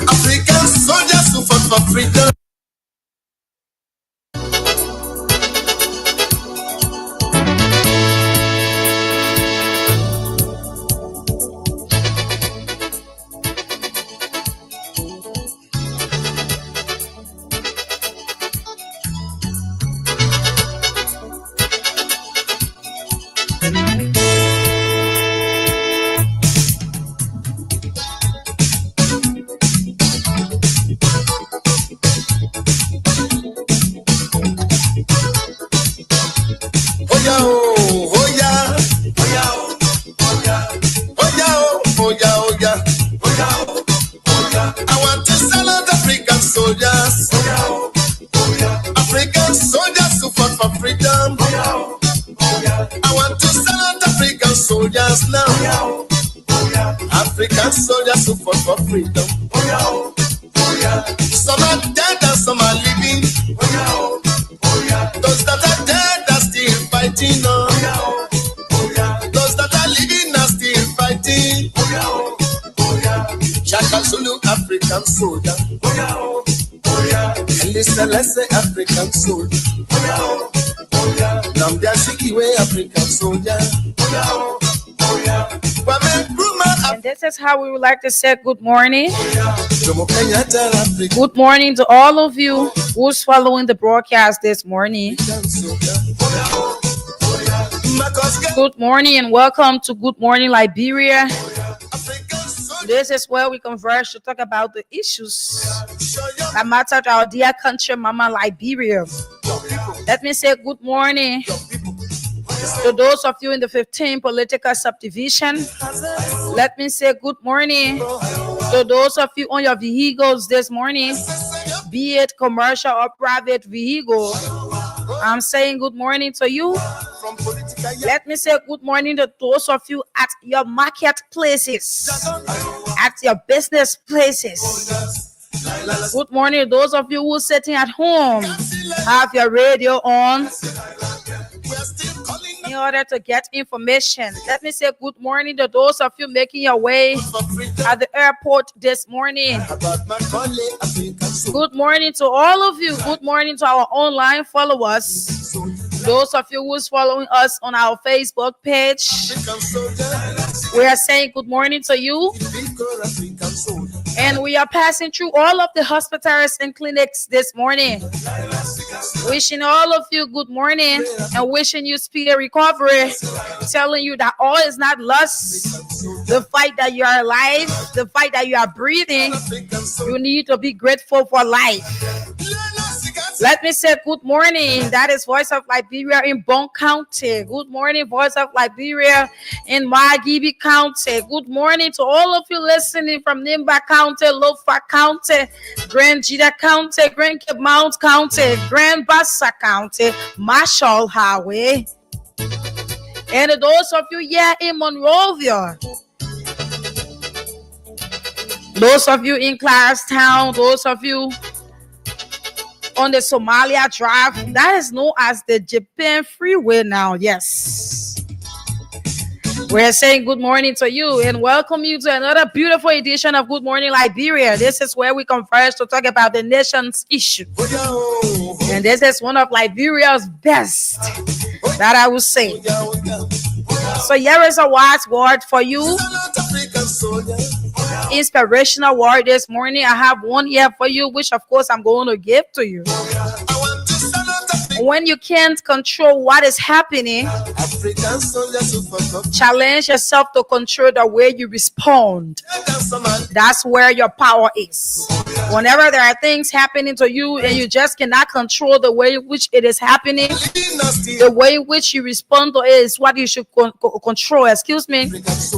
African soldiers who fought for freedom. African soldiers who fought for freedom. Some are dead and some are living. Those that are dead are still fighting on. Those that are living are still fighting. Chaka Zulu African soldier. Listen, let's say African soldier. Namdia Sikiwe African soldier. And this is how we would like to say good morning. Good morning to all of you who's following the broadcast this morning. Good morning and welcome to Good Morning Liberia. This is where we converge to talk about the issues that matter to our dear country, Mama Liberia. Let me say good morning to those of you in the 15 political subdivision. Let me say good morning to those of you on your vehicles this morning, be it commercial or private vehicle. I'm saying good morning to you. Let me say good morning to those of you at your marketplaces, at your business places. Good morning to those of you who are sitting at home, have your radio on in order to get information. Let me say good morning to those of you making your way at the airport this morning. Good morning to all of you. Good morning to our online followers. Those of you who's following us on our Facebook page, we are saying good morning to you. And we are passing through all of the hospitals and clinics this morning. Wishing all of you good morning and wishing you speedy recovery. Telling you that all is not lost. The fight that you are alive, the fight that you are breathing, you need to be grateful for life. Let me say good morning. That is Voice of Liberia in Bon County. Good morning, Voice of Liberia in Margibi County. Good morning to all of you listening from Nimba County, Lofa County, Grand Jida County, Grand Cape Mount County, Grand Bassa County, Marshall Highway. And those of you here in Monrovia, those of you in Clarkstown, those of you on the Somalia Drive, that is known as the Japan Freeway now. Yes. We're saying good morning to you and welcome you to another beautiful edition of Good Morning Liberia. This is where we converge to talk about the nation's issue. And this is one of Liberia's best, that I would say. So here is a wise word for you. Inspirational word this morning. I have one here for you, which of course I'm going to give to you. When you can't control what is happening, challenge yourself to control the way you respond. That's where your power is. Whenever there are things happening to you and you just cannot control the way in which it is happening, the way in which you respond to it is what you should control. Excuse me.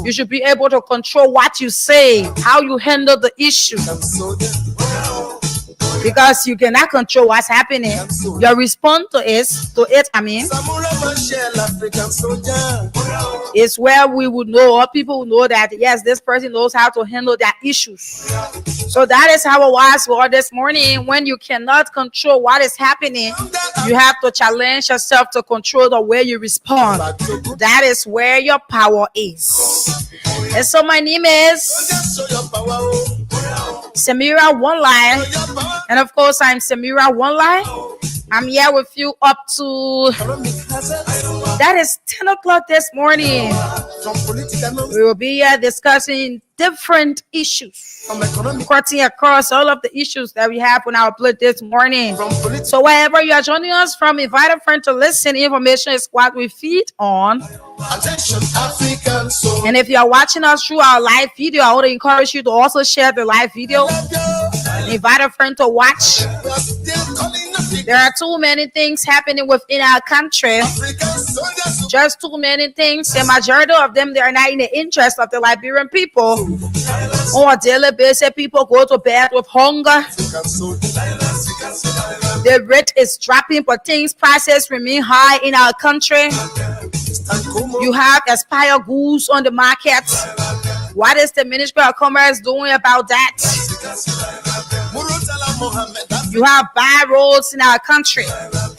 You should be able to control what you say, how you handle the issue. Because you cannot control what's happening. Your response to it, is where we would know, or people will know that, yes, this person knows how to handle their issues. So that is our wise word this morning. When you cannot control what is happening, you have to challenge yourself to control the way you respond. That is where your power is. And so my name is Samira One Line. And of course, I'm Samira One Line. I'm here with you up to, that is 10 o'clock this morning. We will be here discussing different issues, cutting across all of the issues that we have on our plate this morning. So wherever you are joining us from, invite a friend to listen. Information is what we feed on. And if you are watching us through our live video, I would encourage you to also share the live video. Invite a friend to watch. There are too many things happening within our country. Just too many things. The majority of them, they are not in the interest of the Liberian people. On a daily basis, people go to bed with hunger. The rate is dropping, but things prices remain high in our country. You have expired goods on the market. What is the Ministry of Commerce doing about that? You have bad roads in our country.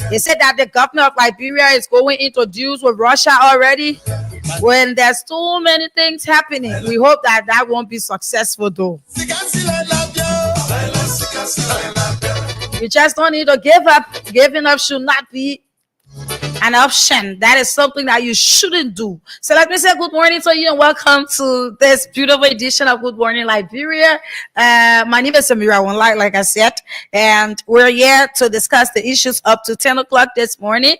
They said that the government of Liberia is going into deals with Russia already. When there's too many things happening, we hope that that won't be successful though. You just don't need to give up. Giving up should not be an option. That is something that you shouldn't do. So let me say good morning to you and welcome to this beautiful edition of Good Morning Liberia. My name is Samira One Line, like I said, and we're here to discuss the issues up to 10 o'clock this morning.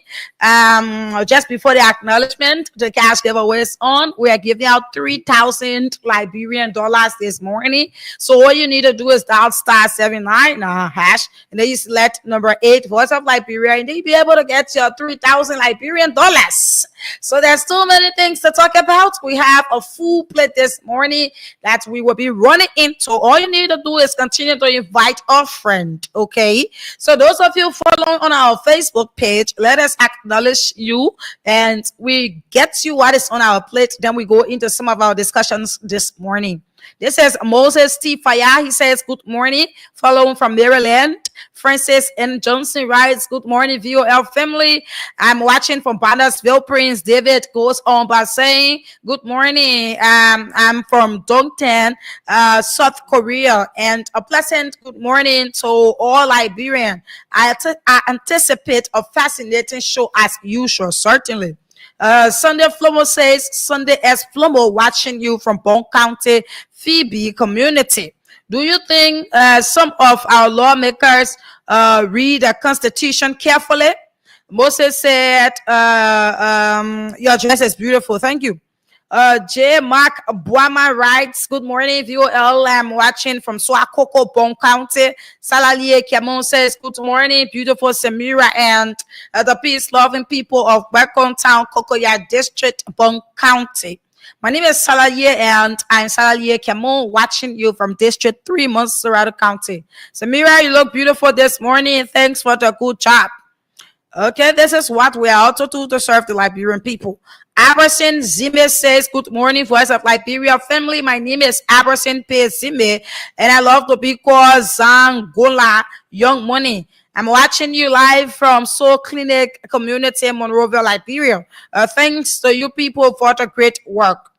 Just before the acknowledgement, the cash giveaway is on. We are giving out 3,000 Liberian dollars this morning. So all you need to do is dial *79 hash, and then you select number 8, Voice of Liberia, and then you'll be able to get your 3,000 Liberian dollars. So there's too many things to talk about. We have a full plate this morning that we will be running into. All you need to do is continue to invite a friend. Okay. So those of you following on our Facebook page, let us acknowledge you and we get you what is on our plate. Then we go into some of our discussions this morning. This is Moses T. Faya. He says, good morning. Following from Maryland. Francis N. Johnson writes, good morning, VOL family. I'm watching from Bannersville. Prince David goes on by saying, good morning. I'm from Dongtan, South Korea. And a pleasant good morning to all Liberian. I anticipate a fascinating show as usual, certainly. Sunday Flomo says, Sunday S. Flomo watching you from Bon County, Phoebe community. Do you think some of our lawmakers read the Constitution carefully. Moses said, your dress is beautiful. Thank you. J. Mark Boama writes, good morning, VOL. I'm watching from Swakoko, Bon County. Salalie Kiamon says, good morning, beautiful Samira and the peace-loving people of Berkon Town, Kokoya District, Bon County. My name is Salalie and I'm Salalie Kiamon, watching you from District 3, Montserrat County. Samira, you look beautiful this morning. Thanks for the good job. Okay, this is what we are also to serve the Liberian people. Aberson Zime says, good morning, Voice of Liberia family. My name is Aberson P. Zime, and I love to be called Zangola Young Money. I'm watching you live from Soul Clinic Community in Monrovia, Liberia. Thanks to you people for the great work.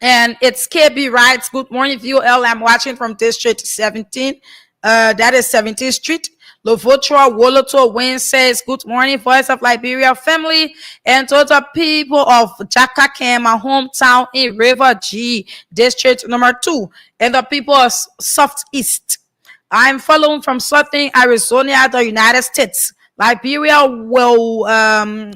And it's KB writes, good morning, VOL. I'm watching from District 17. That is 17th Street. Lovotra Woloto Wayne says, good morning, Voice of Liberia family, and to the people of Jakakem, my hometown in River G, District number 2, and the people of Southeast. I'm following from Southern Arizona, the United States. Liberia, when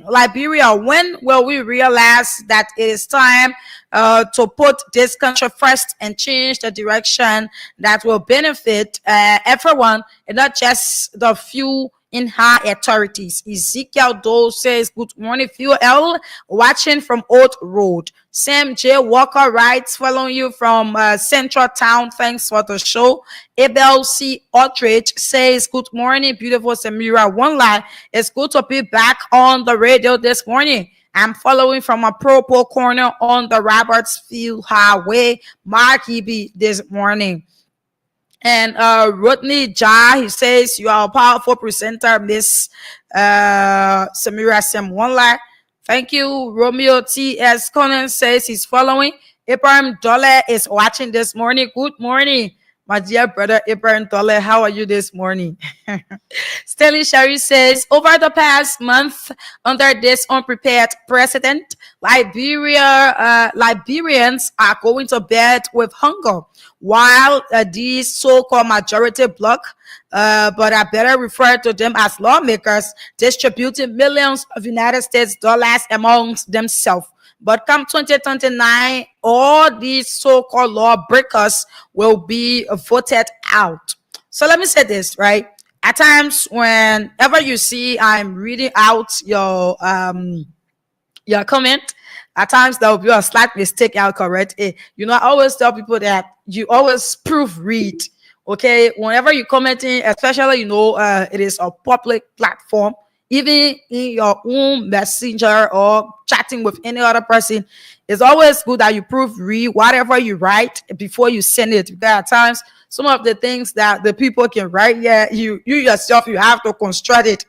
will we realize that it is time to put this country first and change the direction that will benefit everyone and not just the few in high authorities? Ezekiel Doe says, good morning, VOL, watching from Old Road. Sam J. Walker writes, following you from Central Town. Thanks for the show. Abel C. Aldridge says, good morning, beautiful Samira. One line, it's good to be back on the radio this morning. I'm following from a purple corner on the Robertsfield Highway, Mark Hebe, this morning. And Rodney Jha, he says, you are a powerful presenter, Miss Samira Sam One. Thank you. Romeo T.S. Conan says he's following. Ibrahim Dole is watching this morning. Good morning, my dear brother Ibrahim Dole. How are you this morning? Stanley Sherry says, over the past month, under this unprepared president, Liberians are going to bed with hunger, while these so-called majority bloc, but I better refer to them as lawmakers, distributing millions of United States dollars amongst themselves. But come 2029, all these so-called lawbreakers will be voted out. So let me say this, right? At times, whenever you see I'm reading out your comment, at times there will be a slight mistake. I'll correct it. You know, I always tell people that you always proofread. Okay, whenever you're commenting, especially it is a public platform, even in your own messenger or chatting with any other person, it's always good that you proofread whatever you write before you send it. Because at times, some of the things that the people can write, you yourself, you have to construct it,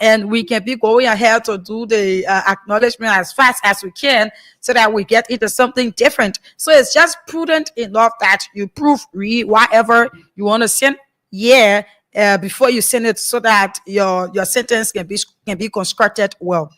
and we can be going ahead to do the acknowledgement as fast as we can so that we get into something different. So it's just prudent enough that you proofread whatever you want to send before you send it, so that your sentence can be constructed well.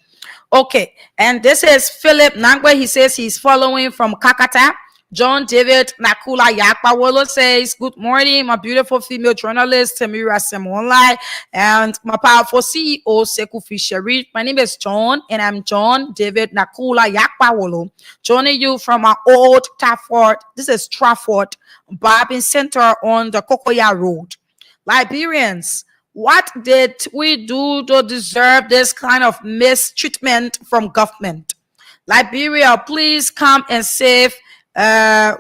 Okay, and this is Philip Nangwe. He says he's following from Kakata. John David Nakula Yakpawolo says, good morning, my beautiful female journalist, Samira Semonlai, and my powerful CEO, Sekou Fishery. My name is John, and I'm John David Nakula Yakpawolo, joining you from our old Trafford. This is Trafford Barbing Center on the Kokoya Road. Liberians, what did we do to deserve this kind of mistreatment from government? Liberia, please come and save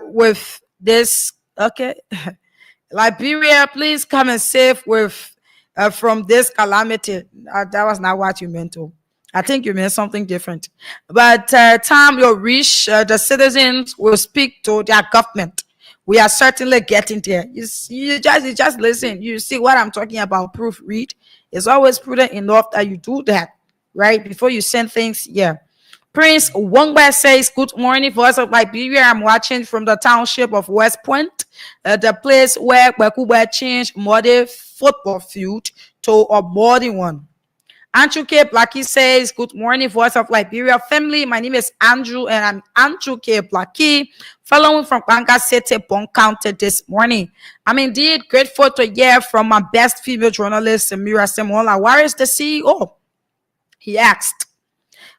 with this. Okay. Liberia, please come and save with from this calamity. That was not what you meant to. I think you meant something different. But time will reach, the citizens will speak to their government. We are certainly getting there. You just listen. You see what I'm talking about. Proofread. It's always prudent enough that you do that, right? Before you send things. Yeah. Prince Wongba says, good morning, Voice of Liberia. I'm watching from the township of West Point, the place where Bakuba changed modern football field to a modern one. Andrew K. Blackie says, good morning, Voice of Liberia family. My name is Andrew, and I'm Andrew K. Blackie, following from Kanga City, Bon County this morning. I'm indeed grateful to hear from my best female journalist, Samira Semola. Where is the CEO? He asked.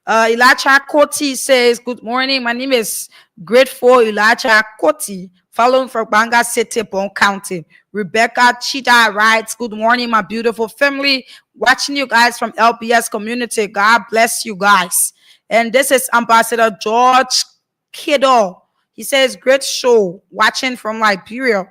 Elijah Koti says, good morning. My name is Grateful Elijah Koti, following from Banga City, Bon County. Rebecca Chida writes, good morning, my beautiful family. Watching you guys from LBS community. God bless you guys. And this is Ambassador George Kiddo. He says, great show. Watching from Liberia.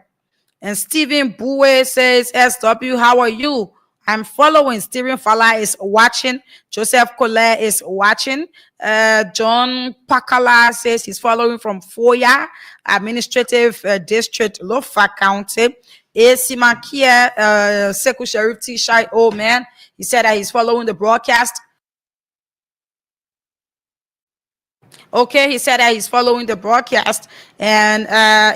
And Stephen Bue says, SW, how are you? I'm following. Stephen Fala is watching. Joseph Collet is watching. John Pakala says he's following from Foya Administrative District, Lofa County. AC Makia, Sekou Sharif T. Shai, oh man, he said that he's following the broadcast. Okay, he said that he's following the broadcast. And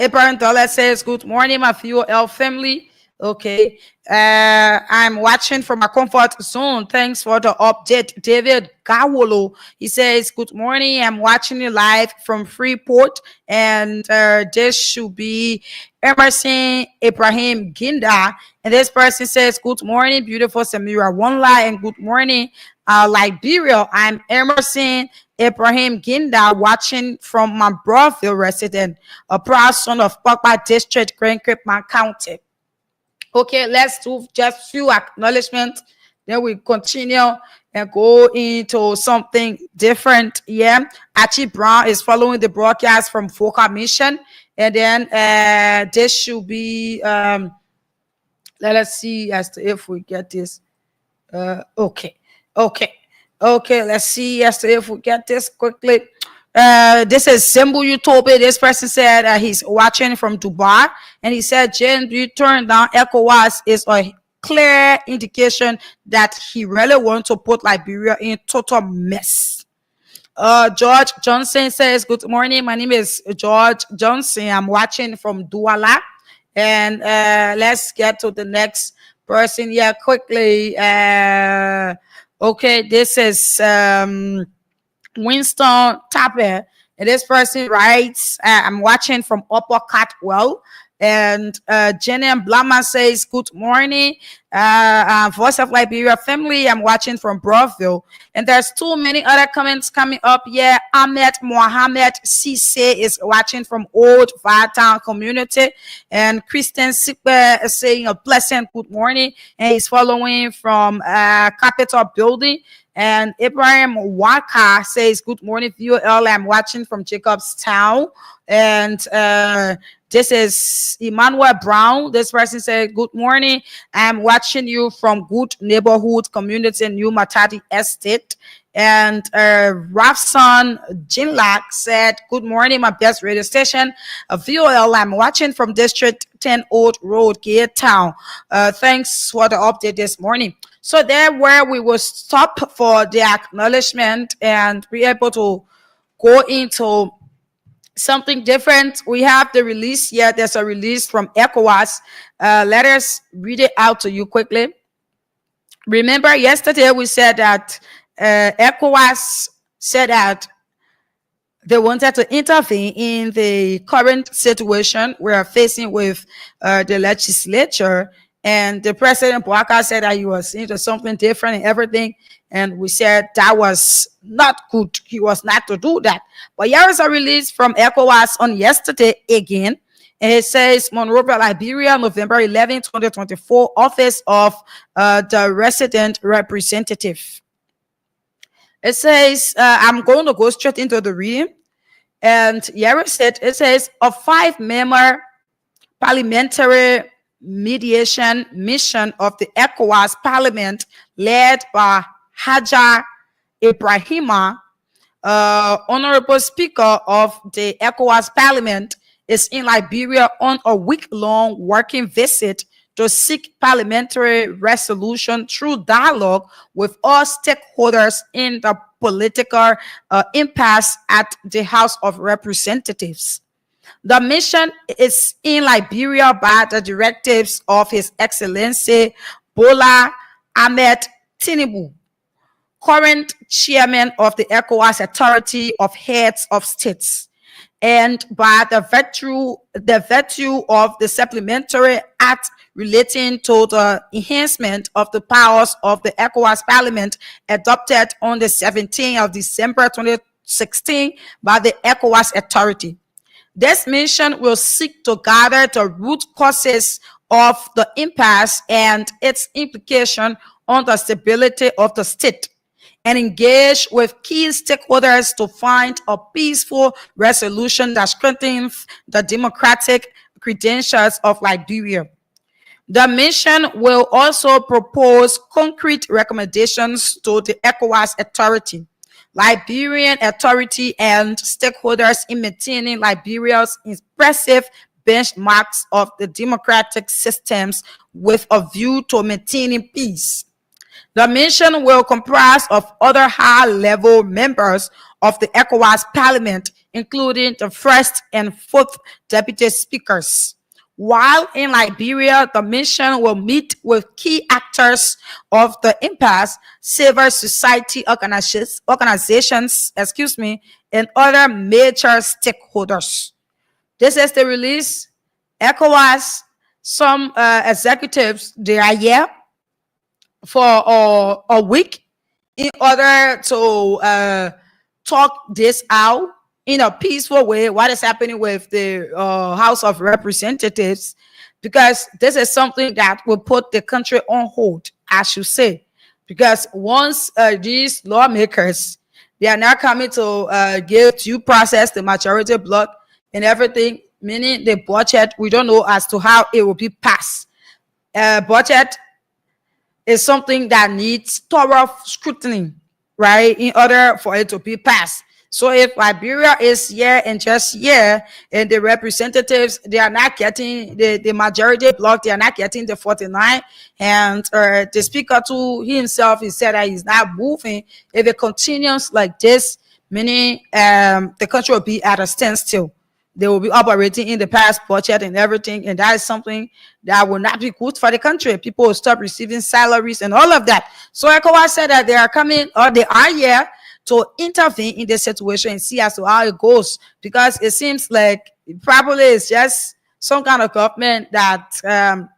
Abraham Dollar says, good morning, my VOL family. Okay, I'm watching from my comfort zone. Thanks for the update. David Gawolo, he says, good morning. I'm watching you live from Freeport. And this should be Emerson Ibrahim Ginda. And this person says, good morning, beautiful Samira Wonla, and good morning, Liberia. I'm Emerson Ibrahim Ginda, watching from my Broadville resident, a proud son of Pogba District, Grand Cape County. Okay, let's do just few acknowledgements. Then we continue and go into something different. Yeah, Archie Brown is following the broadcast from Foka Mission. And then this should be, let us see as to if we get this. Okay, let's see as to if we get this quickly. This is Simbu Utopia. This person said he's watching from Dubai, and he said James, you turn down ECOWAS is a clear indication that he really wants to put Liberia in total mess. George Johnson says, good morning, my name is George Johnson. I'm watching from Douala. And let's get to the next person here quickly. Okay, this is Winston Tapper. And this person writes, I'm watching from Upper Catwell. And Jenny Blama says, good morning, Voice of Liberia family. I'm watching from Broadville. And there's too many other comments coming up here. Ahmed Mohammed Cisse is watching from Old Vartown community. And Christian Sipe is saying a pleasant good morning. And he's following from Capitol Building. And Ibrahim Waka says, good morning, VOL. I'm watching from Jacobstown. And this is Emmanuel Brown. This person said, good morning. I'm watching you from Good Neighborhood Community in New Matadi Estate. And Rafson Jinlak said, good morning, my best radio station. VOL, I'm watching from District 10 Old Road, Gate Town. Thanks for the update this morning. So there where we will stop for the acknowledgement and be able to go into something different. We have the release here. There's a release from ECOWAS. Let us read it out to you quickly. Remember, yesterday we said that ECOWAS said that they wanted to intervene in the current situation we are facing with the legislature. And the president Bouaka said that he was into something different and everything. And we said that was not good. He was not to do that. But here is a release from ECOWAS on yesterday again. And it says, Monrovia, Liberia, November 11, 2024, Office of the Resident Representative. It says, I'm going to go straight into the reading. And here it says, a 5-member parliamentary mediation mission of the ECOWAS Parliament led by Haja Ibrahima, Honorable Speaker of the ECOWAS Parliament, is in Liberia on a week-long working visit to seek parliamentary resolution through dialogue with all stakeholders in the political impasse at the House of Representatives. The mission is in Liberia by the directives of His Excellency Bola Ahmed Tinubu, current chairman of the ECOWAS Authority of Heads of States. And by the virtue of the supplementary act relating to the enhancement of the powers of the ECOWAS Parliament adopted on the 17th of December 2016 by the ECOWAS Authority. This mission will seek to gather the root causes of the impasse and its implication on the stability of the state, and engage with key stakeholders to find a peaceful resolution that strengthens the democratic credentials of Liberia. The mission will also propose concrete recommendations to the ECOWAS Authority, Liberian Authority, and stakeholders in maintaining Liberia's impressive benchmarks of the democratic systems with a view to maintaining peace. The mission will comprise of other high-level members of the ECOWAS Parliament, including the first and fourth deputy speakers. While in Liberia, the mission will meet with key actors of the impasse, civil society organizations, and other major stakeholders. This is the release. ECOWAS, some executives, they are here for a week in order to talk this out in a peaceful way, what is happening with the House of Representatives, because this is something that will put the country on hold, I should say, because once these lawmakers, they are now coming to give due process the majority bloc and everything, meaning the budget, we don't know as to how it will be passed. Budget is something that needs thorough scrutiny, right, in order for it to be passed. So if Liberia is here and just here, and the representatives, they are not getting the majority block, they are not getting the 49, and the speaker to himself, he said that he's not moving. If it continues like this, meaning the country will be at a standstill. They will be operating in the past budget and everything, and that is something that will not be good for the country. People will stop receiving salaries and all of that. So ECOWAS said that they are coming, or they are here to intervene in this situation and see as to how it goes, because it seems like probably it's just some kind of government that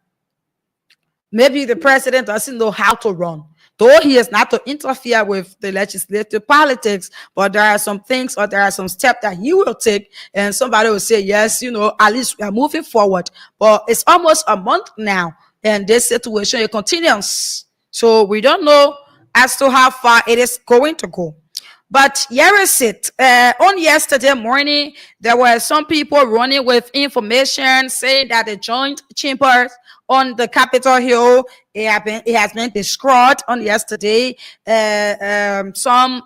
maybe the president doesn't know how to run. Though he is not to interfere with the legislative politics, but there are some things, or there are some steps that he will take, and somebody will say, yes, at least we are moving forward. But it's almost a month now, and this situation, it continues. So we don't know as to how far it is going to go. But here is it. On yesterday morning, there were some people running with information saying that the joint chambers on the Capitol Hill, it has been destroyed on yesterday. Some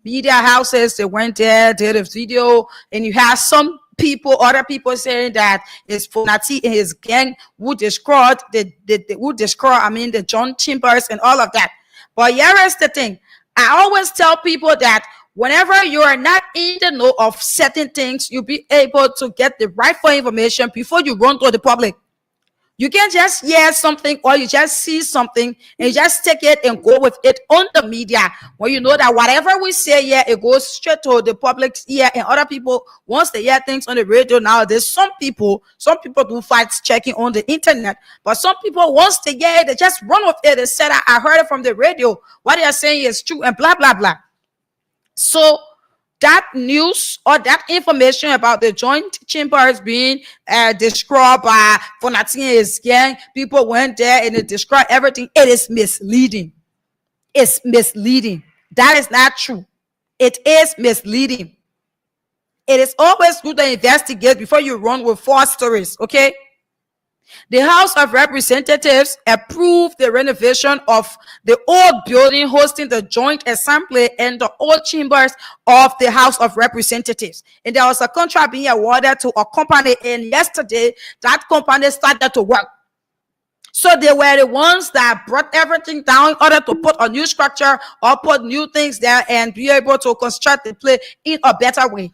media houses, they went there, did a video, and you have some people, other people saying that it's Fonati and his gang who destroyed the joint chambers and all of that. But here is the thing. I always tell people that whenever you are not in the know of certain things, you'll be able to get the rightful information before you run to the public. You can't just hear something, or you just see something and you just take it and go with it on the media, when you know that whatever we say here, it goes straight to the public's ear, and other people, once they hear things on the radio nowadays, some people do fact checking on the internet, but some people, once they hear it, they just run with it and say that I heard it from the radio, what they are saying is true, and blah blah blah. So that news or that information about the joint chambers being destroyed by Fonati and his gang, people went there and they destroyed everything. It is misleading. It's misleading. That is not true. It is misleading. It is always good to investigate before you run with false stories, okay? The House of Representatives approved the renovation of the old building hosting the joint assembly and the old chambers of the House of Representatives. And there was a contract being awarded to a company, and yesterday that company started to work. So they were the ones that brought everything down in order to put a new structure or put new things there and be able to construct the place in a better way.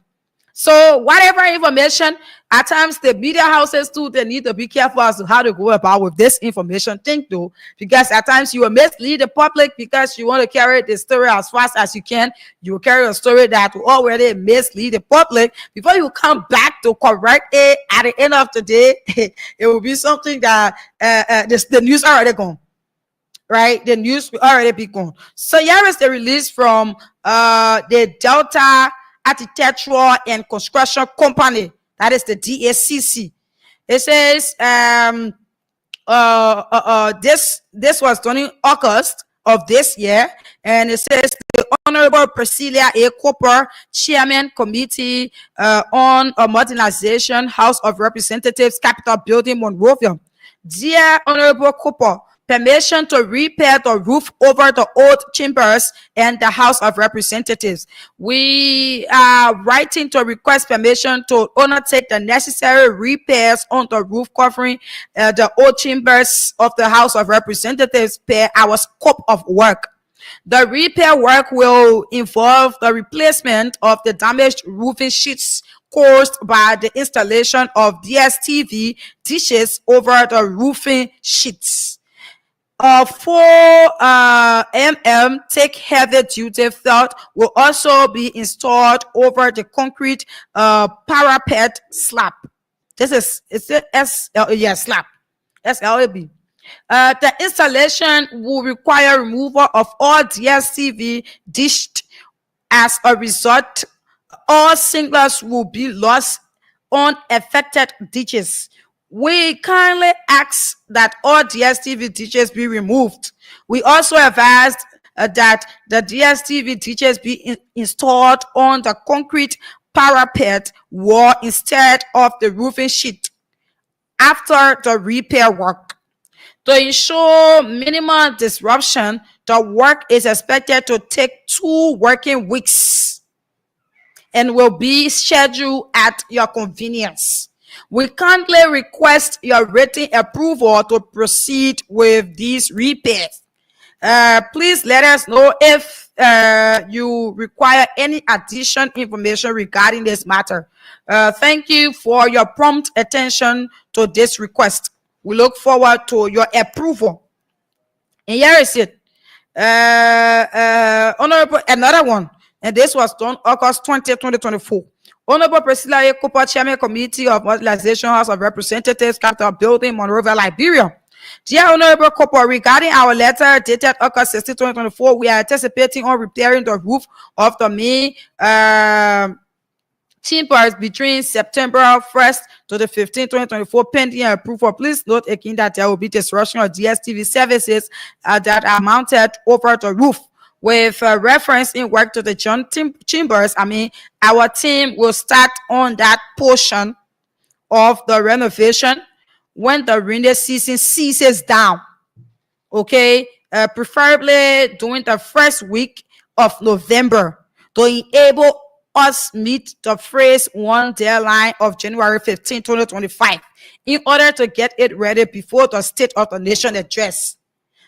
So whatever information, at times the media houses too, they need to be careful as to how to go about with this information thing though, because at times you will mislead the public because you want to carry the story as fast as you can. You will carry a story that will already mislead the public before you come back to correct it. At the end of the day, it will be something that the news already gone. Right, the news will already be gone. So here is the release from the Delta Architectural and Construction Company, that is the DACC. It says this was done in August of this year, and it says the Honorable Priscilla A. Cooper, Chairman Committee on Modernization, House of Representatives, Capitol Building, Monrovia. Dear Honorable Cooper, permission to repair the roof over the old chambers and the House of Representatives. We are writing to request permission to undertake the necessary repairs on the roof covering the old chambers of the House of Representatives per our scope of work. The repair work will involve the replacement of the damaged roofing sheets caused by the installation of DSTV dishes over the roofing sheets. 4 take heavy duty felt will also be installed over the concrete parapet slab. This is slab, SLAB. The installation will require removal of all DSTV dished. As a result, all signals will be lost on affected ditches. We kindly ask that all DSTV ditches be removed. We also advised that the DSTV ditches be installed on the concrete parapet wall instead of the roofing sheet after the repair work. To ensure minimal disruption, the work is expected to take 2 working weeks and will be scheduled at your convenience. We kindly request your written approval to proceed with these repairs. Please let us know if you require any additional information regarding this matter. Thank you for your prompt attention to this request. We look forward to your approval. And here is it. Honorable, another one. And this was done August 20, 2024. Honorable Priscilla A. Cooper, Chairman Committee of Modernization, House of Representatives, Capitol Building, Monrovia, Liberia. Dear Honorable Cooper, regarding our letter dated August 16, 2024, we are anticipating on repairing the roof of the main chambers between September 1st to the 15th, 2024, pending approval. Please note again that there will be disruption of DSTV services that are mounted over the roof. With reference in work to the John chambers, our team will start on that portion of the renovation when the rainy season ceases down. Okay, preferably during the first week of November to enable us meet the phase 1 deadline of January 15, 2025 in order to get it ready before the State of the Nation address.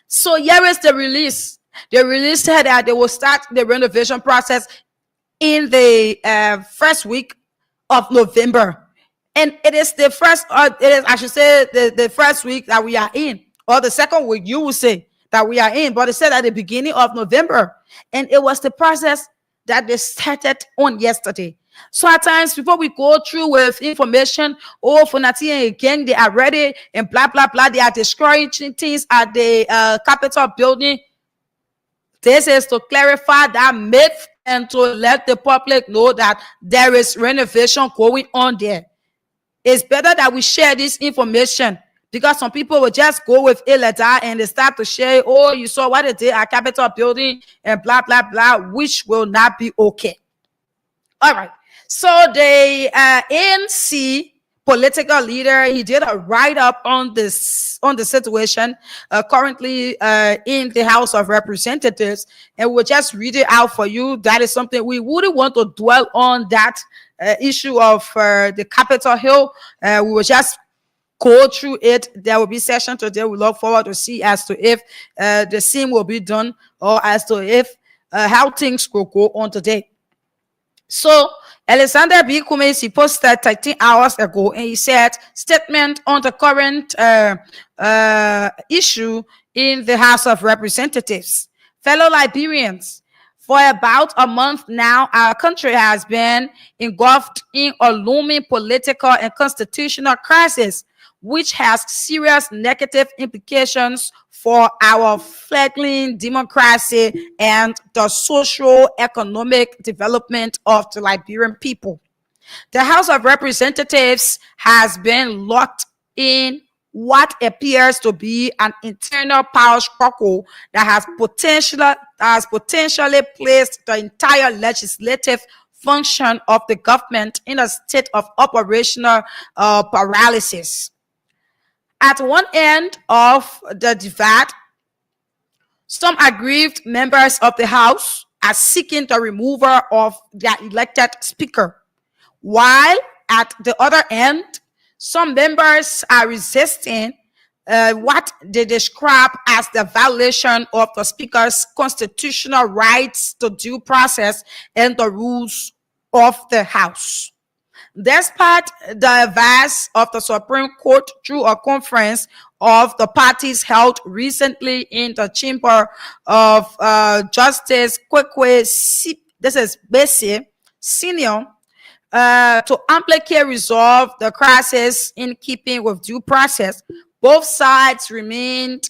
So here is the release. The release said that they will start the renovation process in the first week of November. And it is the first, the first week that we are in, or the second week, you will say that we are in, but it said at the beginning of November. And it was the process that they started on yesterday. So at times, before we go through with information, Funati and gang, they are ready and blah, blah, blah. They are destroying things at the Capitol building. This is to clarify that myth and to let the public know that there is renovation going on there. It's better that we share this information because some people will just go with it like that and they start to share, oh, you saw what they did at Capitol building and blah, blah, blah, which will not be okay. All right. So the ANC political leader, he did a write-up on the situation currently in the House of Representatives, and we'll just read it out for you. That is something we wouldn't want to dwell on, that issue of the Capitol Hill. We will just go through it. There will be session today. We look forward to see as to if the same will be done or as to if how things will go on today. So Alexander B. Kumesi posted 13 hours ago, and he said, statement on the current issue in the House of Representatives. Fellow Liberians, for about a month now, our country has been engulfed in a looming political and constitutional crisis, which has serious negative implications for our fledgling democracy and the socio-economic development of the Liberian people. The House of Representatives has been locked in what appears to be an internal power struggle that has potentially placed the entire legislative function of the government in a state of operational paralysis. At one end of the divide, some aggrieved members of the House are seeking the removal of their elected speaker, while at the other end, some members are resisting what they describe as the violation of the speaker's constitutional rights to due process and the rules of the House. Despite the advice of the Supreme Court through a conference of the parties held recently in the chamber of Justice Kwekwe, this is Bessie, Senior, to amply resolve the crisis in keeping with due process, both sides remained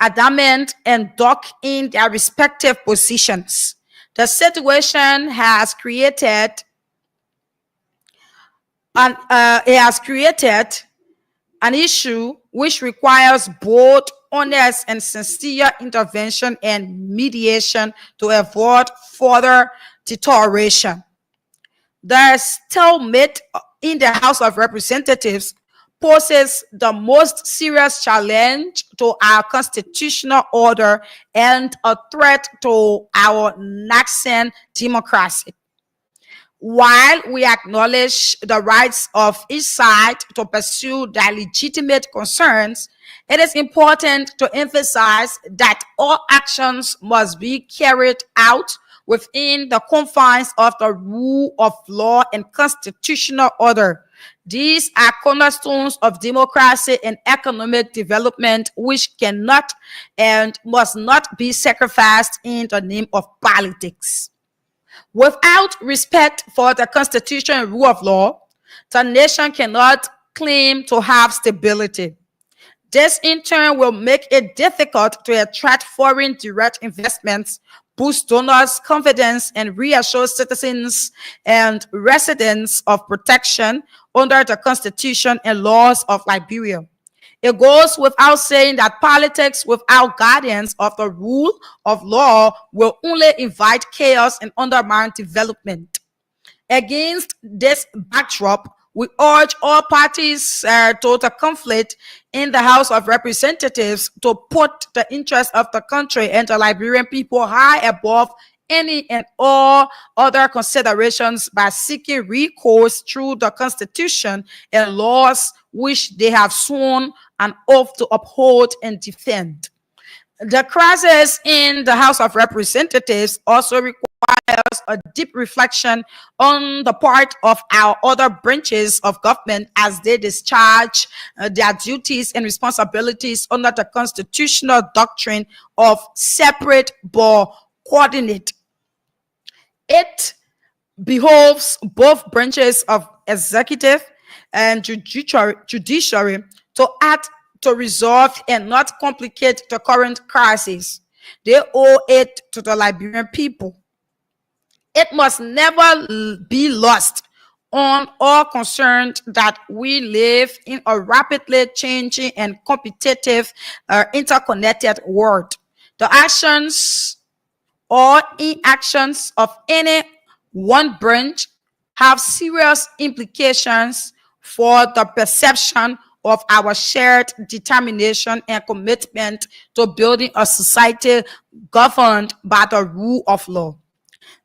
adamant and stuck in their respective positions. The situation has created an issue which requires both honest and sincere intervention and mediation to avoid further deterioration. The stalemate in the House of Representatives poses the most serious challenge to our constitutional order and a threat to our nascent democracy. While we acknowledge the rights of each side to pursue their legitimate concerns, it is important to emphasize that all actions must be carried out within the confines of the rule of law and constitutional order. These are cornerstones of democracy and economic development, which cannot and must not be sacrificed in the name of politics. Without respect for the Constitution and rule of law, the nation cannot claim to have stability. This in turn will make it difficult to attract foreign direct investments, boost donors' confidence, and reassure citizens and residents of protection under the Constitution and laws of Liberia. It goes without saying that politics without guardians of the rule of law will only invite chaos and undermine development. Against this backdrop, we urge all parties to the conflict in the House of Representatives to put the interests of the country and the Liberian people high above any and all other considerations by seeking recourse through the Constitution and laws which they have sworn an oath to uphold and defend. The crisis in the House of Representatives also requires a deep reflection on the part of our other branches of government as they discharge their duties and responsibilities under the constitutional doctrine of separate but coordinate. It behoves both branches of executive and judiciary to act to resolve and not complicate the current crisis. They owe it to the Liberian people. It must never be lost on all concerned that we live in a rapidly changing and competitive, interconnected world. The actions or inactions of any one branch have serious implications for the perception of our shared determination and commitment to building a society governed by the rule of law.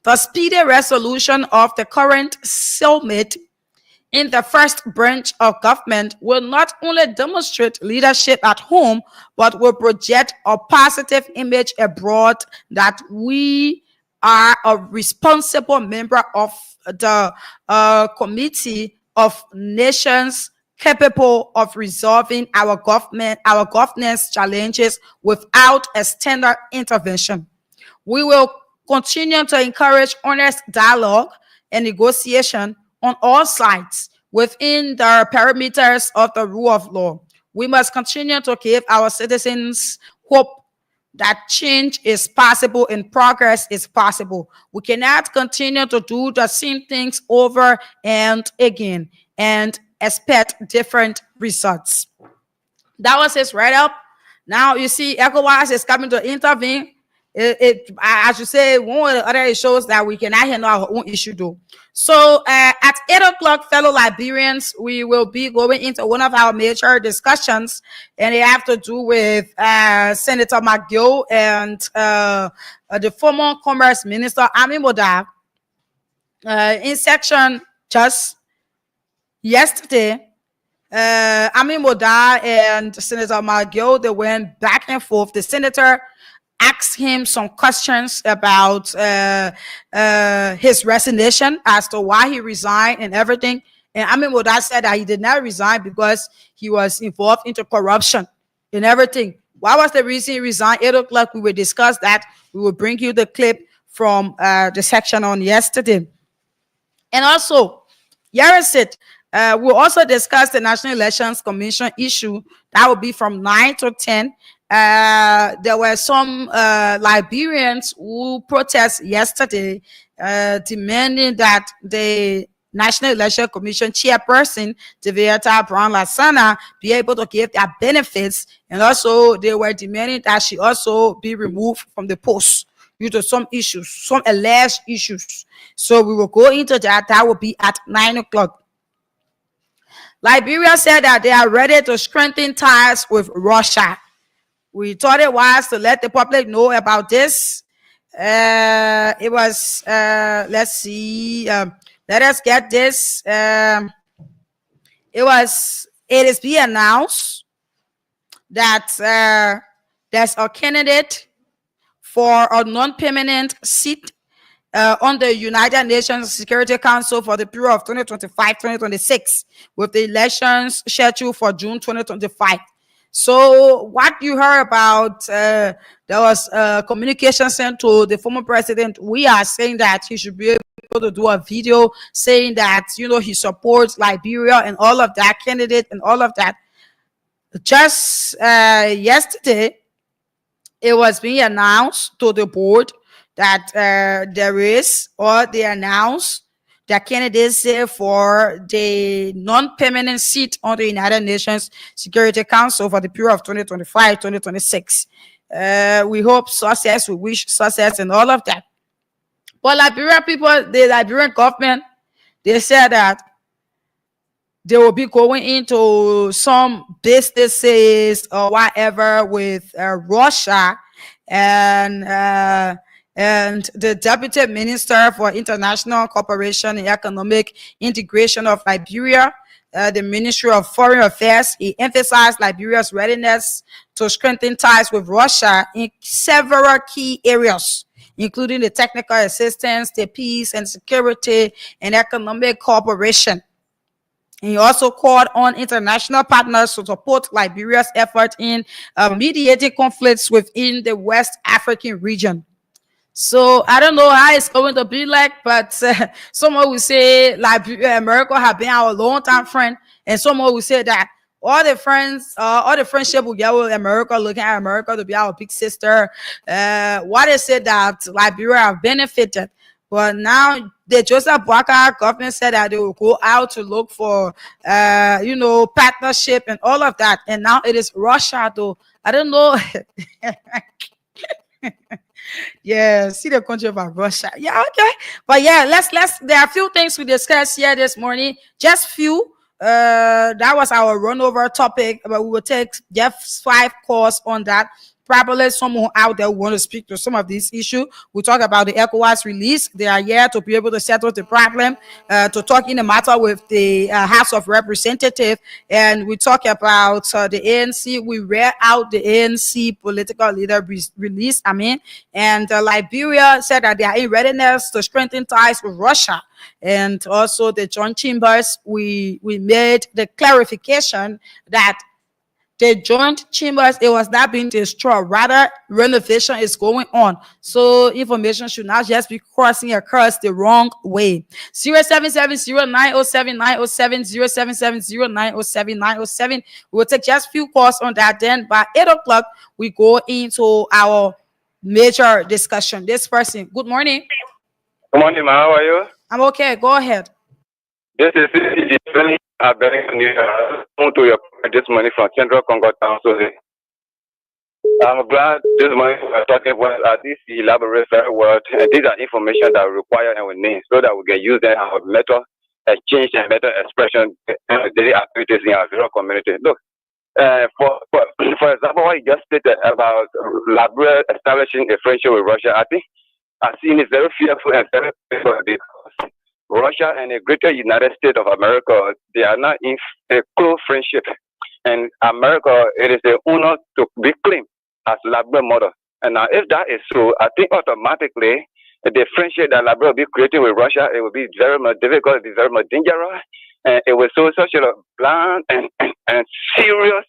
The speedy resolution of the current stalemate in the first branch of government will not only demonstrate leadership at home, but will project a positive image abroad that we are a responsible member of the Committee of Nations capable of resolving our governance challenges without external intervention. We will continue to encourage honest dialogue and negotiation on all sides within the parameters of the rule of law. We must continue to give our citizens hope that change is possible and progress is possible. We cannot continue to do the same things over and again and expect different results. That was his write-up. Now you see ECOWAS is coming to intervene. I should say, one or the other, it shows that we cannot handle our own issue though. So at 8 o'clock, fellow Liberians, we will be going into one of our major discussions, and it have to do with Senator McGill and the former Commerce Minister Ami Moda. In section just yesterday, Ami Moda and Senator McGill, they went back and forth. The senator asked him some questions about his resignation as to why he resigned and everything. And Ami Moda said that he did not resign because he was involved into corruption and everything. What was the reason he resigned? 8 o'clock, we will discuss that. We will bring you the clip from the section on yesterday. And also, here is it. We'll also discuss the National Elections Commission issue. That will be from 9 to 10. There were some Liberians who protested yesterday, demanding that the National Election Commission chairperson, Deviata Brown-Lasana, be able to give their benefits, and also they were demanding that she also be removed from the post due to some issues, some alleged issues. So we will go into that. That will be at 9 o'clock. Liberia said that they are ready to strengthen ties with Russia. We thought it was to let the public know about this. It was, let's see, let us get this. It is being announced that there's a candidate for a non-permanent seat on the United Nations Security Council for the period of 2025-2026, with the elections scheduled for June 2025. So what you heard about, there was communication sent to the former president. We are saying that he should be able to do a video saying that, you know, he supports Liberia and all of that, candidate and all of that. Just yesterday, it was being announced to the board that there is, or they announced the candidacy for the non-permanent seat on the United Nations Security Council for the period of 2025-2026. We hope success, we wish success and all of that. But Liberian people, the Liberian government, they said that they will be going into some businesses or whatever with Russia, and the Deputy Minister for International Cooperation and Economic Integration of Liberia, the Ministry of Foreign Affairs, he emphasized Liberia's readiness to strengthen ties with Russia in several key areas, including the technical assistance, the peace and security, and economic cooperation. He also called on international partners to support Liberia's effort in mediating conflicts within the West African region. So I don't know how it's going to be like, but someone will say Liberia, America have been our long-time friend, and someone will say that all the friendship we get with America, looking at America to be our big sister. What is it that Liberia have benefited? But now the Joseph Boakai government said that they will go out to look for, partnership and all of that. And now it is Russia, though. I don't know. Yeah, see the country about Russia. Yeah, okay. But yeah, let's there are a few things we discussed here this morning. Just few. That was our run over topic, but we will take just 5 calls on that. probably someone out there who want to speak to some of these issues. We talk about the ECOWAS release. They are here to be able to settle the problem, to talk in the matter with the House of Representatives, and we talk about the ANC. We read out the ANC political leader release. And Liberia said that they are in readiness to strengthen ties with Russia. And also the joint chambers, we made the clarification that the joint chambers, it was not being destroyed, rather renovation is going on. So information should not just be crossing across the wrong way. 07709079070770907. We'll take just a few calls on that. Then by 8 o'clock, we go into our major discussion. This person, good morning. Good morning, ma. How are you? I'm okay. Go ahead. This is CCG. I'm to your this money from Central Congo Town. So I'm glad this morning we're talking about this elaborate very well. And these are information that we require and we need so that we can use them as a method exchange and method expression daily activities in our rural community. Look, for example, what you just stated about Liberia establishing a friendship with Russia, I think I've seen it very fearful and very painful because Russia and the greater United States of America, they are not in a close friendship. And America, it is the honor to be claimed as Liberia model. And now if that is so, I think automatically the friendship that Liberia will be creating with Russia, it will be very much difficult, it will be very much dangerous. And it will show such a blunt and serious,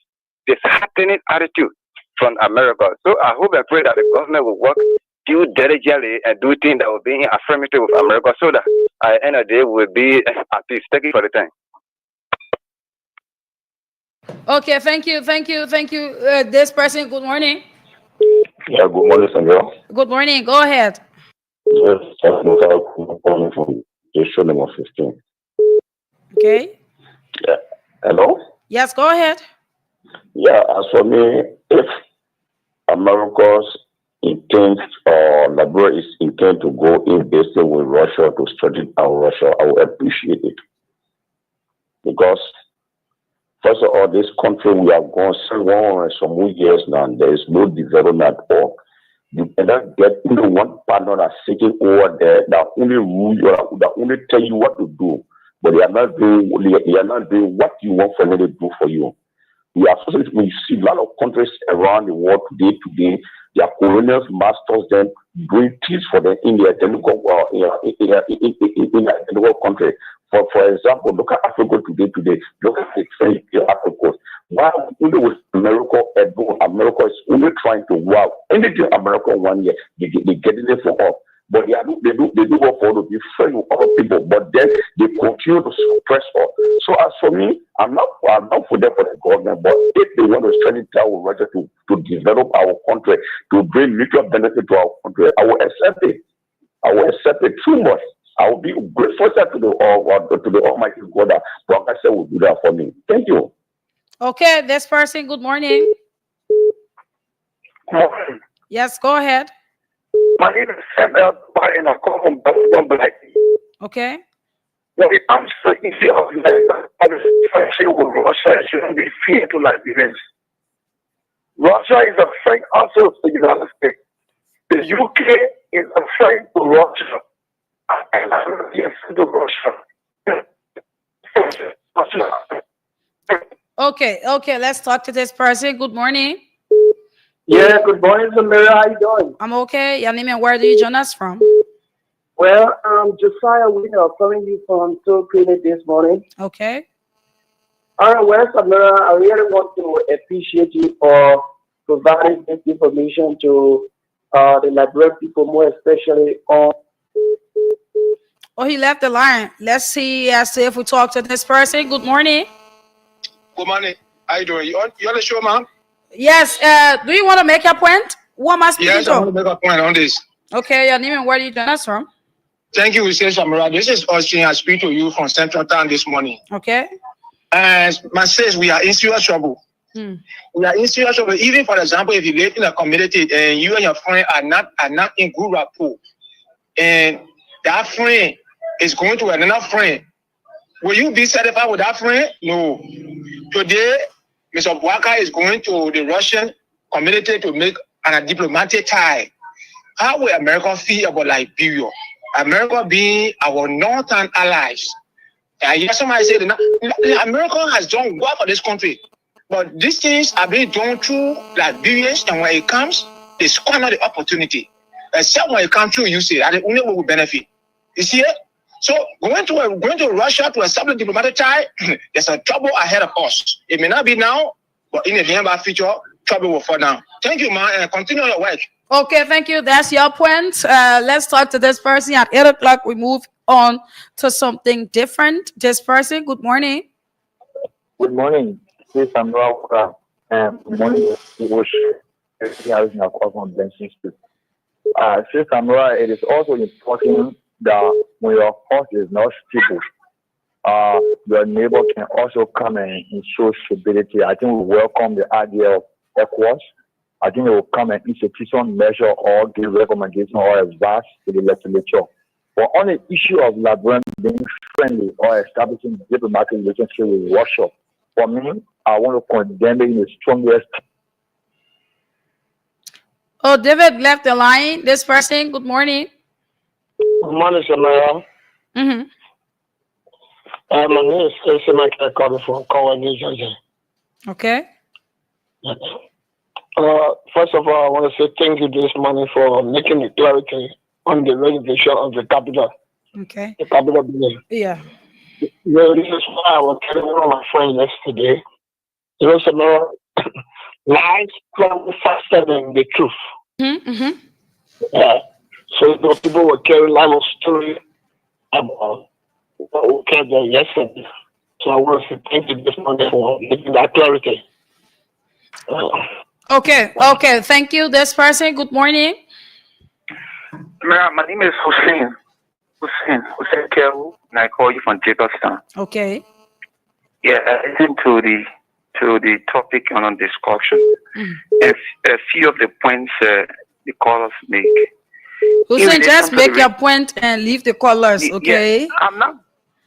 disheartening attitude from America. So I hope and pray that the government will work due diligently and do things that will be affirmative with America so that at the end of the day will be at peace. Thank you for the time. Okay, thank you. This person, good morning. Yeah, good morning, Sandra. Good morning. Go ahead. Yes, calling from station number 15. Okay. Yeah. Hello? Yes, go ahead. Yeah, as for me, if America's intent or Liberia is intent to go in basically with Russia to strengthen our Russia, I would appreciate it. Because first of all, this country we have gone some years now, there is no development at all. You cannot get only one partner that's sitting over there that only rule you, that only tell you what to do, but they are not doing what you want for them to do for you. We see a lot of countries around the world today, their colonial masters then doing things for them in their technical country. For example, look at Africa today. Look at the French Africa. While only with America, America is only trying to wow anything America 1 year, they get it for all. But they do what for to be friends with other people, but then they continue to suppress us. So as for me, I'm not for them for the government, but if they want to strengthen our Russia to develop our country, to bring mutual benefit to our country, I will accept it. I will accept it too much. I will be grateful to the Almighty God that God said will do that for me. Thank you. Okay, this person, good morning. Yes, go ahead. My name is Samuel, and I come from Black. Okay. Well, I'm so easy of friendship with Russia shouldn't be fear to Liberians. Russia is a friend also to the United States. The UK is a friend to Russia. And I will be a friend to Russia. Okay, let's talk to this person. Good morning. Yeah, good morning, Samira. How you doing? I'm okay. Your name and where do you join us from? Well, Josiah Winner, calling you from Soul Clinic this morning. Okay. All right, well, Samira, I really want to appreciate you for providing this information to the Liberian people, more especially on. Oh, he left the line. Let's see if we talk to this person. Good morning. Good morning. How you doing? You on the show, ma'am? Yes. Do you want to make a point? Who am I speaking to? Yes, I want to make a point on this. Okay, your name and where do you join us from? Thank you, Mr. Samura. This is Austin. I speak to you from Central Town this morning. Okay. And my says we are in serious trouble. We are in serious trouble. Even for example, if you live in a community and you and your friend are not in good rapport, and that friend is going to another friend, will you be satisfied with that friend? No. Today, Mr. Bwaka is going to the Russian community to make and a diplomatic tie, how will America feel about Liberia? America being our northern allies. I hear somebody say that America has done well for this country, but these things are being done through Liberians, and when it comes, they squander the opportunity. Except when it comes through, you see, and the only one will benefit. You see it? So going to Russia to establish diplomatic tie, there's a trouble ahead of us. It may not be now, but in the near future, trouble will fall down. Thank you, man, and continue your work. Okay, thank you. That's your point. Let's talk to this person. At 8 o'clock, we move on to something different. This person, good morning. Good morning. This is Amra. Good morning. Since Amra, it is also important that when your horse is not stable, your neighbor can also come and show stability. I think we welcome the idea of ECOWAS. I think it will come an institution measure or give recommendation or advice to the legislature. But on the issue of Liberian being friendly or establishing diplomatic relationship with Russia, for me, I want to condemn it in the strongest. Oh, David left the line. This person, good morning. Good morning, Samara. Mm-hmm. My name is Casey Michael calling from Conway, Georgia. Okay. First of all, I want to say thank you this morning for making the clarity on the renovation of the capital. Okay. The capital building. Yeah. The reason why I was telling one of my friends yesterday, you know, Samara, lies travel faster than the truth. Mm-hmm. So the people were carrying a lot of story about what we came there yesterday. So I want to say thank you this morning for making that clarity. Okay. Thank you. This person, good morning. My name is Hussein Keru, and I call you from Jacobstown. Okay. Yeah, I listen to the topic on discussion. And a few of the points the callers make. Hussein, just make your point and leave the callers, okay? Yeah, I'm not.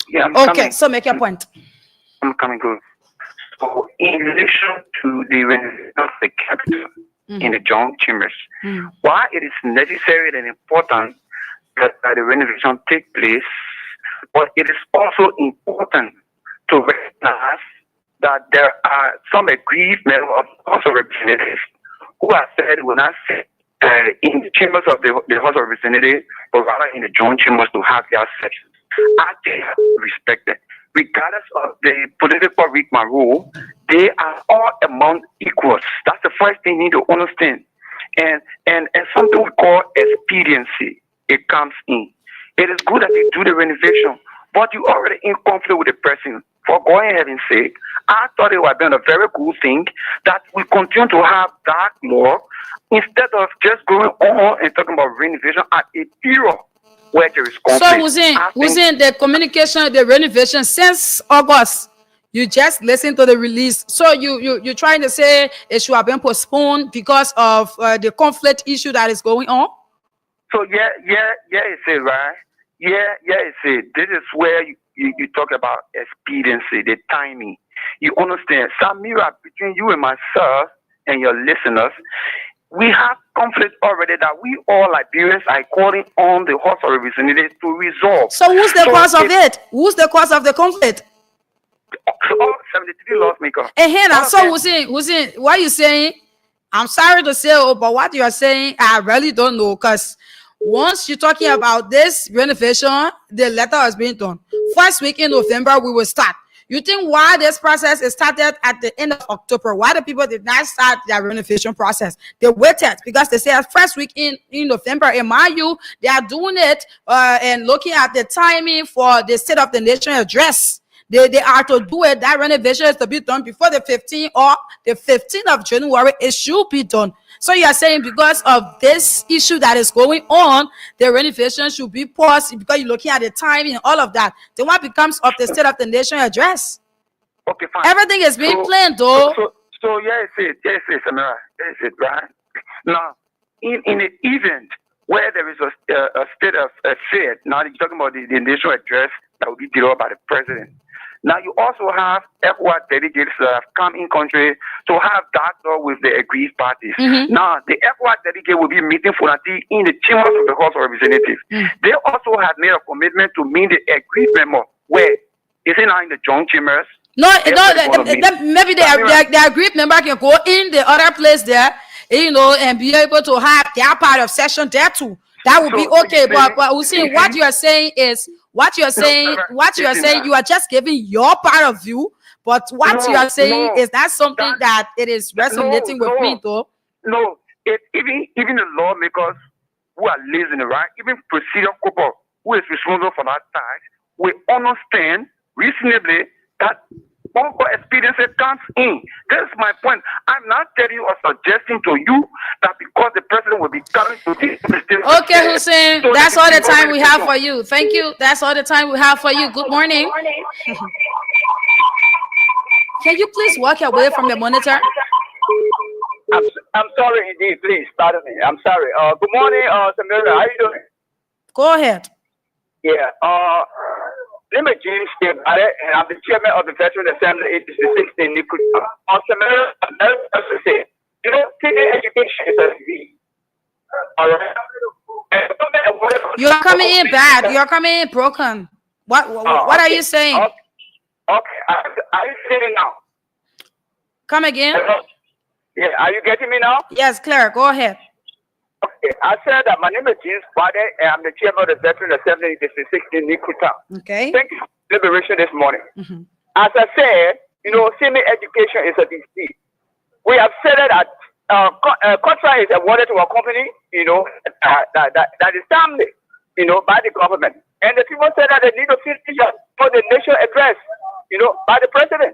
Yeah, I'm okay, coming. So make your point. I'm coming good. So, in relation to the renovation of the capital in the joint chambers, why it is necessary and important that the renovation take place, but it is also important to recognize that there are some aggrieved members of the House of Representatives who have said when I sit in the chambers of the House of Representatives, but rather in the joint chambers to have their sections. I think respected. Regardless of the political rigmarole, they are all among equals. That's the first thing you need to understand. And something we call expediency, it comes in. It is good that you do the renovation, but you already in conflict with the person. For going ahead and say, I thought it would have been a very good thing that we continue to have that law instead of just going on and talking about renovation at a period where there is conflict. So within the communication, the renovation since August, you just listen to the release. So you're trying to say it should have been postponed because of the conflict issue that is going on? So yeah, it's it, right? Yeah, it's it. This is where you talk about expediency, the timing. You understand? Samira, between you and myself and your listeners, we have conflict already that we all Liberians are calling on the House of Representatives to resolve. So who's the cause of it? Who's the cause of the conflict? All 73 lawmakers. So Hussein, what are you saying? I'm sorry to say, but what you are saying, I really don't know. Because once you're talking about this renovation, the letter has been done. First week in November, we will start. You think why this process is started at the end of October? Why the people did not start their renovation process? They waited because they said first week in November. And mind you, they are doing it and looking at the timing for the State of the Nation address. They are to do it. That renovation is to be done before the 15th or the 15th of January. It should be done. So you are saying because of this issue that is going on, the renovation should be paused because you're looking at the timing and all of that. Then what becomes of the State of the Nation address? Okay, fine. Everything is being planned, though. So yes, Samara. Yes, it, right? Now, in the event where there is a state of affairs, now you're talking about the national address that will be delivered by the president. Now you also have ECOWAS delegates that have come in country to have dialogue with the aggrieved parties. Now the ECOWAS delegate will be meeting for in the chambers of the House of Representatives. They also have made a commitment to meet the aggrieved member. Where is it now in the joint chambers? No, maybe the aggrieved member can go in the other place there, and be able to have their part of session there too. That would be okay. But we see what you are saying is you are just giving your part of view. But what you are saying is not something that it is resonating with me though. No, even the lawmakers who are listening, right? Even Procedure Cooper, who is responsible for that side, we understand reasonably that all experience comes in. That's my point. I'm not telling you or suggesting to you that because the president will be coming to this. Okay, Hussein, so that's all the time we have for you. Thank you. That's all the time we have for you. Good morning. Can you please walk away from the monitor? I'm sorry indeed. Please, pardon me. I'm sorry. Good morning, Samira. How you doing? Go ahead. Yeah. Let me James and I'm the chairman of the Veteran Assembly 86 in Nikuta. Samira, to say, senior education is a fee. All right. You are coming in bad. You are coming in broken. What are you saying? Okay. Are you saying now? Come again. Hello? Yeah. Are you getting me now? Yes, Claire. Go ahead. Okay, I said that my name is James Bade, and I'm the chairman of the Veteran Assembly District 16 Nikuta. Okay. Thank you for liberation this morning. As I said, senior education is a DC. We have said that contract is awarded to a company, that is timely, by the government. And the people said that they need to finish for the nation address, by the president.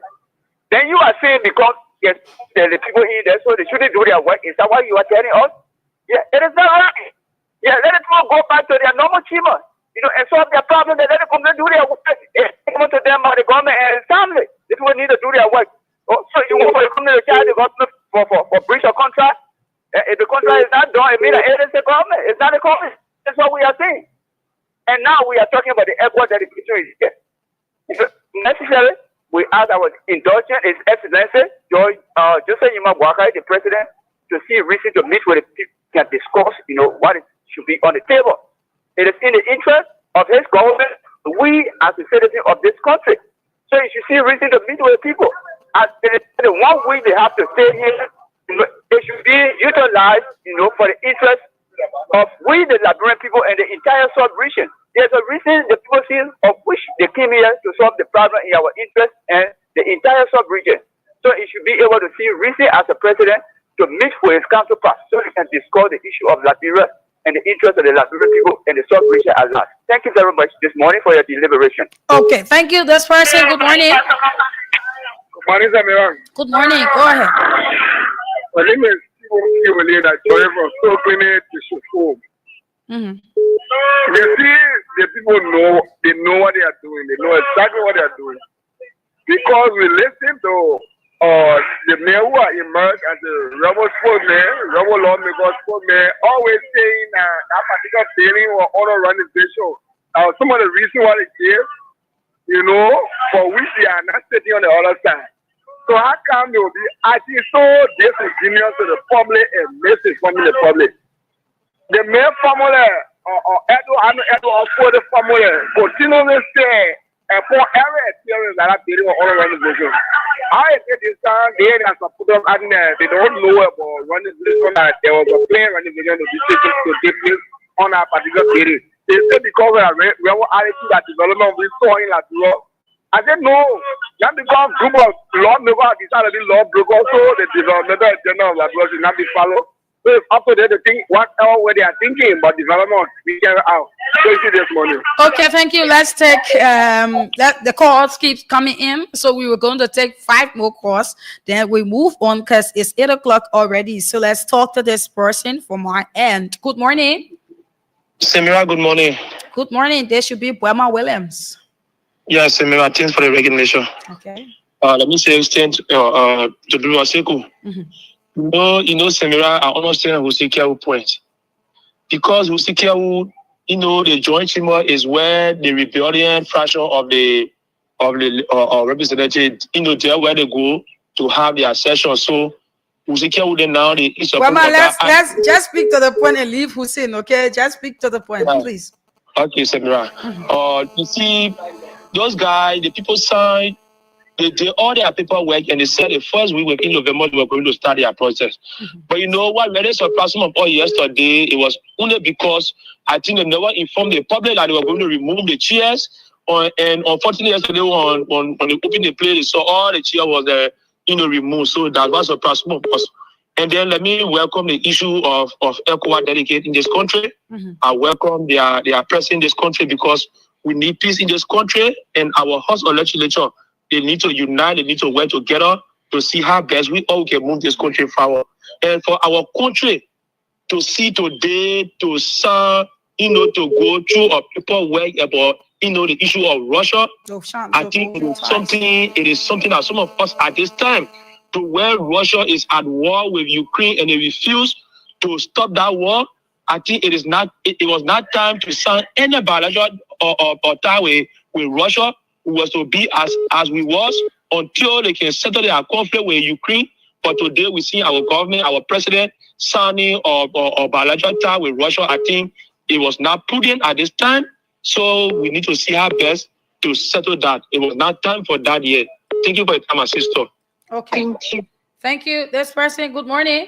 Then you are saying because yes, there are the people in there, so they shouldn't do their work. Is that what you are telling us? Yeah, it is not right. Yeah, let them go back to their normal chamber, and solve their problem. They let them do their work. It's come to them by the government and family. They will need to do their work. Oh, so you want to come to the government for breach of contract? If the contract is not done, it means that it is the government. It's not the government. That's what we are saying. And now we are talking about the ECOWAS dedication is here. If necessary, we ask our indulgence, His Excellency, Joseph Yuma Bwakai, the president, to see reason to meet with the people can discuss, what should be on the table. It is in the interest of his government, we as a citizen of this country. So you should see reason to meet with the people. As the 1 week they have to stay here, it should be utilized, for the interest of we, the Liberian people, and the entire sub-region. There's a reason the people see of which they came here to solve the problem in our interest and the entire sub-region. So it should be able to see reason as a president to meet with his counterparts so he can discuss the issue of Liberia and the interest of the Liberian people and the sub-region as well. Thank you very much this morning for your deliberation. Okay, thank you. This person, good morning. Good morning, Samira. Good morning. Go ahead. My name is Steve from Stokely to Sukuk. You see, the people know what they are doing. They know exactly what they are doing. Because we listen to the men who are emerged as a rebel spokesman, rebel lawmaker spokesman, always saying that particular feeling or other organization. Some of the reasons why they give, for which they are not sitting on the other side. So how come they will be acting so disingenuous to the public and misinforming the public? The main formula, for the formula, continually say, and for every experience that I've been with other organizations. I think this time they have put them out there. They don't know about organization that there was a plan organization to be taken to take place on a particular period. They said because of a real attitude that development we saw in Liberia. I said no, not because group of lawmakers decided to be lawmakers, so the developmental agenda of Liberia should not be followed. So it's up to them to think what they are thinking about development we carry out. Thank you this morning. Okay, thank you. Let's take the calls keep coming in. So we were going to take 5 more calls. Then we move on because it's 8 o'clock already. So let's talk to this person from our end. Good morning. Samira, good morning. Good morning. There should be Buema Williams. Yeah, Samira, thanks for the recognition. Okay. Let me say to Blue Aseku. Samira, I understand Husikia's point. Because Husikia, the joint chamber is where the rebellion fraction of the representative, there where they go to have their session. So Hussein with them now, well, man, let's just speak to the point and leave Hussein, okay? Just speak to the point, please. Okay, Samira. You see, those guys, the people signed, they did all their paperwork, and they said the first week in November they were going to start their process. But you know what? When they surprised some of all yesterday, it was only because I think they never informed the public that they were going to remove the chairs. And unfortunately, yesterday when they opened the place, they saw all the chairs was removed. So that was a surprise of us. And then let me welcome the issue of ECOWAS delegate in this country. I welcome their presence in this country because we need peace in this country, and our House of Legislature, they need to unite, they need to work together to see how best we all can move this country forward. And for our country to see today, to sign, to go through a paperwork about, the issue of Russia, I think it is something that some of us at this time, to where Russia is at war with Ukraine and they refuse to stop that war, I think it was not time to sign any bilateral or tie with Russia, who was to be as we was until they can settle their conflict with Ukraine. But today we see our government, our president signing or bilateral tie with Russia. I think it was not prudent at this time. So we need to see how best to settle that. It was not time for that yet. Thank you for your time, my sister. Okay. Thank you. This person, good morning.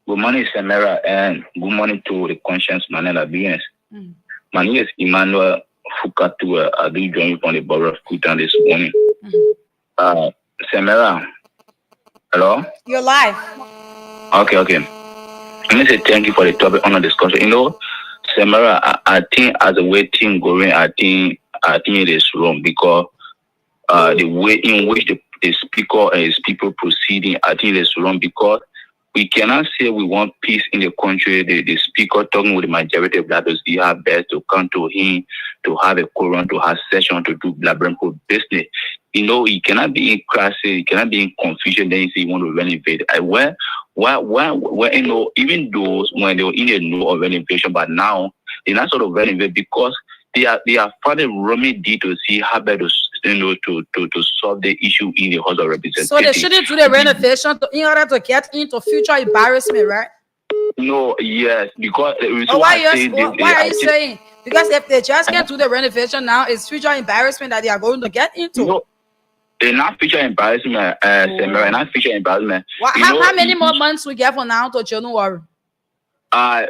Good morning, Samira, and good morning to the conscience Manela beings. My name is Emmanuel Fukatu. I do join you from the borough of Kutan this morning. Samira, hello? You're live. Okay. Let me say thank you for the topic on the discussion. Samira, I think as a way thing going, I think it is wrong because the way in which the speaker and his people proceeding, I think it is wrong because we cannot say we want peace in the country. The speaker talking with the majority of that he have best to come to him to have a quorum, to have session, to do blabbering business. He cannot be in crisis, he cannot be in confusion. Then he say he want to renovate. Even those when they were in a no of renovation, but now they're not sort of renovate because they are finding remedy to see how better to solve the issue in the House of Representatives. So they shouldn't do the renovation in order to get into future embarrassment, right? No, yes, because why are you saying? Because if they just can't do the renovation now, it's future embarrassment that they are going to get into. No, they're not future embarrassment, not future embarrassment. How many more months we get from now to January? Let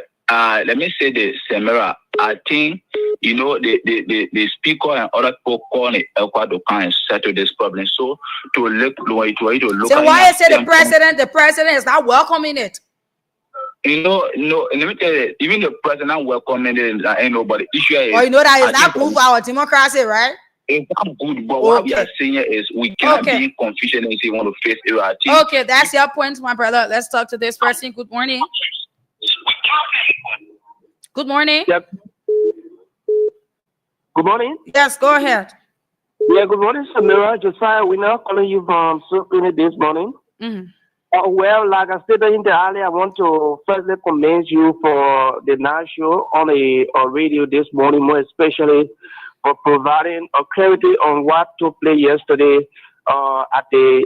me say this, Samira. I think the speaker and other people calling it ECOWAS to come and settle this problem. So to look. So why you say the president is not welcoming it? No. Let me tell you, even the president welcoming it, ain't nobody. Issue is. Well, that is not good for our democracy, right? It's not good, but what we are saying is we cannot be in confusion and say we want to face it. Okay, that's your point, my brother. Let's talk to this person. Good morning. Good morning. Yep. Good morning. Yes, go ahead. Yeah, good morning, Samira. Josiah, we're now calling you from Supreme this morning. Well, like I stated in the earlier, I want to firstly commend you for the night show on a radio this morning, more especially for providing a clarity on what took place yesterday at the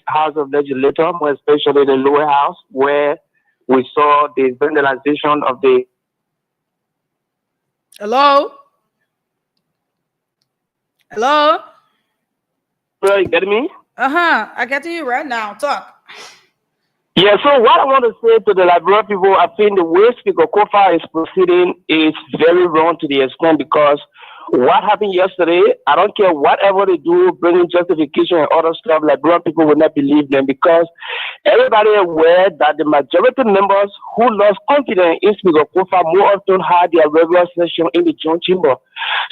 House of Legislature, more especially the lower house, where we saw the vandalization of the... Hello? Hello? You get me? I get you right now. Talk. Yeah, so what I want to say to the Liberia people, I think the way Speaker Kofa is proceeding is very wrong to the extent because what happened yesterday, I don't care whatever they do, bringing justification and other stuff, Liberia people will not believe them because everybody aware that the majority members who lost confidence in Speaker Kofa more often had their regular session in the joint chamber.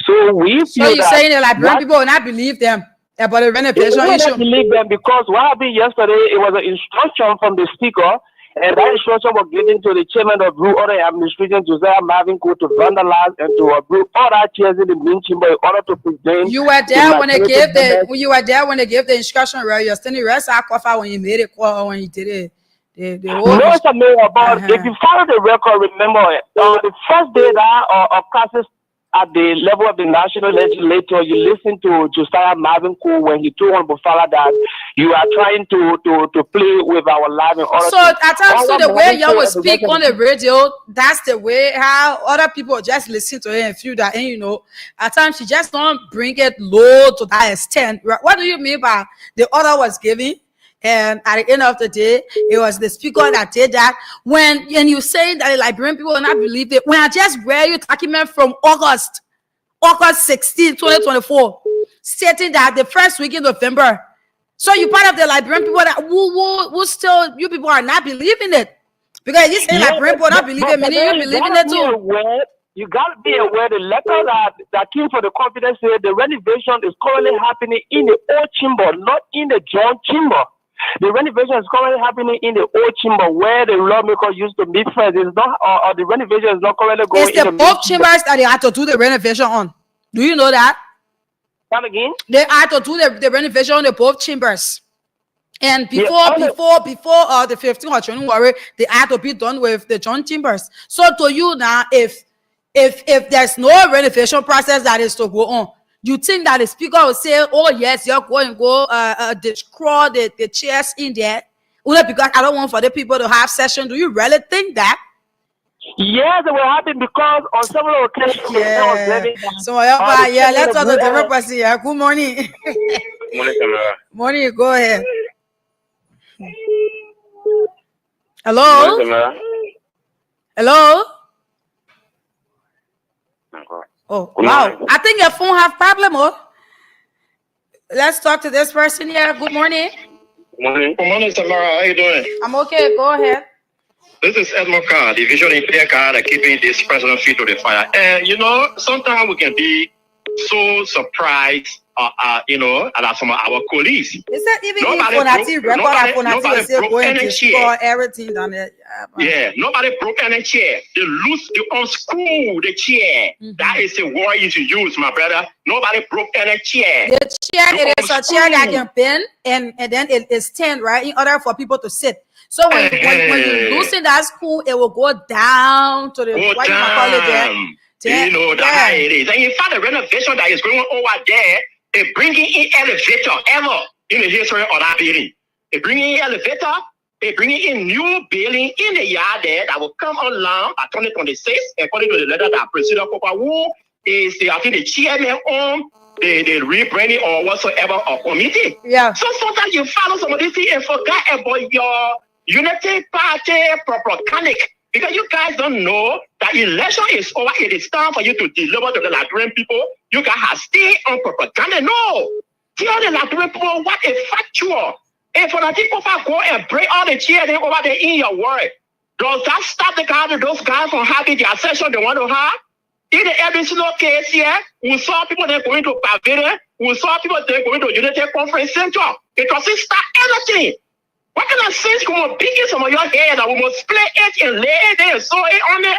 So you're saying that Liberia people will not believe them about the renovation issue? Believe them because what happened yesterday, it was an instruction from the speaker, and that instruction was given to the chairman of Blue Order Administration, Josiah Marvin Court, to vandalize and to approve all that chairs in the main chamber in order to present. You were there when they gave the instruction, right? You're standing right side cover when you made it call when you did it. No, it's a matter about if you follow the record, remember the first day that of classes at the level of the national legislature, you listen to Josiah Marvin Cole when he told Honorable Fala that you are trying to play with our life and all. So at times, so the way you will speak on the radio, that's the way how other people just listen to it and feel that, and you know, at times you just don't bring it low to that extent. What do you mean by the order was given? And at the end of the day, it was the speaker that did that. And you say that the Liberian people will not believe it. When I just read you document from August 16, 2024, stating that the first week in November. So you part of the Liberian people that who still, you people are not believing it. Because you say Liberian people not believing it, meaning you believing it too. You got to be aware the letter that came for the confidence said the renovation is currently happening in the old chamber, not in the joint chamber. The renovation is currently happening in the old chamber where the lawmakers used to meet first. It's not, or the renovation is not currently going. It's the both chambers that they had to do the renovation on. Do you know that? Come again? They had to do the renovation on the both chambers. And before the 15th of January, they had to be done with the joint chambers. So to you now, if there's no renovation process that is to go on, you think that the speaker will say, oh yes, you're going to go destroy the chairs in there only because I don't want for the people to have session? Do you really think that? Yes, it will happen because on several occasions, so let's talk to the different person here. Good morning. Morning, go ahead. Hello? Hello? Oh, wow. I think your phone have problem, Let's talk to this person here. Good morning. Good morning, Samara. How you doing? I'm okay. Go ahead. This is Edmond Carr, the vision impaired car that keeping this president feet to the fire. And, you know, sometimes we can be so surprised, you know, at some of our colleagues. Is that even nobody broke any chair. Everything down there. Yeah, nobody broke any chair. They unscrew the chair. That is the word you should use, my brother. Nobody broke any chair. The chair, it is a chair that can bend and then it is stand, right, in order for people to sit. So when you loosen that screw, it will go down to the what you call it there. You know that it is. And in fact, the renovation that is going on over there, it bringing in elevator ever in the history of that building. It bringing in elevator, it bringing in new building in the yard there that will come online by 2026, according to the letter that President Kopa, who is I think the chairman on the rebranding or whatsoever of committee. Yeah. So sometimes you follow some of these things and forget about your Unity Party propaganda. Because you guys don't know that election is over. It is time for you to deliver to the Liberian people. You guys have stayed on propaganda. No. Tell the Liberian people what is factual. And for the people to go and break all the chairs over there in your word, does that stop those guys from having the session they want to have? In every single case here, we saw people then going to Pavilion. We saw people then going to Unity Conference Center. It doesn't stop anything. What kind of sense come on picking some of your hair that we must split it and lay it there and sew it on it?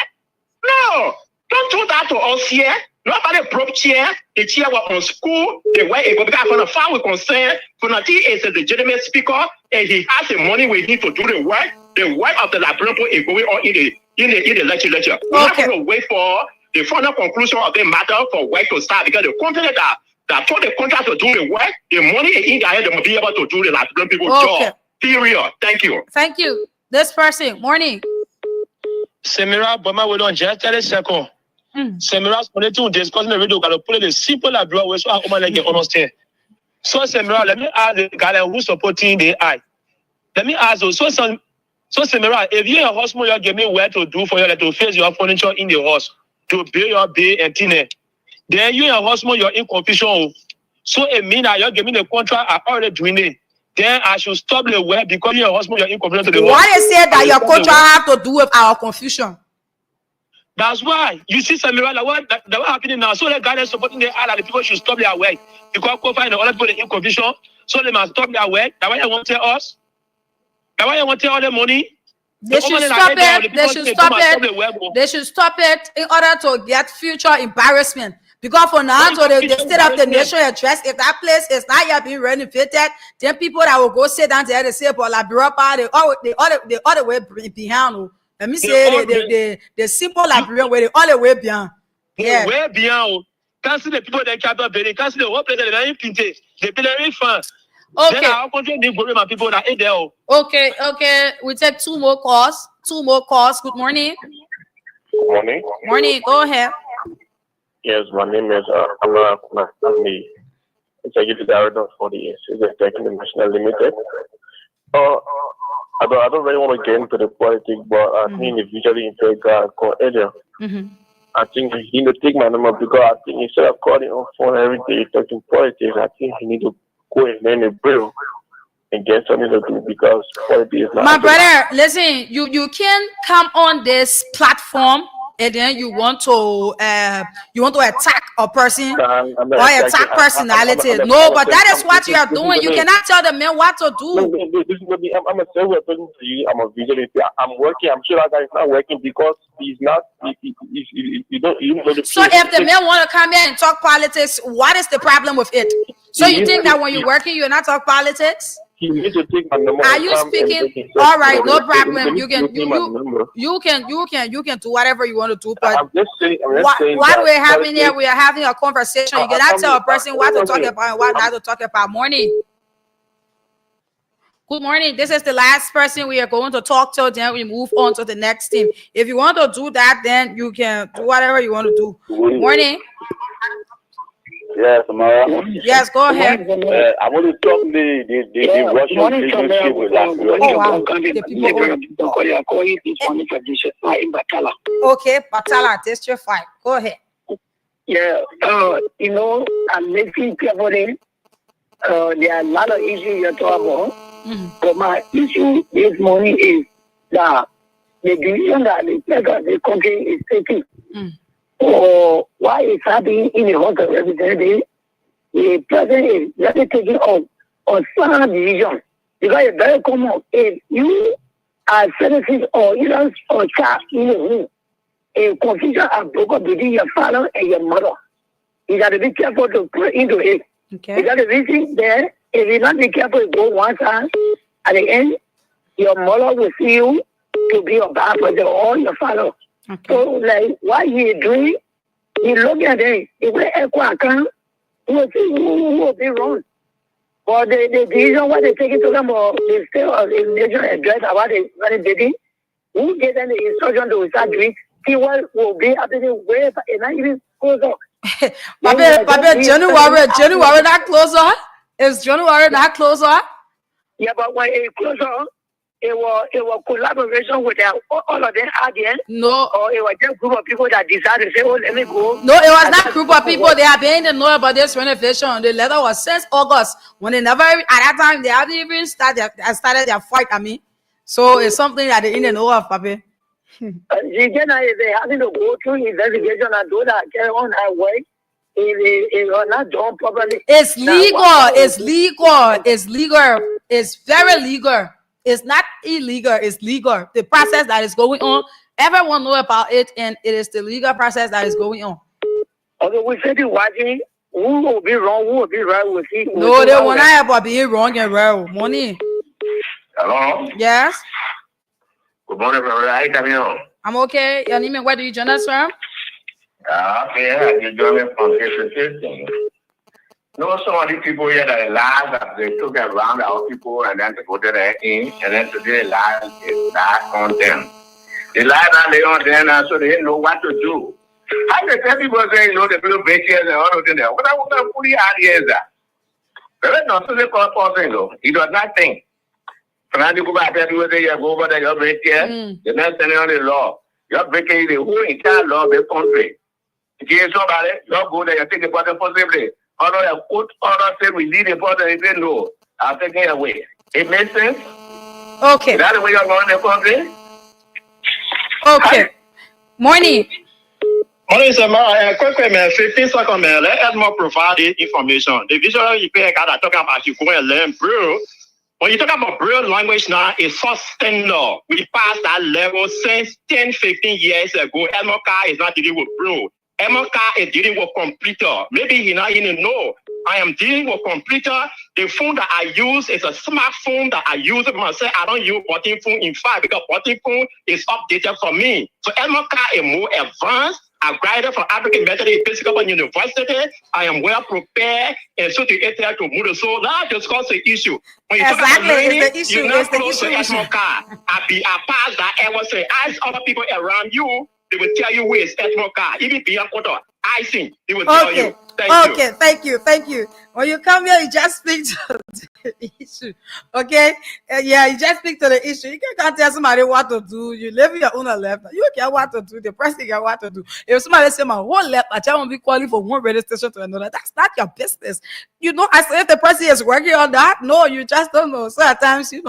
No, don't do that to us here. Nobody broke chair. The chair was on school. The way it go because from the far we concerned, Funati is a legitimate speaker and he has the money we need to do the work. The work of the Liberian people is going on in the legislature. We're not going to wait for the final conclusion of the matter for work to start because the company that told the contract to do the work, the money is in there, they will be able to do the Liberian people's job. Period. Thank you. Thank you. This person, morning. Semira, but my we don't just tell a second. Semira's only to discuss the video, got to put it in simple as well, so I like get understand. So Semira, let me ask the guy who's supporting the eye. Let me ask you, so Semira, if you're a house, you give me where to do for you to face your furniture in the house, to pay your bill and dinner. Then you're a house, you're in confusion. So it means that you're giving the contract, I already doing it. Then I should stop the work because your husband you're inconvenient to the work. Why you say that your contract have to do with our confusion? That's why you see Samira, that what happening now. So the guy that's supporting the island, the people should stop their work because Kofa and the other people in confusion. So they must stop their work. That's why they want to tell us. That's why they want to tell all the money. They should stop it. They should stop it. They should stop it in order to get future embarrassment. Because for now, so the state of the nation address, if that place is not yet being renovated, then people that will go sit down there, they say, but Liberia, the other way behind. Let me say the simple Liberian way, the other way behind. Yeah. Where beyond? Can't see the people that can't be. Can't see the whole place that they painted. The pillary fan. Okay. Then I'll continue to go my people that there. Okay. We take two more calls. Good morning. Good morning. Morning. Go ahead. Yes, my name is Amara Kunasami, Executive Director for the Tech International Limited. I don't really want to get into the politics, but I think individually into a guy called Elia. I think he need to take my number because I think instead of calling on phone every day talking politics, I think he need to go and learn a bill and get something to do because politics is not. My brother, listen, you can come on this platform and then you want to attack a person or attack personality. No, but that is what you are doing. You cannot tell the man what to do. I'm a serious person to you. I'm a vigilante. I'm working. I'm sure that guy is not working because he's not. You don't know the. So if the man want to come here and talk politics, what is the problem with it? So you think that when you're working, you're not talk politics? He needs to take my number. Are you speaking? All right, no problem. You can do whatever you want to do. But I'm just saying what we're having here, we are having a conversation. You cannot tell a person what to talk about and what not to talk about. Morning. Good morning. This is the last person we are going to talk to. Then we move on to the next team. If you want to do that, then you can do whatever you want to do. Morning. Yes, Amara. Yes, go ahead. I want to talk the Russian relationship with Okay, Batala, District 5. Go ahead. Yeah, I'm making people there are a lot of issues you're talking about. But my issue this morning is that the decision that the country is taking. Or why it's happening in the House of Representatives, the president is really taking on some decision. Because it's very common. If you are citizens or even or child in the home, a confusion is broken between your father and your mother. You got to be careful to put into it. Okay. You got to reason there. If you not be careful, go one side. At the end, your mother will see you to be a bad person or your father. Okay. So, like, what he doing, he look at it, he will echo account, he will see who will be wrong. But the decision what they take into them, or they still in nation address about what they did, who gave them the instruction to start doing, see what will be happening where and not even closer. January not closer? Is January not closer? Yeah, but when it closer, it was collaboration with all of them again. No. Or it was just a group of people that decided to say, oh, let me go. No, it was not a group of people. They have been in the know about this renovation. The letter was since August. When they never, at that time, they haven't even started their fight, So it's something that they didn't know of, Papi. They having to go through investigation and do that, carry on that way. It was not done properly. It's legal. It's legal. It's legal. It's very legal. It's not illegal. It's legal. The process that is going on, everyone know about it, and it is the legal process that is going on. Okay, we said watching who will be wrong, who will be right. We'll see. No, they will not about being wrong and right. Money. Hello. Yes. Good morning, brother. How you coming on? I'm okay. Your name and where do you join us from? Okay, you join me from the No, some of these people here that lied that they took around our people and then they voted in, and then today lies is back on them. They lied on their own then, so they didn't know what to do. How can tell people say, the people break here and all of them there? What I want to put out here is that. But that's not so they call person though. He does not think. When you go back there, people say, you go over there, you're breaking here. You're not standing on the law. You're breaking the whole entire law of the country. If you somebody, you go there, you take the bottom possibly. Although the court order said we need a bottom, they say no. I'll take it away. It makes sense? Okay. Is that the way you're going in the country? Okay. Morning. Morning, sir. Quick, 15 seconds, man. Let Edmond provide the information. The visual you pay a guy that talking about you go and learn Braille. When you talk about Braille language now, it's so standard. We passed that level since 10, 15 years ago. Edmond car is not dealing with Braille. Edmond car is dealing with computer. Maybe he not even know. I am dealing with computer. The phone that I use is a smartphone that I use for myself. I don't use button phone in fact because button phone is updated for me. So Edmond car is more advanced. I graduated from African Methodist Episcopal University. I am well prepared and so to move. So now discuss the issue. When you talk about learning, you're not close to a small car. I pass that and will say, ask other people around you, they will tell you who is a small car. Even beyond quarter, I think they will tell you. Thank you. When you come here, you just speak to the issue. Okay? You just speak to the issue. You can't tell somebody what to do. You live in your own left. You care what to do. The person care what to do. If somebody say my whole left, I tell them be calling for one radio station to another. That's not your business. I say if the person is working on that, no, you just don't know. So at times, you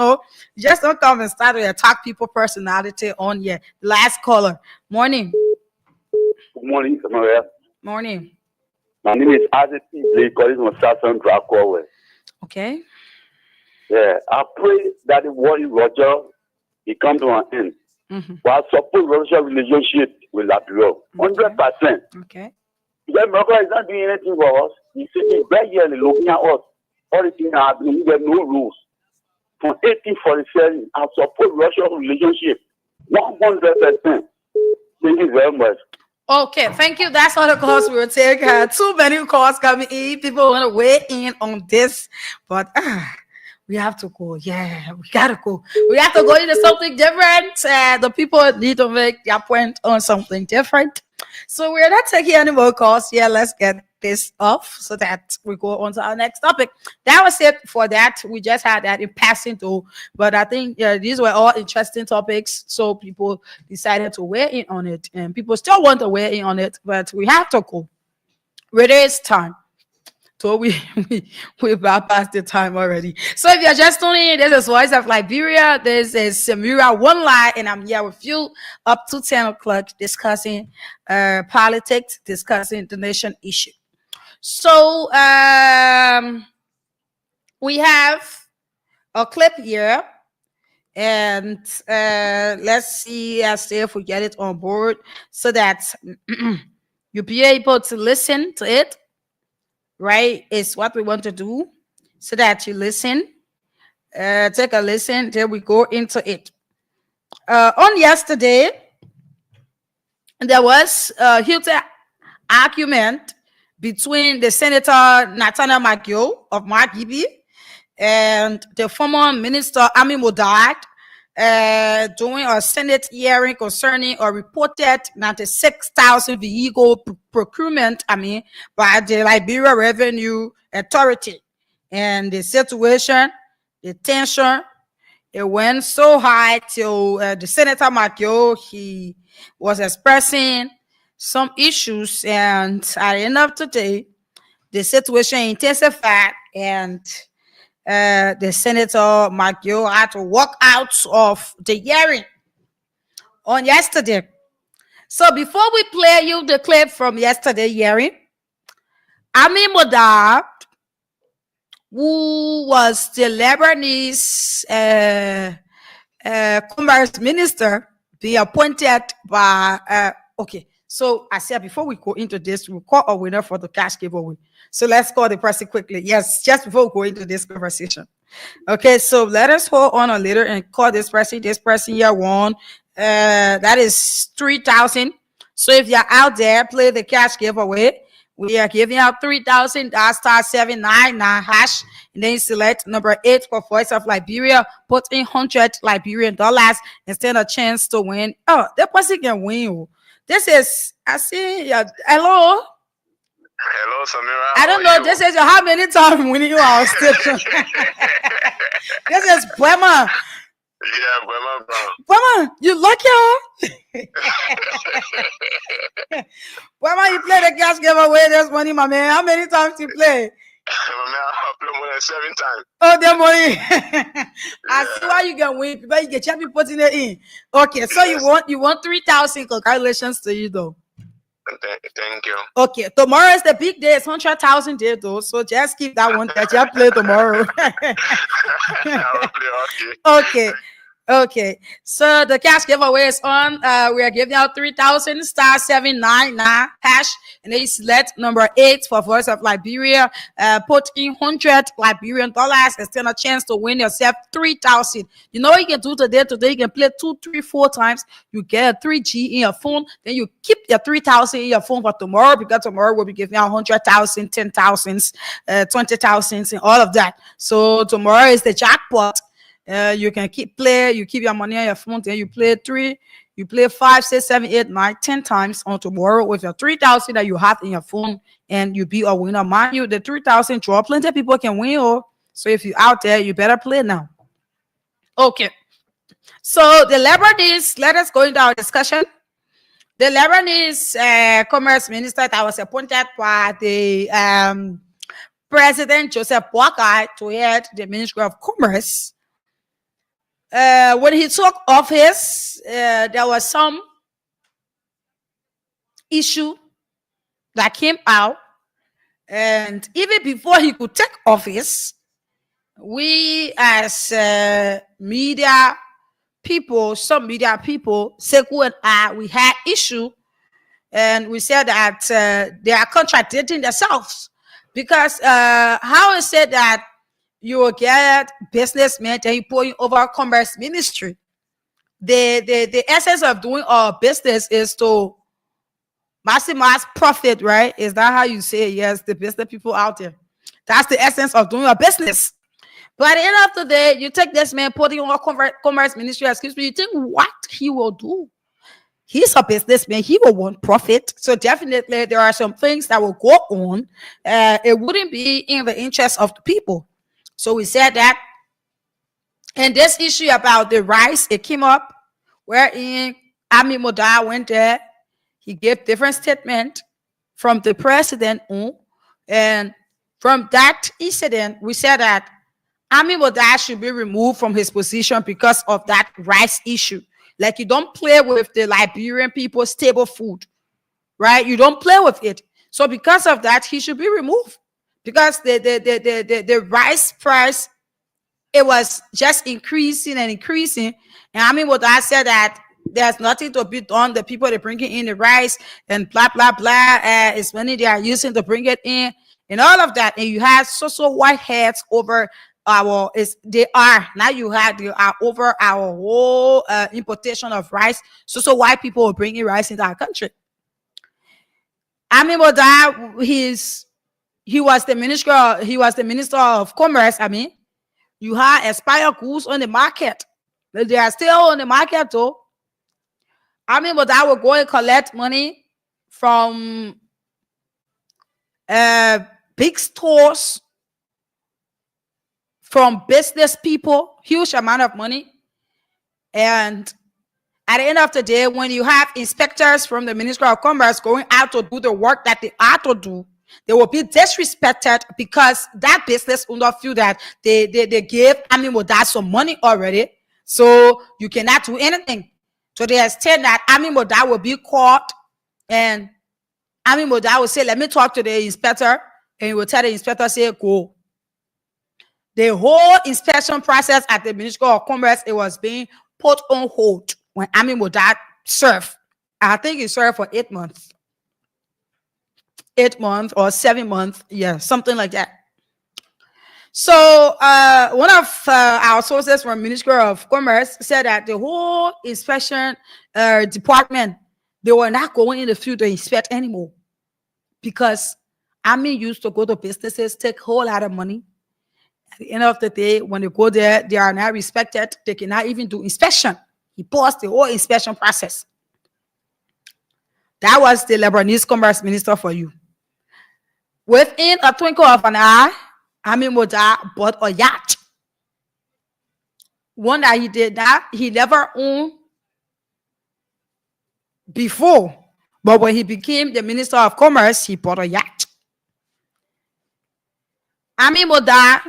just don't come and start to attack people personality on your last caller. Morning. Good morning, Samaria. Morning. My name is Isaac Blake, calling from Southern Dracoway. Okay. Yeah, I pray that the war in Roger will come to an end. But I support Russia's relationship with Liberia. 100%. Okay. Because Morocco is not doing anything for us. He's sitting right here and looking at us. All the things are happening. There are no rules. From 1847, I support Russia's relationship. 100%. Thank you very much. Okay, thank you. That's all the calls we will take. Too many calls coming in. People want to weigh in on this, but we have to go. Yeah, we gotta go. We have to go into something different. The people need to make their point on something different. So we're not taking any more calls. Yeah, let's get this off so that we go on to our next topic. That was it for that. We just had that in passing though, but I think these were all interesting topics. So people decided to weigh in on it, and people still want to weigh in on it, but we have to go. It is time. So we bypassed the time already. So if you're just tuning in, this is Voice of Liberia. This is Samira One Line, and I'm here with you up to 10 o'clock discussing politics, discussing the nation issue. So we have a clip here, and let's see if we get it on board so that you'll be able to listen to it. Right, it's what we want to do, so that you listen, take a listen till we go into it. On yesterday, there was a heated argument between the Senator Nathaniel Maggio of Margibi and the former Minister Ami Modad during a Senate hearing concerning a reported 96,000 vehicle procurement, by the Liberia Revenue Authority. And the situation, the tension, it went so high till the Senator Maggio, he was expressing some issues, and at the end of the day, the situation intensified, and the Senator Maggio had to walk out of the hearing on yesterday. So before we play you the clip from yesterday hearing, Ami Modad, who was the Lebanese commerce minister, being appointed by okay. So I said before we go into this, we'll call a winner for the cash giveaway. So let's call the person quickly. Yes, just before we go into this conversation. Okay, so let us hold on a little and call this person. This person here won. That is 3,000. So if you're out there, play the cash giveaway. We are giving out 3,000. Star 799 hash, and then you select number 8 for Voice of Liberia. Put in 100 Liberian dollars and stand a chance to win. Oh, that person can win. This is, I see, hello. Hello, Samira. I don't know. This is how many times winning you our station. This is Bwema. Yeah, Bwema, bro. Bwema, you lucky, huh? Bwema, you play the cash giveaway this money, my man. How many times you play? I play more than 7 times. Oh, that money. I see why you can win. But you get champion putting it in. Okay, so you want 3,000. Congratulations to you, though. Thank you. Okay, tomorrow is the big day. It's 100,000 day though, so just keep that one that you play tomorrow. I'll play, okay. Okay, so the cash giveaway is on. We are giving out 3,000 star 799 hash, and then you select number 8 for Voice of Liberia. Put in 100 Liberian dollars and stand a chance to win yourself 3,000. You know what you can do today? Today you can play 2, 3, 4 times. You get a 3G in your phone. Then you keep your 3,000 in your phone for tomorrow, because tomorrow we'll be giving out 100,000, 10,000, 20,000, and all of that. So tomorrow is the jackpot. You can keep your money on your phone, then you play 3, you play 5, 6, 7, 8, 9, 10 times on tomorrow with your 3,000 that you have in your phone, and you be a winner. Mind you, the 3,000 draw, plenty of people can win. So if you're out there, you better play now. Okay. So the Lebanese, let us go into our discussion. The Lebanese commerce minister that was appointed by the President Joseph Boakai to head the Ministry of Commerce. When he took office, there was some issue that came out, and even before he could take office, we as media people, some media people, Sekou and I, we had issue, and we said that they are contradicting themselves, because how is it that you will get businessmen and you put over commerce ministry? The essence of doing our business is to maximize profit, right? Is that how you say it? Yes, the business people out there. That's the essence of doing a business. But at the end of the day, you take this man putting on commerce ministry, excuse me, you think what he will do? He's a businessman. He will want profit. So definitely there are some things that will go on. It wouldn't be in the interest of the people. So we said that. And this issue about the rice, it came up wherein Ami Moda went there. He gave different statement from the president. And from that incident, we said that Ami Moda should be removed from his position because of that rice issue. Like, you don't play with the Liberian people's stable food, right? You don't play with it. So because of that, he should be removed, because the rice price, it was just increasing and increasing. And I mean, what I said, that there's nothing to be done. The people, they're bringing in the rice and blah, blah, blah. It's money they are using to bring it in and all of that. And you have so white hats over they are over our whole importation of rice. So white people are bringing rice into our country. I mean, what that he was the minister of commerce. I mean, you have expired goods on the market. They are still on the market though. I mean, but I will go and collect money from big stores, from business people, huge amount of money. And at the end of the day, when you have inspectors from the Ministry of Commerce going out to do the work that they are to do, they will be disrespected, because that business owner feel that they gave Ami Moda some money already, so you cannot do anything. So they extend that Ami Moda will be caught, and Ami Moda will say, let me talk to the inspector, and he will tell the inspector, say, go. The whole inspection process at the Ministry of Commerce, it was being put on hold when Ami Moda served. I think he served for 8 months. 8 months or 7 months, yeah, something like that. So one of our sources from Ministry of Commerce said that the whole inspection department, they were not going in the field to inspect anymore, because Ami used to go to businesses, take a whole lot of money. At the end of the day, when they go there, they are not respected. They cannot even do inspection. He paused the whole inspection process. That was the Lebanese commerce minister for you. Within a twinkle of an eye, Ami Moda bought a yacht. One that he did that he never owned before. But when he became the Minister of Commerce, he bought a yacht. Ami Moda,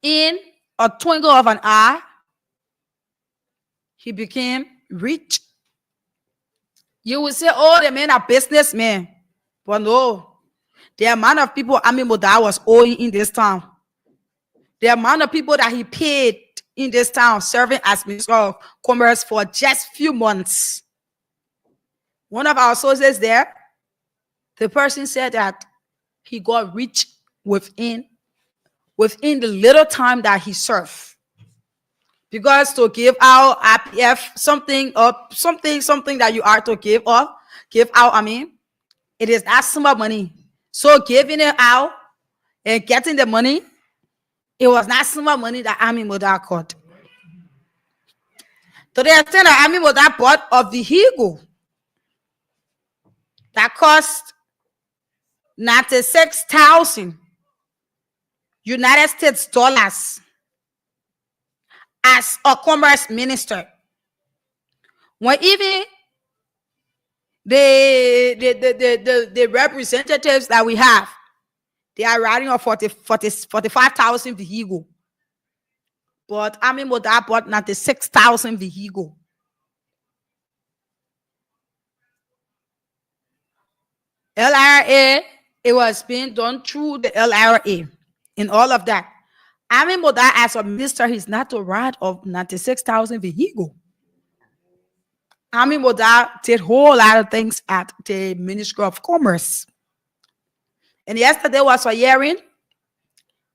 in a twinkle of an eye, he became rich. You will say, oh, the men are businessmen. But no. The amount of people Ami Moda was owing in this town, the amount of people that he paid in this town serving as Minister of Commerce for just few months. One of our sources there, the person said that he got rich within the little time that he served. Because to give out IPF something that you are to give out, it is that small money. So giving it out and getting the money, it was not small money that Ami Moda got. To the extent that Ami Moda bought a vehicle that cost 96,000 United States dollars as a commerce minister. When even the representatives that we have, they are riding a 45,000 vehicle. But Ami Moda bought 96,000 vehicle. LRA, it was being done through the LRA and all of that. Ami Moda, as a minister, he's not to ride of 96,000 vehicle. Ami Moda did a whole lot of things at the Ministry of Commerce. And yesterday was a hearing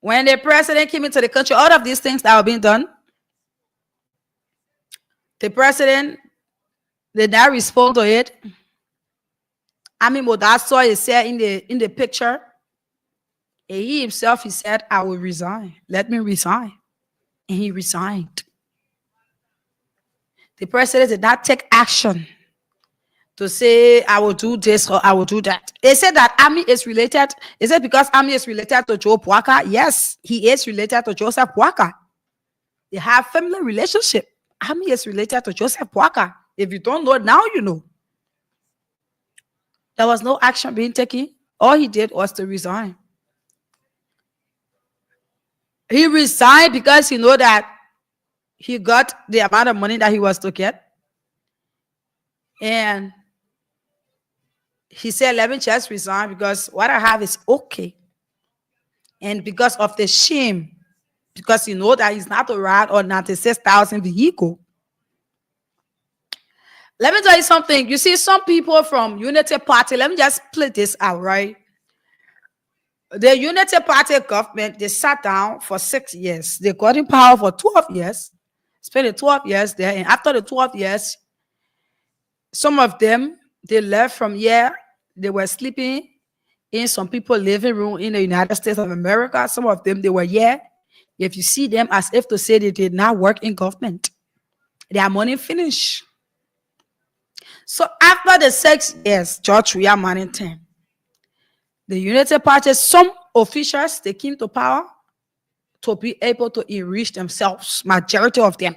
when the president came into the country. All of these things that were being done, the president did not respond to it. Ami Moda saw it said in the picture, and he himself, he said, I will resign. Let me resign. And he resigned. The president did not take action to say, I will do this or I will do that. They said that Ami is related. Is it because Ami is related to Joe Pwaka? Yes, he is related to Joseph Pwaka. They have family relationship. Ami is related to Joseph Pwaka. If you don't know, now you know. There was no action being taken. All he did was to resign. He resigned because he knew that he got the amount of money that he was to get. And he said, let me just resign because what I have is okay. And because of the shame, because you know that he's not a ride or 96,000 vehicle. Let me tell you something. You see, some people from Unity Party, let me just play this out, right? The Unity Party government, they sat down for 6 years. They got in power for 12 years, spent the 12 years there. And after the 12 years, some of them, they left from here. They were sleeping in some people's living room in the United States of America. Some of them, they were here. If you see them, as if to say they did not work in government. Their money finished. So after the 6 years, George Weah Manington, the Unity Party, some officials, they came to power to be able to enrich themselves, majority of them.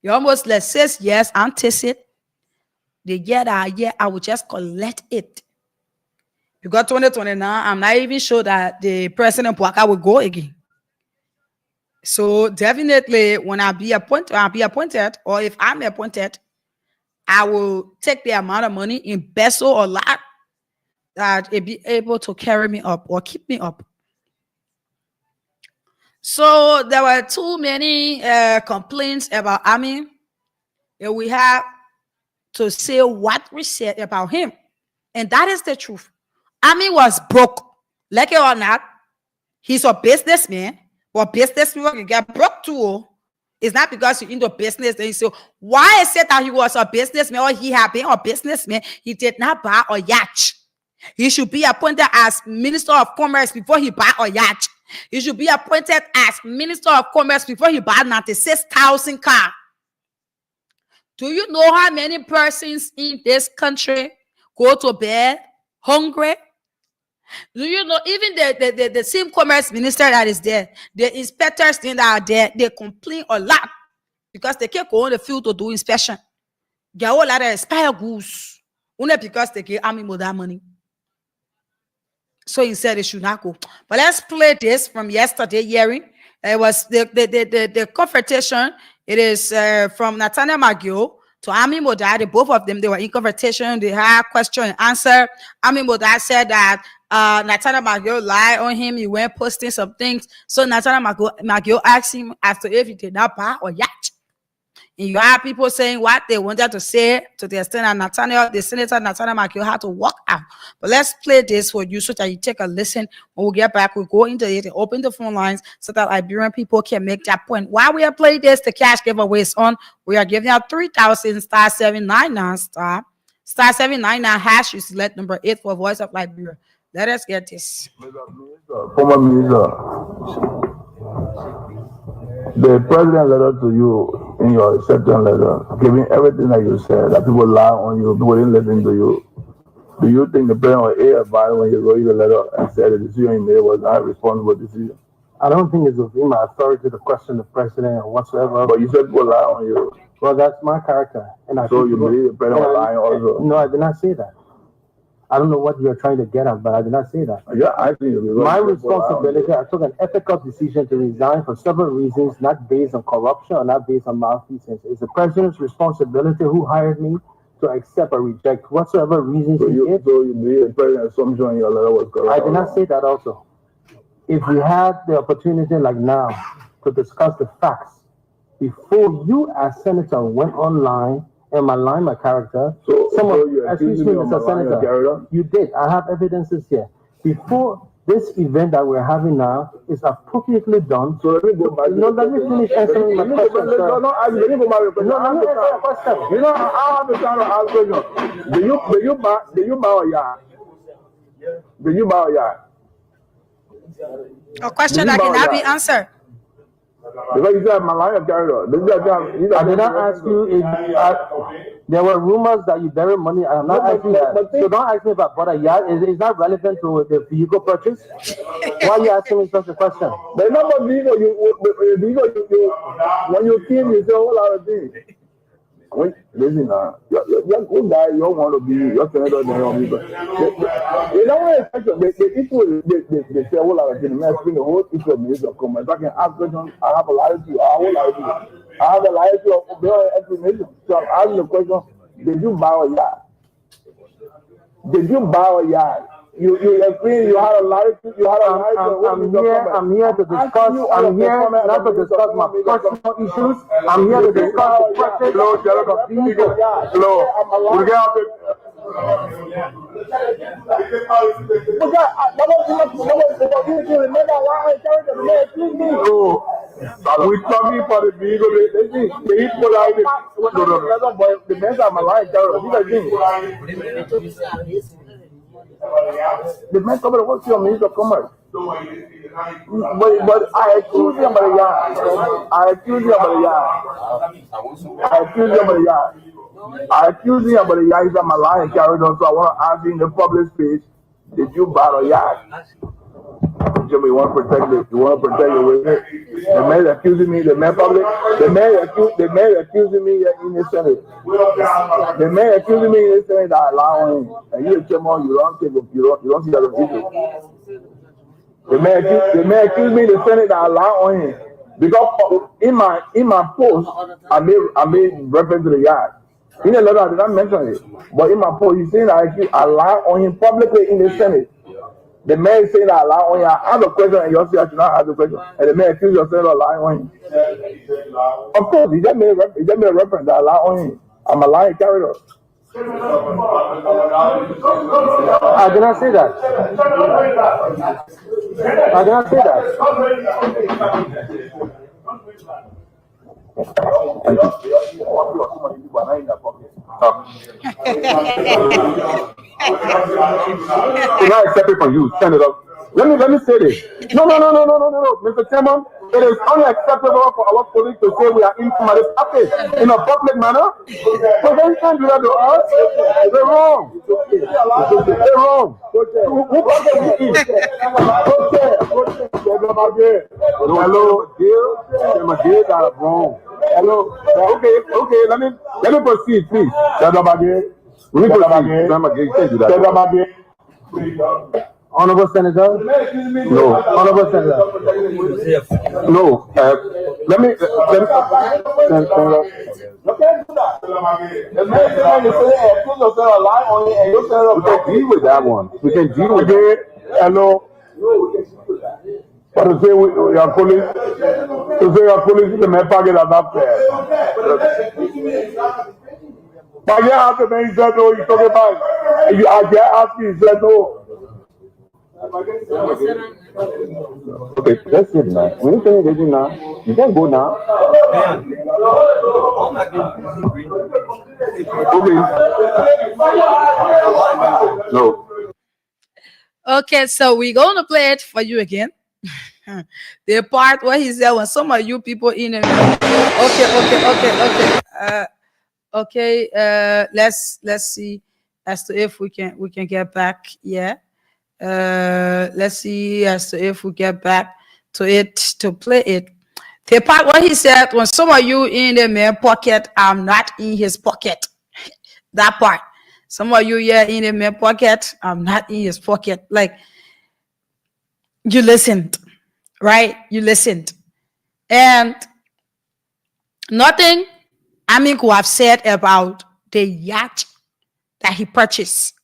You almost let 6 years and taste it. The year that year, I will just collect it. Because 2029, I'm not even sure that the President Pwaka will go again. So definitely, when I be appointed, or if I'm appointed, I will take the amount of money in peso or lot that it be able to carry me up or keep me up. So there were too many complaints about Ami, and we have to say what we said about him. And that is the truth. Ami was broke. Like it or not, he's a businessman, but businessmen can get broke too. It's not because you're into business. Then you say, why is it that he was a businessman or he had been a businessman? He did not buy a yacht. He should be appointed as Minister of Commerce before he buy a yacht. He should be appointed as Minister of Commerce before he buy 96,000 car. Do you know how many persons in this country go to bed hungry? Do you know even the same commerce minister that is there, the inspectors that are there, they complain a lot because they can't go on the field to do inspection. There are a lot of expired goods only because they give Ami Moda money. So he said it should not go. But let's play this from yesterday hearing. It was the confrontation. It is from Nathaniel Magio to Ami Moda. Both of them, they were in confrontation. They had question and answer. Ami Moda said that Nathaniel McGill lied on him. He went posting some things. So Nathaniel McGill asked him as to if he did not buy or yacht. And you have people saying what they wanted to say to the extent that the Senator Nathaniel McGill had to walk out. But let's play this for you so that you take a listen. When we get back, we'll go into it and open the phone lines so that Liberian people can make that point. While we are playing this, the cash giveaway is on. We are giving out 3,000 star 799 star 799 hash. You select number 8 for Voice of Liberia. Let us get this. Former Minister, the president letter to you in your acceptance letter, giving everything that you said, that people lie on you, people didn't listen to you. Do you think the president was ill-advised when he wrote you the letter and said the decision he made was not a responsible decision? I don't think it's within my authority to question the president or whatsoever. But you said people lie on you. Well, that's my character. And I so you believe the president was lying also? No, I did not say that. I don't know what you're trying to get at, but I did not say that. Yeah, I think my responsibility, I took an ethical decision to resign for several reasons, not based on corruption or not based on malfeasance. It's the president's responsibility who hired me to accept or reject whatsoever reasons he gave. So you believe the president's assumption in your letter was correct? I did not say that also. If we had the opportunity like now to discuss the facts before you as senator went online and malign my character, excuse me, Mr. Senator, you did. I have evidences here. Before this event that we're having now is appropriately done. So let me go back. No, let me finish answering my question, sir. No, let me go back to your question. No, let me answer your question. You know, I have the time to ask questions. Do you buy a yacht? Do you buy a yacht? A question that cannot be answered. Because you said Malaya carrier. I did not ask you if there were rumors that you buried money. I am not asking that. So don't ask me about what a yacht is. Is that relevant to the vehicle purchase? Why are you asking me such a question? The number of vehicle when you came, you say a whole lot of things. Listen, you're good guy. You don't want to be your senator. They don't want to the issue. They say a whole lot of things. I'm asking the whole issue of Minister of Commerce. I can ask questions. I have a lot of you. I have a lot of your explanation. So I'm asking the question: did you buy a yacht? Did you buy a yacht? You explain you had a lot of I'm here to discuss. I'm here not to discuss my personal issues. I'm here to discuss the question. We're talking for the vehicle. They put out the men are malign terrorists. The man coming to work for your Minister of Commerce. But I accuse him of the yard. I accuse him of the yard. He's a malign character, so I want to ask you in the public space, did you buy a yard? Jimmy, you want to protect it. You want to protect your witness. The man accusing me, the man accusing me in the Senate. The man accusing me in the Senate that allowing him. And you came on, you don't see the video. The man accused me in the Senate that allowing him. Because in my post, I made reference to the yard. In the letter, I did not mention it. But in my post, he's saying that I lie on him publicly in the Senate. The man is saying that I lie on him. I have a question and you say I should not ask the question. And the man accused yourself of lying on him. Of course, he just made a reference that I lie on him. I'm a lying character. I did not say that. I did not say that. Can I accept it from you? Send it up. Let me say this. No, Mr. Chairman, it is unacceptable for our colleagues to say we are informally practiced in a public manner. So they can't do that to us. They're wrong. They're wrong. Who protects you? Hello, Deal got it wrong. Hello. Okay. Let me proceed, please. We need to proceed. Honorable Senator? No. Honorable Senator? No. Let me deal with that one. We can deal with it. Hello. But to say your police, the man packet at that fair. But yeah, after man, he said no, you talking about, I get asking, he said no. Okay, that's it now. When you finish reading now, you can go now. Okay. No. Okay, so we're going to play it for you again. The part where he said when some of you people in it. Okay. Let's see as to if we can get back. Yeah. Let's see as to if we get back to it to play it. The part where he said when some of you in the man pocket, I'm not in his pocket. That part. Some of you here in the man pocket, I'm not in his pocket. Like, you listened, right? You listened. And nothing Amin could have said about the yacht that he purchased.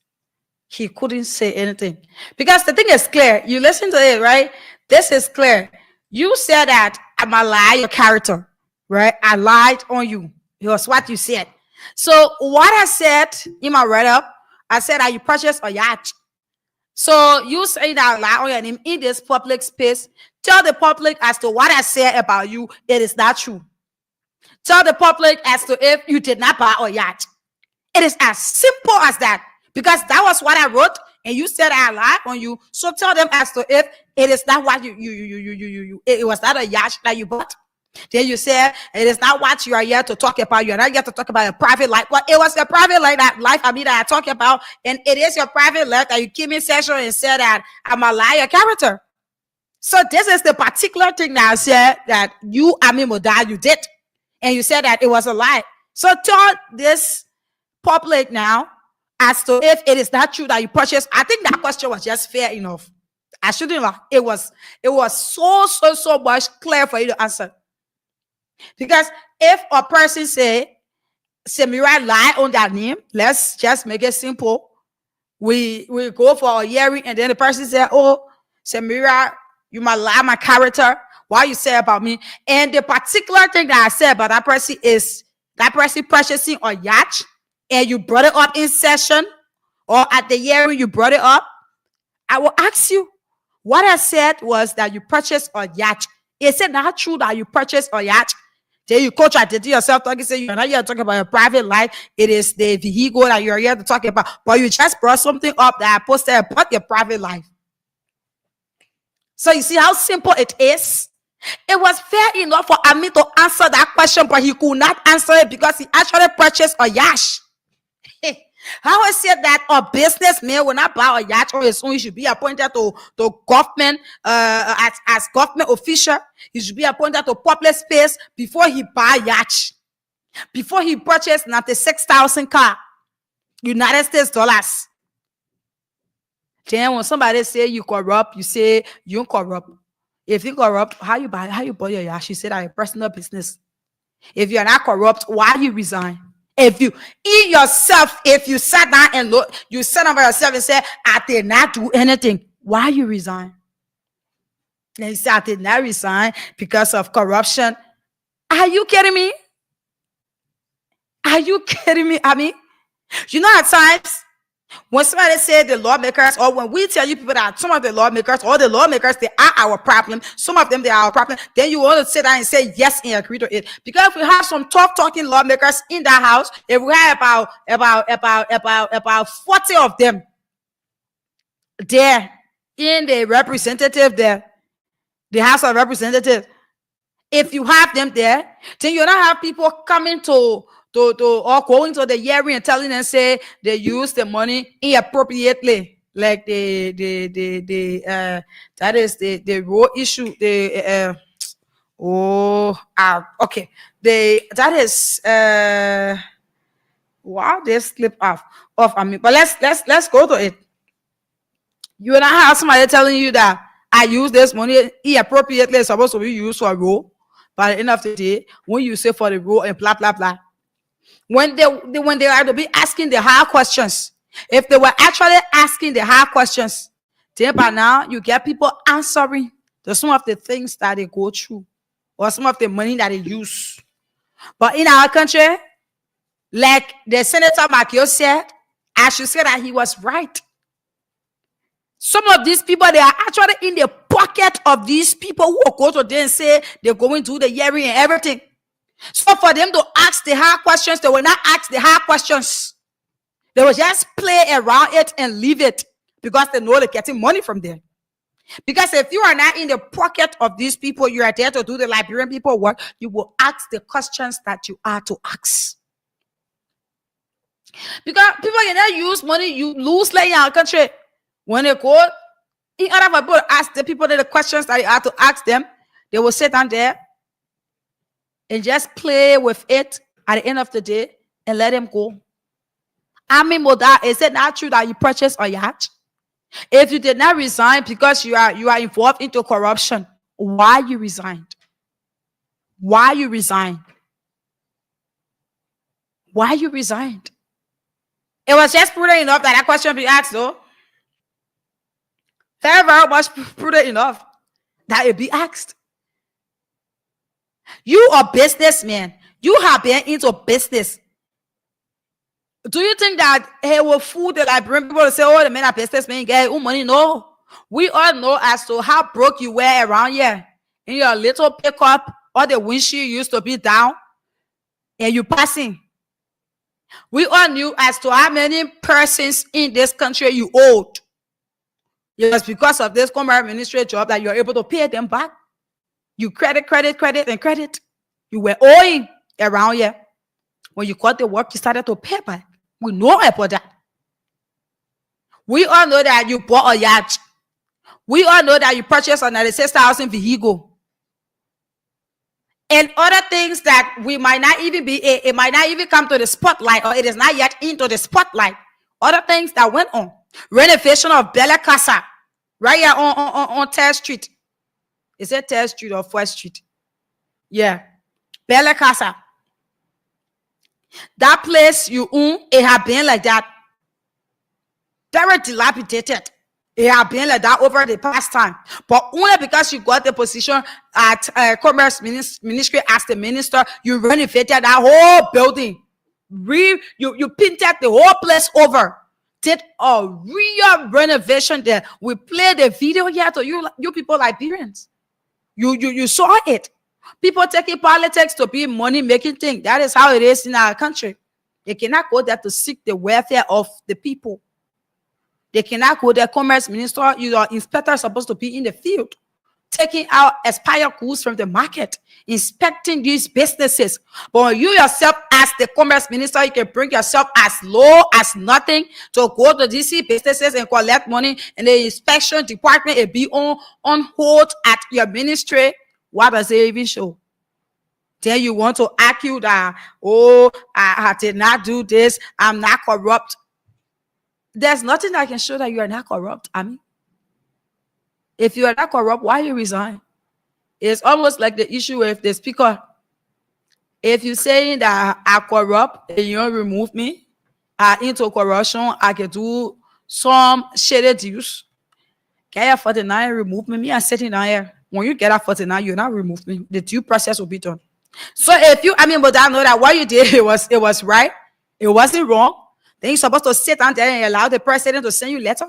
He couldn't say anything. Because the thing is clear. You listen to it, right? This is clear. You said that I'm a liar character, right? I lied on you. It was what you said. So what I said in my write-up, I said that you purchased a yacht. So you say that lie on your name in this public space. Tell the public as to what I said about you. It is not true. Tell the public as to if you did not buy a yacht. It is as simple as that. Because that was what I wrote, and you said I lied on you. So tell them as to if it is not what it was not a yacht that you bought. Then you said it is not what you are here to talk about. You're not here to talk about your private life. Well, it was your private life that I talk about, and it is your private life that you came in session and said that I'm a liar character. So this is the particular thing that I said that you, Ami Moda, you did, and you said that it was a lie. So tell this public now as to if it is not true that you purchased. I think that question was just fair enough. I shouldn't lie. It was so much clear for you to answer. Because if a person say Samira lie on that name, let's just make it simple. We go for a hearing and then the person say, oh, Samira, you might lie my character. Why you say about me? And the particular thing that I said about that person is that person purchasing a yacht and you brought it up in session or at the hearing you brought it up. I will ask you, what I said was that you purchased a yacht. Is it not true that you purchased a yacht? Then you contradicted yourself, talking, say you're not here to talk about your private life. It is the vehicle that you're here to talk about. But you just brought something up that I posted about your private life. So you see how simple it is? It was fair enough for Ami to answer that question, but he could not answer it because he actually purchased a yacht. How is it that a businessman will not buy a yacht on his own? He should be appointed to government as government official. He should be appointed to public space before he buy a yacht. Before he purchased 96,000 car, United States dollars. Then when somebody say you corrupt, you say you corrupt. If you corrupt, how you buy your yacht? You say that your personal business. If you're not corrupt, why you resign? If you eat yourself, if you sat down and look, you sat down by yourself and said, I did not do anything, why you resign? And you say, I did not resign because of corruption. Are you kidding me? Are you kidding me? I mean, you know, at times, when somebody say the lawmakers, or when we tell you people that some of the lawmakers, or the lawmakers, they are our problem, some of them, they are our problem, then you want to sit down and say yes and agree to it. Because if we have some talking lawmakers in that house, if we have about 40 of them there in the representative there, the House of Representatives, if you have them there, then you don't have people coming to or going to the hearing and telling them say they use the money inappropriately, like that is the road issue. Okay. That is wow, they slip off. I mean, but let's go to it. You and I have somebody telling you that I use this money inappropriately. It's supposed to be used for a road. But at the end of the day, when you say for the road and blah blah blah. When they are to be asking the hard questions, if they were actually asking the hard questions, Then by now, you get people answering to some of the things that they go through or some of the money that they use. But in our country, like the Senator Makio said, I should say that he was right. Some of these people, they are actually in the pocket of these people who go to them and say they're going to do the hearing and everything. So for them to ask the hard questions, they will not ask the hard questions. They will just play around it and leave it because they know they're getting money from them. Because if you are not in the pocket of these people, you are there to do the Liberian people work, you will ask the questions that you are to ask. Because people cannot use money, you lose like in our country. When they go, in order for people to ask the people the questions that you have to ask them, they will sit down there and just play with it at the end of the day and let them go. I mean, is it not true that you purchased a yacht? If you did not resign because you are involved into corruption, why you resigned? Why you resigned? Why you resigned? It was just prudent enough that question be asked, though. Very, very much prudent enough that it be asked. You are businessman. You have been into business. Do you think that he will fool the Liberian people to say, oh, the men are businessmen, get money? No. We all know as to how broke you were around here. In your little pickup, or the windshield used to be down, and you passing. We all knew as to how many persons in this country you owed. It was because of this commerce ministry job that you're able to pay them back. You credit. You were owing around here. When you got the work, you started to pay back. We know about that. We all know that you bought a yacht. We all know that you purchased a 96,000 vehicle. And other things that we might not even be, it might not even come to the spotlight, or it is not yet into the spotlight. Other things that went on. Renovation of Bella Casa, right here on 3rd Street. Is it 3rd Street or 4th Street? Yeah. Bella Casa. That place you own, it had been like that. Very dilapidated. It had been like that over the past time. But only because you got the position at Commerce Ministry as the minister, you renovated that whole building. You painted the whole place over. Did a real renovation there. We played the video here to you people Liberians. You saw it. People taking politics to be money-making thing. That is how it is in our country. They cannot go there to seek the welfare of the people. They cannot go there. Commerce minister, your inspector is supposed to be in the field, taking out expired goods from the market, inspecting these businesses. But when you yourself, as the commerce minister, you can bring yourself as low as nothing to go to these businesses and collect money, and the inspection department will be on hold at your ministry. What does it even show? Then you want to argue that, oh, I did not do this, I'm not corrupt. There's nothing that can show that you are not corrupt. I mean, if you are not corrupt, why you resign? It's almost like the issue with the speaker. If you're saying that I corrupt and you don't remove me, into corruption, I can do some shady deals. Get your 49, remove me. I'm sitting down here. When you get at 49, you're not remove me. The due process will be done. So if you, but I know that what you did, it was right. It wasn't wrong. Then you're supposed to sit down there and allow the president to send you a letter.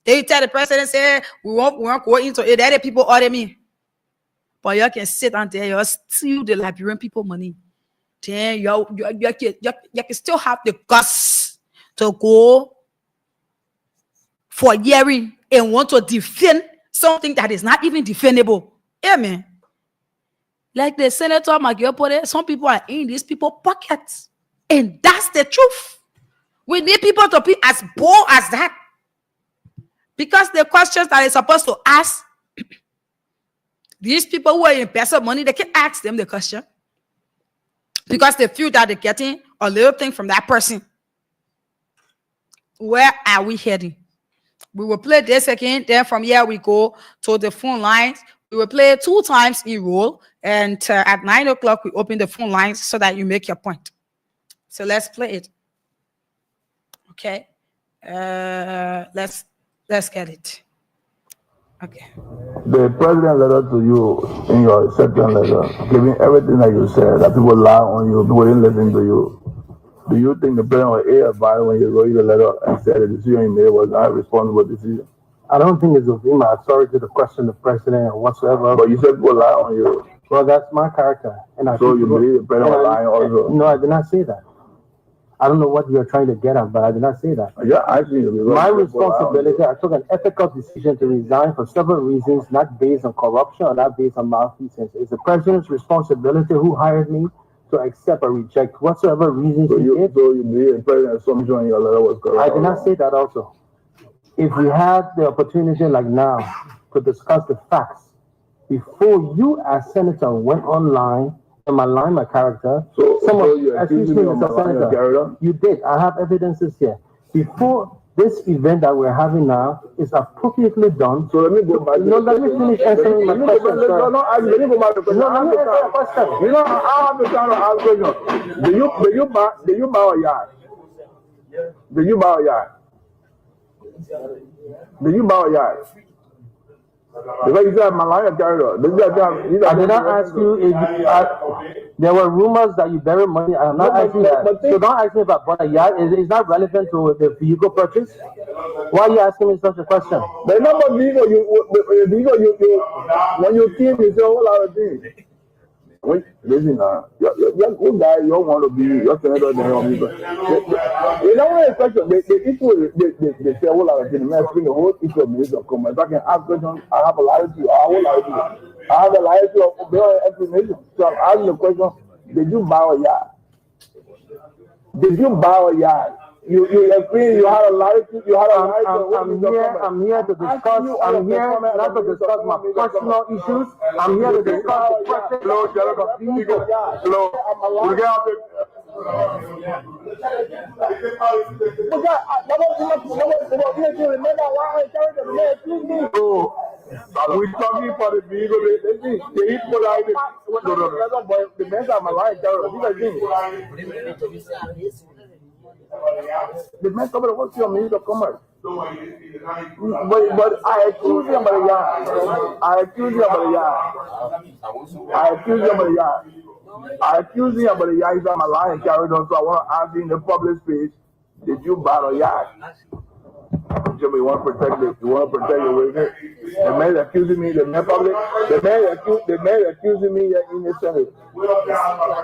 Then you tell the president, say, we won't go into it. Other people order me. But you can sit down there, you steal the Liberian people money. Then you can still have the guts to go for hearing and want to defend something that is not even defendable. Amen. Like the Senator Magio put it, some people are in these people's pockets. And that's the truth. We need people to be as bold as that. Because the questions that they're supposed to ask, these people who are in person money, they can ask them the question. Because they feel that they're getting a little thing from that person. Where are we heading? We will play this again. Then from here, we go to the phone lines. We will play 2 times in roll. And at 9 o'clock, we open the phone lines so that you make your point. So let's play it. Okay. Let's get it. Okay. The president letter to you in your acceptance letter, giving everything that you said, that people lie on you, people didn't listen to you. Do you think the president was ill advised when he wrote you the letter and said the decision he made was not a responsible decision? I don't think it's within my authority to question the president or whatsoever. But you said people lie on you. Well, that's my character. And I so you believe the president was lying also? No, I did not say that. I don't know what you're trying to get at, but I did not say that. Yeah, I see. My responsibility, I took an ethical decision to resign for several reasons, not based on corruption or not based on malfeasance. It's the president's responsibility who hired me to accept or reject whatsoever reasons he did. So you believe the president's assumption in your letter was correct? I did not say that also. If we had the opportunity like now to discuss the facts before you as senator went online and malign my character, excuse me, Mr. Senator, you did. I have evidences here. Before this event that we're having now is appropriately done. So let me go back. No, let me finish answering my question. No, let me go back to the question. No, let me answer the question. You know, I have to try to ask question. Do you bow a yard? Do you bow a yard? Do you bow a yard? Because you said Malaya carrier. I did not ask you if there were rumors that you buried money. I'm not asking that. So don't ask me about bought a yard. It's not relevant to the vehicle purchase. Why are you asking me such a question? The number of vehicle when you came, you say a whole lot of things. Listen, you guys, you don't want to be your senator than your people. You don't want a question. The issue, they say a whole lot of things. I explain the whole issue of Minister of Commerce. If I can ask questions, I have a lot of you. I have a lot of you of explanation. So I'm asking the question, did you buy a yard? Did you buy a yard? You explain you had a latitude, you had a latitude. I'm here to discuss, I'm here not to discuss my personal issues. I'm here to discuss the question. Hello, we got it. We're talking for the vehicle. They eat for the men are my line. The man somebody wants your Minister of Commerce. But I accuse him of the yard. I accuse him of the yard. I accuse him of the yard. I accuse him of the yard. He's on my line carried on. So I want to ask you in the public space, did you buy a yard? Jimmy, you want to protect it. You want to protect your witness. The man accusing me, the man public, the man accusing me in the Senate.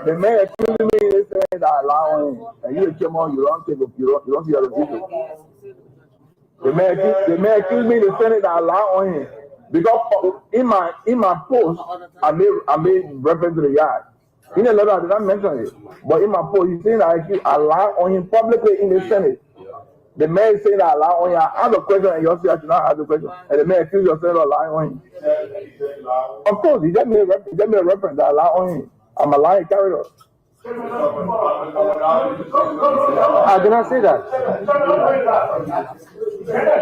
The man accusing me in the Senate that allowing him. And you came on, you don't see other people. The man accused me in the Senate that allowing him. Because in my post, I made reference to the yard. In the letter, I did not mention it. But in my post, he's saying that I allow on him publicly in the Senate. The man saying that I lie on him. I have a question and you say I should not have the question. And the man accused yourself of lying on him. Of course, he just made a reference that I lie on him. I'm a lying character. I did not say that.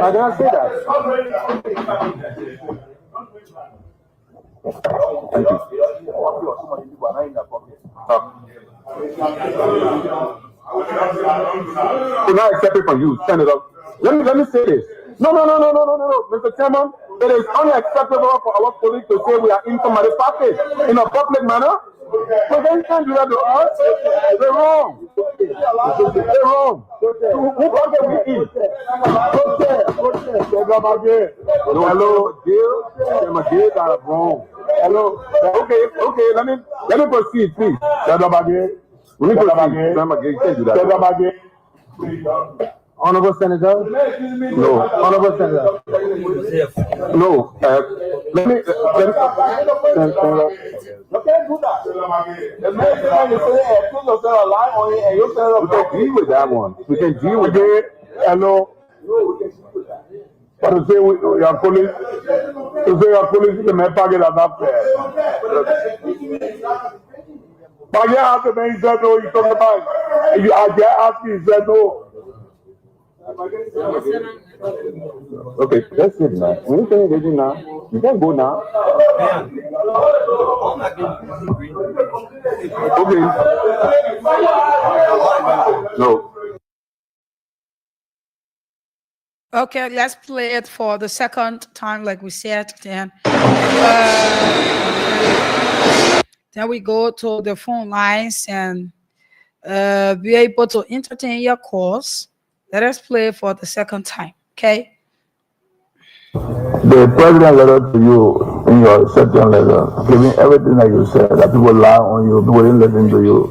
I did not say that. Will not accept it from you, Senator. Let me say this. No, Mr. Chairman. It is unacceptable for our police to say we are in somebody's pocket in a public manner. But they can't do that to us. They're wrong. They're wrong. Who pocket we eat? Hello, Gail got it wrong. Hello. Okay. Let me proceed, please. We need to see. Honorable Senator? No. Honorable Senator? No. Let me. You can't do that. The man said you say, accuse yourself of lying on it, and you say, we can deal with that one. We can deal with it. Hello. But to say your police, the man target are not fair. But yeah, after man, he said no, you talking about, and I asked you, he said no. Okay, that's it now. When you finish reading now, you can go now. Okay. No. Okay, let's play it for the second time, like we said. Then we go to the phone lines and be able to entertain your calls. Let us play for the second time. Okay. The president letter to you in your acceptance letter, giving everything that you said, that people lie on you, people didn't listen to you.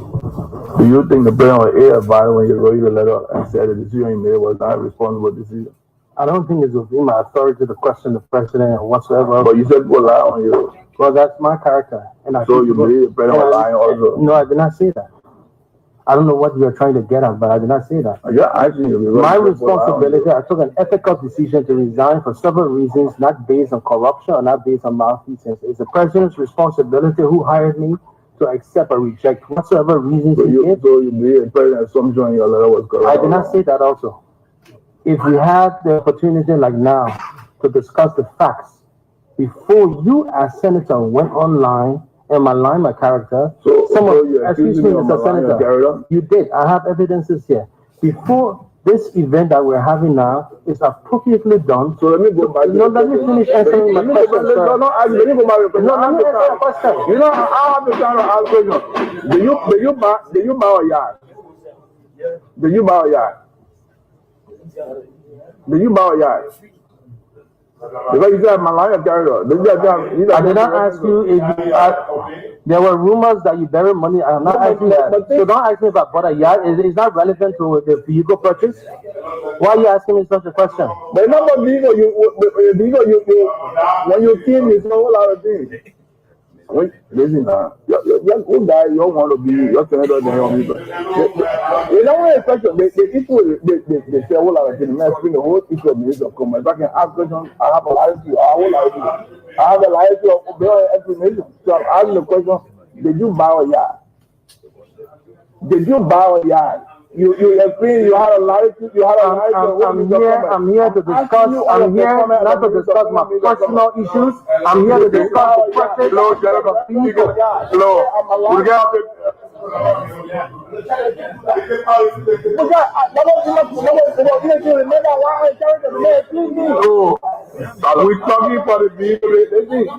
Do you think the president was ill advised when he wrote you the letter and said the decision he made was not a responsible decision? I don't think it's within my authority to question the president whatsoever. But you said people lie on you. Well, that's my character. And so you believe the president was lying also? No, I did not say that. I don't know what you're trying to get at, but I did not say that. Yeah, actually, my responsibility, I took an ethical decision to resign for several reasons, not based on corruption or not based on malfeasance. It's the president's responsibility who hired me to accept or reject whatsoever reasons he gave. So you believe the president's assumption in your letter was correct? I did not say that also. If we had the opportunity like now to discuss the facts before you as senator went online and malign my character, excuse me, Mr. Senator, you did. I have evidences here. Before this event that we're having now is appropriately done. So let me go back. No, let me finish answering my question. Let me go back. No, let me answer the question. You know, I have to try to ask question. Do you buy a yacht? Do you buy a yacht? Do you buy a yacht? Because you said Malaya character. I did not ask you if you there were rumors that you buried money. I'm not asking that. So don't ask me about a yacht. It's not relevant to the vehicle purchase. Why are you asking me such a question? But remember, vehicle, when you came, you saw a whole lot of things. Listen, you guys don't want to be your senator than your people. You know what question? They say a whole lot of things. I explain the whole issue of Minister of Commerce. If I can ask questions, I have a life to you. I will lie to you. I have a life to your explanation. So I'm asking the question: did you buy a yacht? Did you buy a yacht? You explain you had a life. You had a life. I'm here to discuss. I'm here not to discuss my personal issues. I'm here to discuss the purpose of people. Hello. We're talking for the people.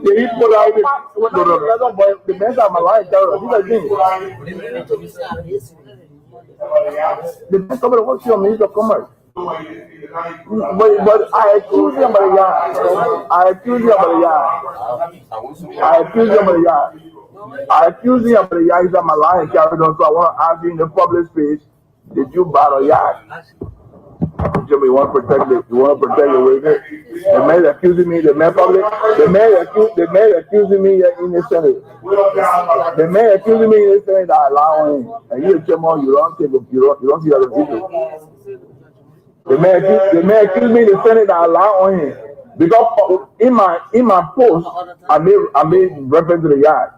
They put out the men are malign terrorists. The best of what's your Minister of Commerce? But I accuse him of the yard. I accuse him of the yard. I accuse him of the yard. I accuse him of the yard. He's a malign character, so I want to ask you in the public space, did you buy a yard? Jimmy, you want to protect it. You want to protect your witness. The man accusing me, the man public, the man accusing me in the Senate. The man accusing me in the Senate that I allow him. And you tell me you don't take you don't see other people. The man accused me in the Senate that I allow him. Because in my post I made reference to the yard.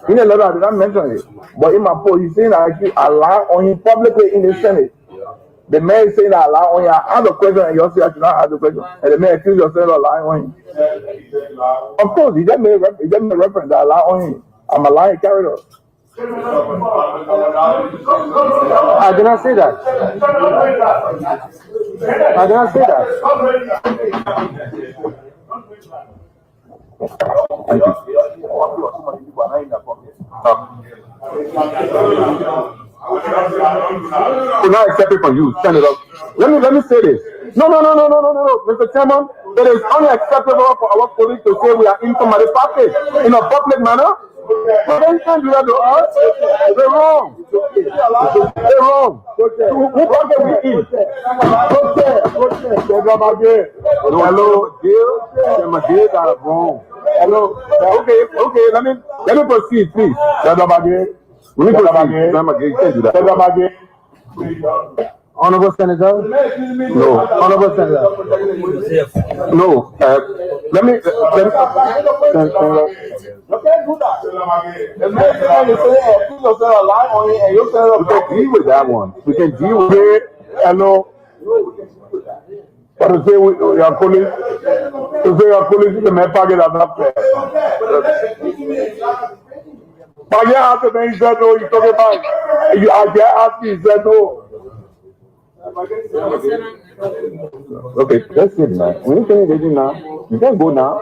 In the letter I did not mention it. But in my post he's saying that I allow on him publicly in the Senate. The man is saying that I lie on you. I have a question and you say I should not ask the question. And the man accuses yourself of lying on him. Of course, he just made reference that I lie on him. I'm a lying character. I did not say that. I did not say that. Will not accept it from you. Stand it up. Let me say this. No, Mr. Chairman. It is unacceptable for our police to say we are in somebody's pocket in a public manner. But they can't do that to us. They're wrong. They're wrong. Who pocket we in? Hello, Gail got it wrong. Hello. Okay. Let me proceed, please. We need to Honorable Senator? No. Honorable Senator? No. Let me. You can't do that. The man we can deal with that one. We can deal with it. Hello. But to say your police, the man pocket are not fair. But yeah, after then he said no, you talking about I asked you, he said no. Okay, that's it now. When you finish reading now, you can go now.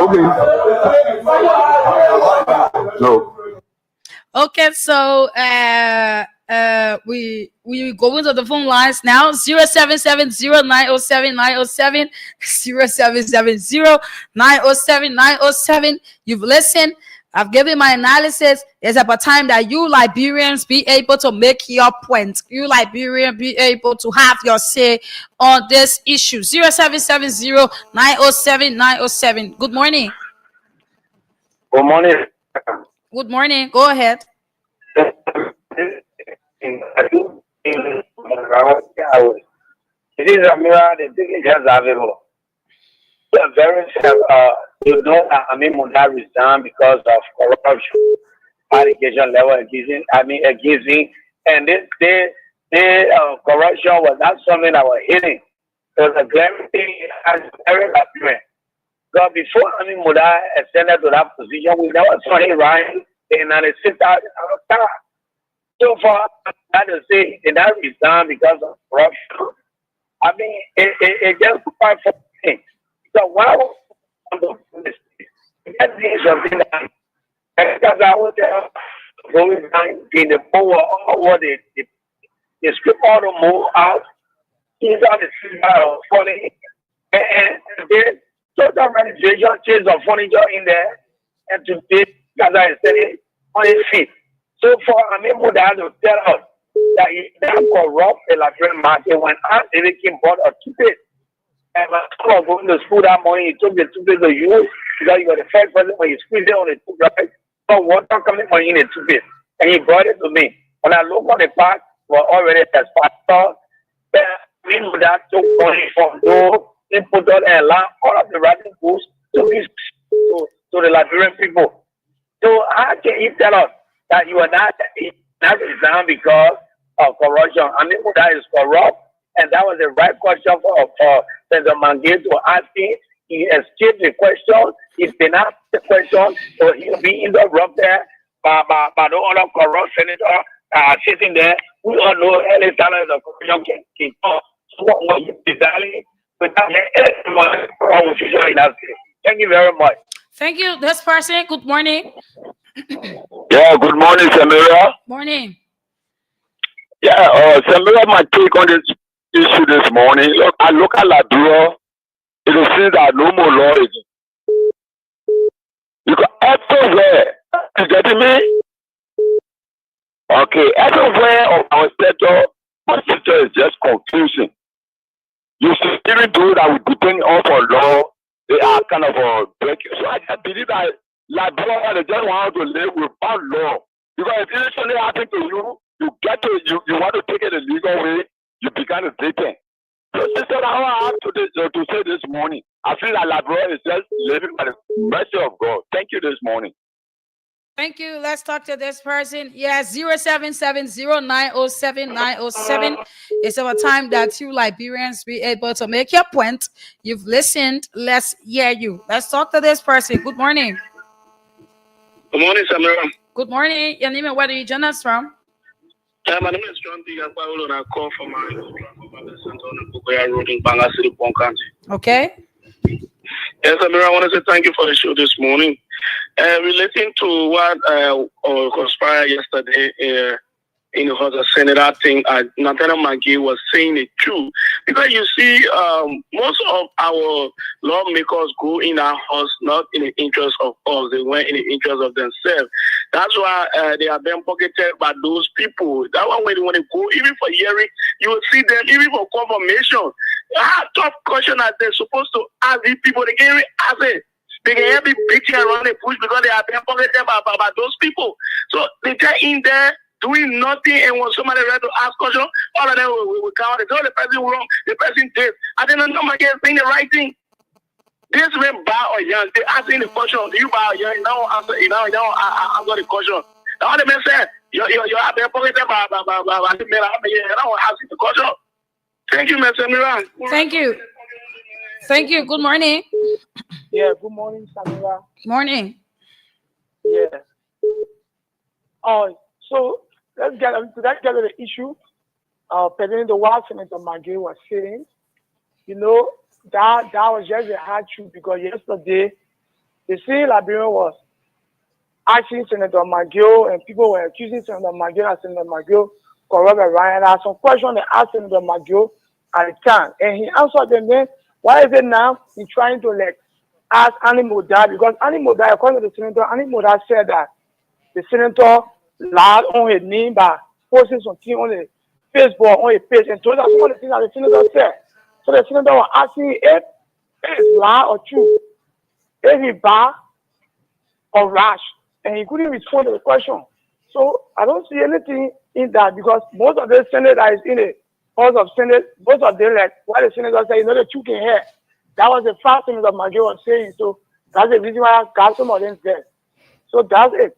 Okay. No. Okay, so we go into the phone lines now. 0770-907-907, 0770-907-907. You've listened. I've given my analysis. It's about time that you Liberians be able to make your point. You Liberians be able to have your say on this issue. 0770-907-907. Good morning. Good morning. Good morning. Go ahead. It is a mirror, the thing is just available. Very you know, I mean, Munda resigned because of corruption, allegation level against, and corruption was not something that was hidden. It was a glaring thing as very apparent. So before Munda ascended to that position, we never saw him right in and sit out in our car. So far, I to say they not resign because of corruption. I mean, it just quite for me. So why would that means something that because I was there going down in the power or what the script auto move out. He's on the street funny and then total administration change of furniture in there and today as I said it on his feet. So for people that to tell us that he corrupt electronic market when I came bought a toothpaste. And when I was going to school that morning, he took the toothpaste to use because you got the first person when you squeeze it on the toothpaste, so water coming from in the toothpaste. And he brought it to me. When I look on the pack, was already expired. People that took money from those, they put on and allow all of the writing books to the Liberian people. So how can you tell us that you are not resigned because of corruption? I mean, that is corrupt, and that was the right question for Senator Mange to ask him. He escaped the question. He did not ask the question, so he'll be in the room there by the other corrupt senator sitting there. We all know any talent of corruption can talk. So what you designing without anyone wrong with you in that state. Thank you very much. Thank you. This person, good morning. Yeah, good morning, Samira. Morning. Yeah, Samira, my take on this issue this morning. Look, I look at Liberia, it is seen that no more law is. Because everywhere, you getting me? Okay, everywhere of our sector is just confusing. You see, even though that we depend on for law, they are kind of breaking. So I just believe that Liberia, they just want to live without law. Because if anything happens to you, you want to take it the legal way, you begin to date. So this is how I have to say this morning. I feel that Liberia is just living by the mercy of God. Thank you this morning. Thank you. Let's talk to this person. Yes, 0770-907-907. It's about time that you Liberians be able to make your point. You've listened. Let's hear you. Let's talk to this person. Good morning. Good morning, Samira. Good morning. Your name and where do you join us from? My name is John P. and I call from my road in Banga City, Pong County. Okay. Yes, Samira, I want to say thank you for the show this morning. Relating to what conspired yesterday in the Senator thing, Nathaniel Maggie was saying it true. Because you see, most of our lawmakers go in our house not in the interest of us, they went in the interest of themselves. That's why they are being pocketed by those people. That one when they want to go, even for hearing, you will see them, even for confirmation. How tough question are they supposed to ask these people? They can't even ask it. They can help me beating around the bush because they are being pocketed by those people. So they get in there doing nothing, and when somebody ready to ask question, all of them will count. They tell the person wrong, the person did. I didn't know my kids saying the right thing. This man buy or young, they asking the question, do you buy or young? Now answer, I got the question. The other man said, you have been pocketed by the man. I don't ask the question. Thank you, Mr. Miran. Thank you. Thank you. Good morning. Yeah, good morning, Samira. Morning. Yeah. So let's get to the issue pertaining to what Senator McGill was saying. You know, that was just a hard truth because yesterday the city Liberian was asking Senator McGill and people were accusing Senator McGill and Senator McGill corrupt Ryan. There are some questions they asked Senator McGill at the time, and he answered them. Then why is it now he's trying to ask Annie Moda, because Annie Moda, according to the senator, Annie Moda said that the senator lied on his name by posting something on the Facebook, on his page, and told us some of the things that the senator said. So the senator was asking if it's lie or true, if he bad or rash, and he couldn't respond to the question. So I don't see anything in that because most of the senators that is in the House of Senate, most of them, like what the senator said, the truth in here. That was the first thing that McGill was saying. So that's the reason why I got some of them there. So that's it.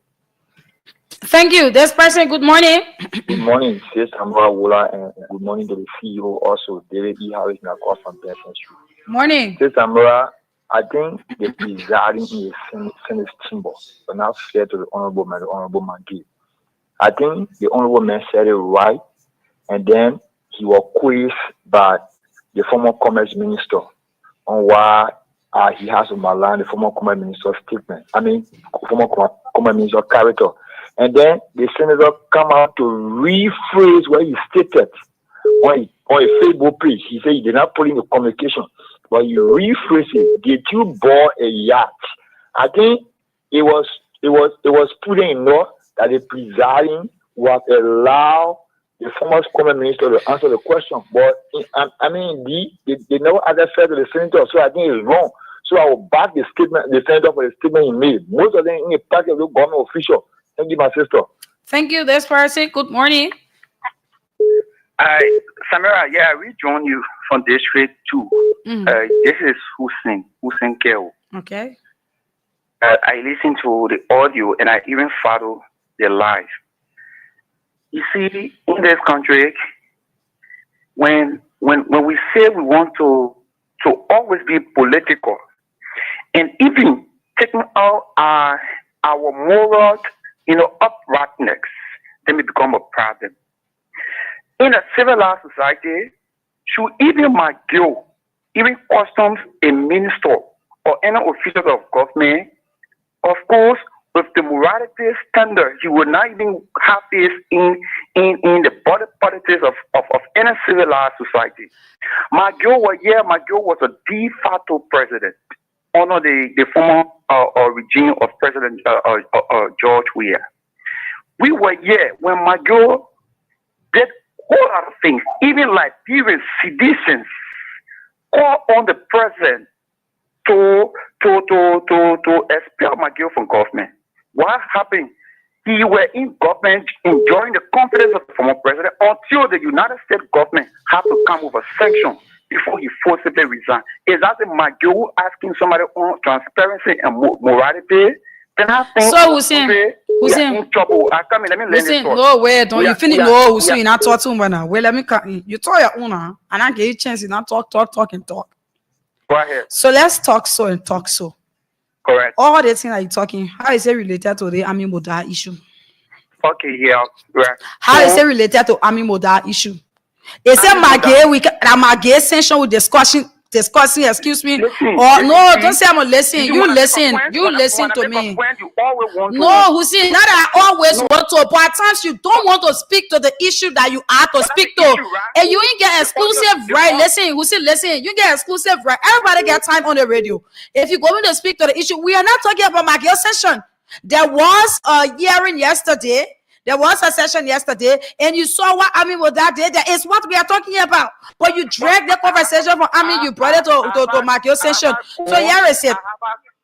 Thank you. This person, good morning. Good morning, Sis Amara Wola, and good morning to the CEO also, David E. Harris, and across from Benson Street. Morning. Sis Amara, I think the presiding in the Senate chamber, but not fair to the Honorable Man, the Honorable McGill. I think the Honorable Man said it right, and then he was quizzed by the former Commerce Minister on why he has to malign the former Commerce Minister's statement. I mean, former Commerce Minister character. And then the senator come out to rephrase what he stated on a Facebook page. He said he did not put in the communication, but you rephrase it. Did you board a yacht? I think it was prudent enough that the presiding was allow the former Commerce Minister to answer the question. But I mean, they never addressed to the senator, so I think it's wrong. So I will back the statement, the senator for the statement he made. Most of them in the package of the government official. Thank you, my sister. Thank you. This person, good morning. Samira, yeah, we join you from District 2. This is Hussein Keo. Okay. I listen to the audio and I even follow the live. You see, in this country, when we say we want to always be political, and even taking out our moral, uprightness, then we become a problem. In a civilized society, should even McGill, even customs a minister or any official of government, of course, with the morality standard, he would not even have this in the body politics of any civilized society. McGill was a de facto president under the former regime of President George Weah. We were here when McGill did a whole lot of things, even like even seditions, call on the president to expel McGill from government. What happened? He were in government enjoying the confidence of the former president until the United States government had to come with a sanction before he forcibly resigned. Is that the McGill asking somebody on transparency and morality? Then I think so Hussein, in trouble. I come in, let me learn this. No, wait, don't you finish? No, Hussein, you're not talking about now. Wait, let me you talk your own, and I give you a chance to not talk. Go ahead. So let's talk so and talk so. Correct. All the things that you're talking, how is it related to the Army Moda issue? Okay, yeah, right. How is it related to Army Moda issue? Is it Magay sanction with discussing, excuse me? Listen, no, don't say I'm gonna listen. You listen to me. No, Hussein, not that I always want to, but at times you don't want to speak to the issue that you have to speak to. And you ain't get exclusive right. Listen, Hussein, listen, you get exclusive right. Everybody get time on the radio. If you're going to speak to the issue, we are not talking about Magay session. There was a hearing yesterday. There was a session yesterday, and you saw what Army was that day. That is what we are talking about. But you dragged the conversation from Army, you brought it to Magay session. So here is it.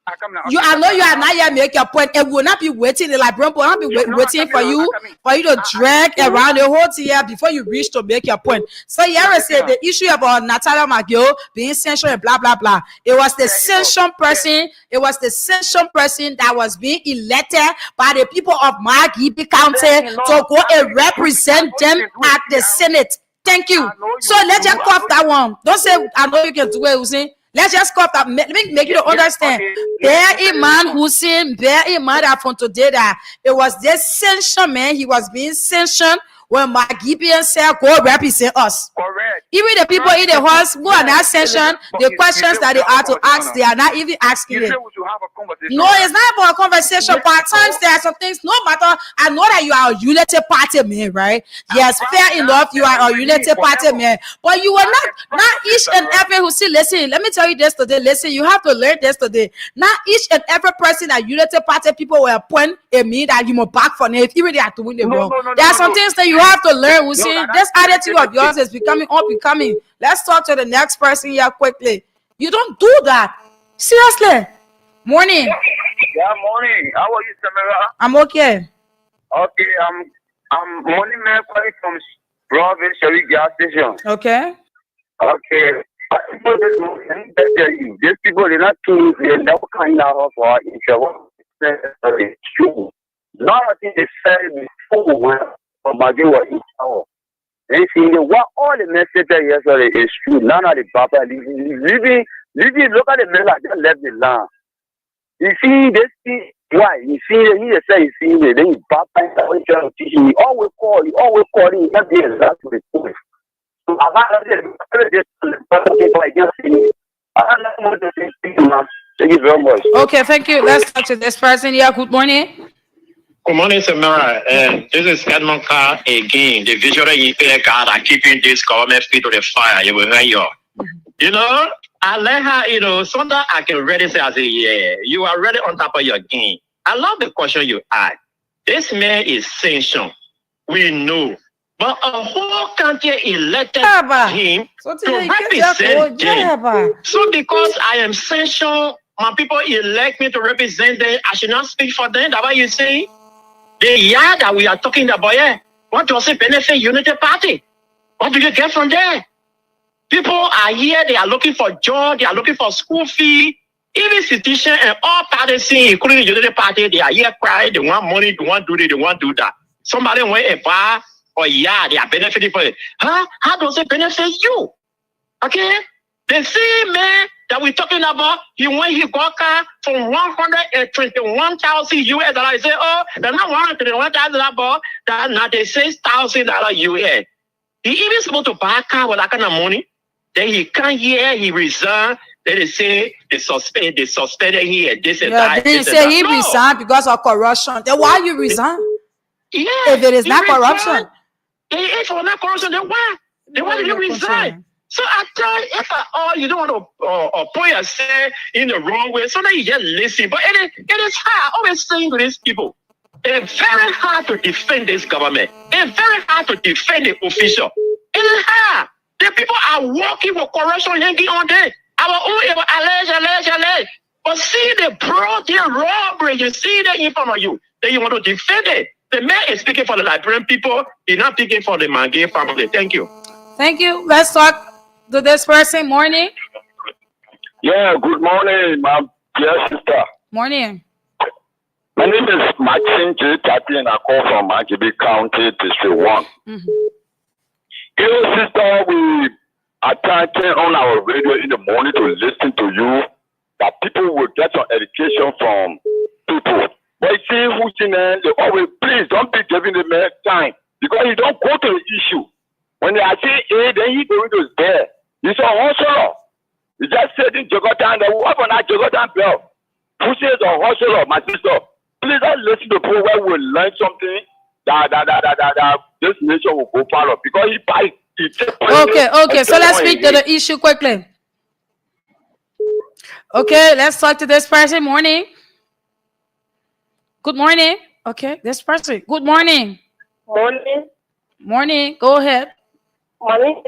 I know you are not yet make your point. It will not be waiting. The Liberian will not be waiting for you to drag around the whole year before you reach to make your point. So here is it. The issue about Natalia McGill being censured and blah blah blah. It was the censured person. It was the censured person that was being elected by the people of Maggie County to go and represent them at the Senate. Thank you. So let's just cough that one. Don't say I know you can do it, Hussein. Let's just stop that. Let me make you understand. Bear in mind, Hussein, bear in mind that from today that it was this sanction, man. He was being sanctioned when Magibian said, go represent us. Correct. Even the people in the house who are not sanctioned, the questions that they are to ask, they are not even asking it. No, it's not about a conversation. But at times there are some things, no matter, I know that you are a unity party man, right? Yes, fair enough, you are a unity party man. But you are not each and every who see, listen, let me tell you this today, listen, you have to learn this today. Not each and every person at unity party people will point at me that you must back for them if even they are doing the wrong. There are some things that you have to learn. We see this attitude of yours is becoming unbecoming. Let's talk to the next person here quickly. You don't do that. Seriously. Morning. Yeah, morning. How are you, Samira? I'm okay. Okay, I'm morning man calling from Broadway Sherry gas station. Okay. Okay. These people, they're not too, they never kind of for it's true. Not I think they said before when Maggie was in power. They see what all the message yesterday is true. None of the Papa living, look at the men that just left the land. You see, this thing, why? You see, he just say, you see, then you Papa trying to teach you. Always call, you can't be exact with the point. So I thank you very much. Okay, thank you. Let's talk to this person here. Good morning. Good morning, Samara. This is Edmond Carr again. The visionary God are keeping this government feet to the fire. You will hear you. You know, I let her, sometimes I can really say, yeah, you are really on top of your game. I love the question you asked. This man is sanctioned. We know. But a whole country elected him to represent them. So because I am sanctioned, my people elect me to represent them, I should not speak for them. That's what you say. The year that we are talking about, what does it benefit Unity Party? What do you get from there? People are here, they are looking for job, they are looking for school fee. Even institutions and all parties, including the Unity Party, they are here crying, they want money, they want to do this, they want to do that. Somebody went a bar or they are benefiting for it. Huh? How does it benefit you? Okay? The same man that we're talking about, he got car from $121,000 US. He said, oh, that's not $121,000, that's $96,000 US. He even supposed to buy a car with that kind of money. Then he come here, he resigned. Then they say they suspended here, this and that. Then you say he resigned because of corruption. Then why you resign? Yeah. If it is not corruption. If it not corruption, then why? Then why did you resign? So I tell you, if at all you don't want to put yourself in the wrong way, so that you just listen. But it is hard. I always saying to these people, it's very hard to defend this government. It's very hard to defend the official. It is hard. The people are working with corruption hanging on there. Our own allege. But see the broad robbery, you see that in front of you. Then you want to defend it. The man is speaking for the Liberian people. He's not speaking for the Mange family. Thank you. Thank you. Let's talk to this person. Morning. Yeah, good morning, my dear sister. Morning. My name is Maxine J. Tati, and I call from Magibi County, District 1. You know, sister, we are turning on our radio in the morning to listen to you, that people will get some education from people. But you see, Hussein, they always, please don't be giving the man time, because you don't go to the issue. When they are saying A, then he going to there. It's a hustler. You just said in Jogotan, the work on that Jogotan bell. Hussein is a hustler, my sister. Please don't listen to people where we learn something that this nation will go far up, because he buys. Okay. So let's speak to the issue quickly. Okay, let's talk to this person. Morning. Good morning. Okay, this person. Good morning. Morning. Morning. Go ahead. Morning.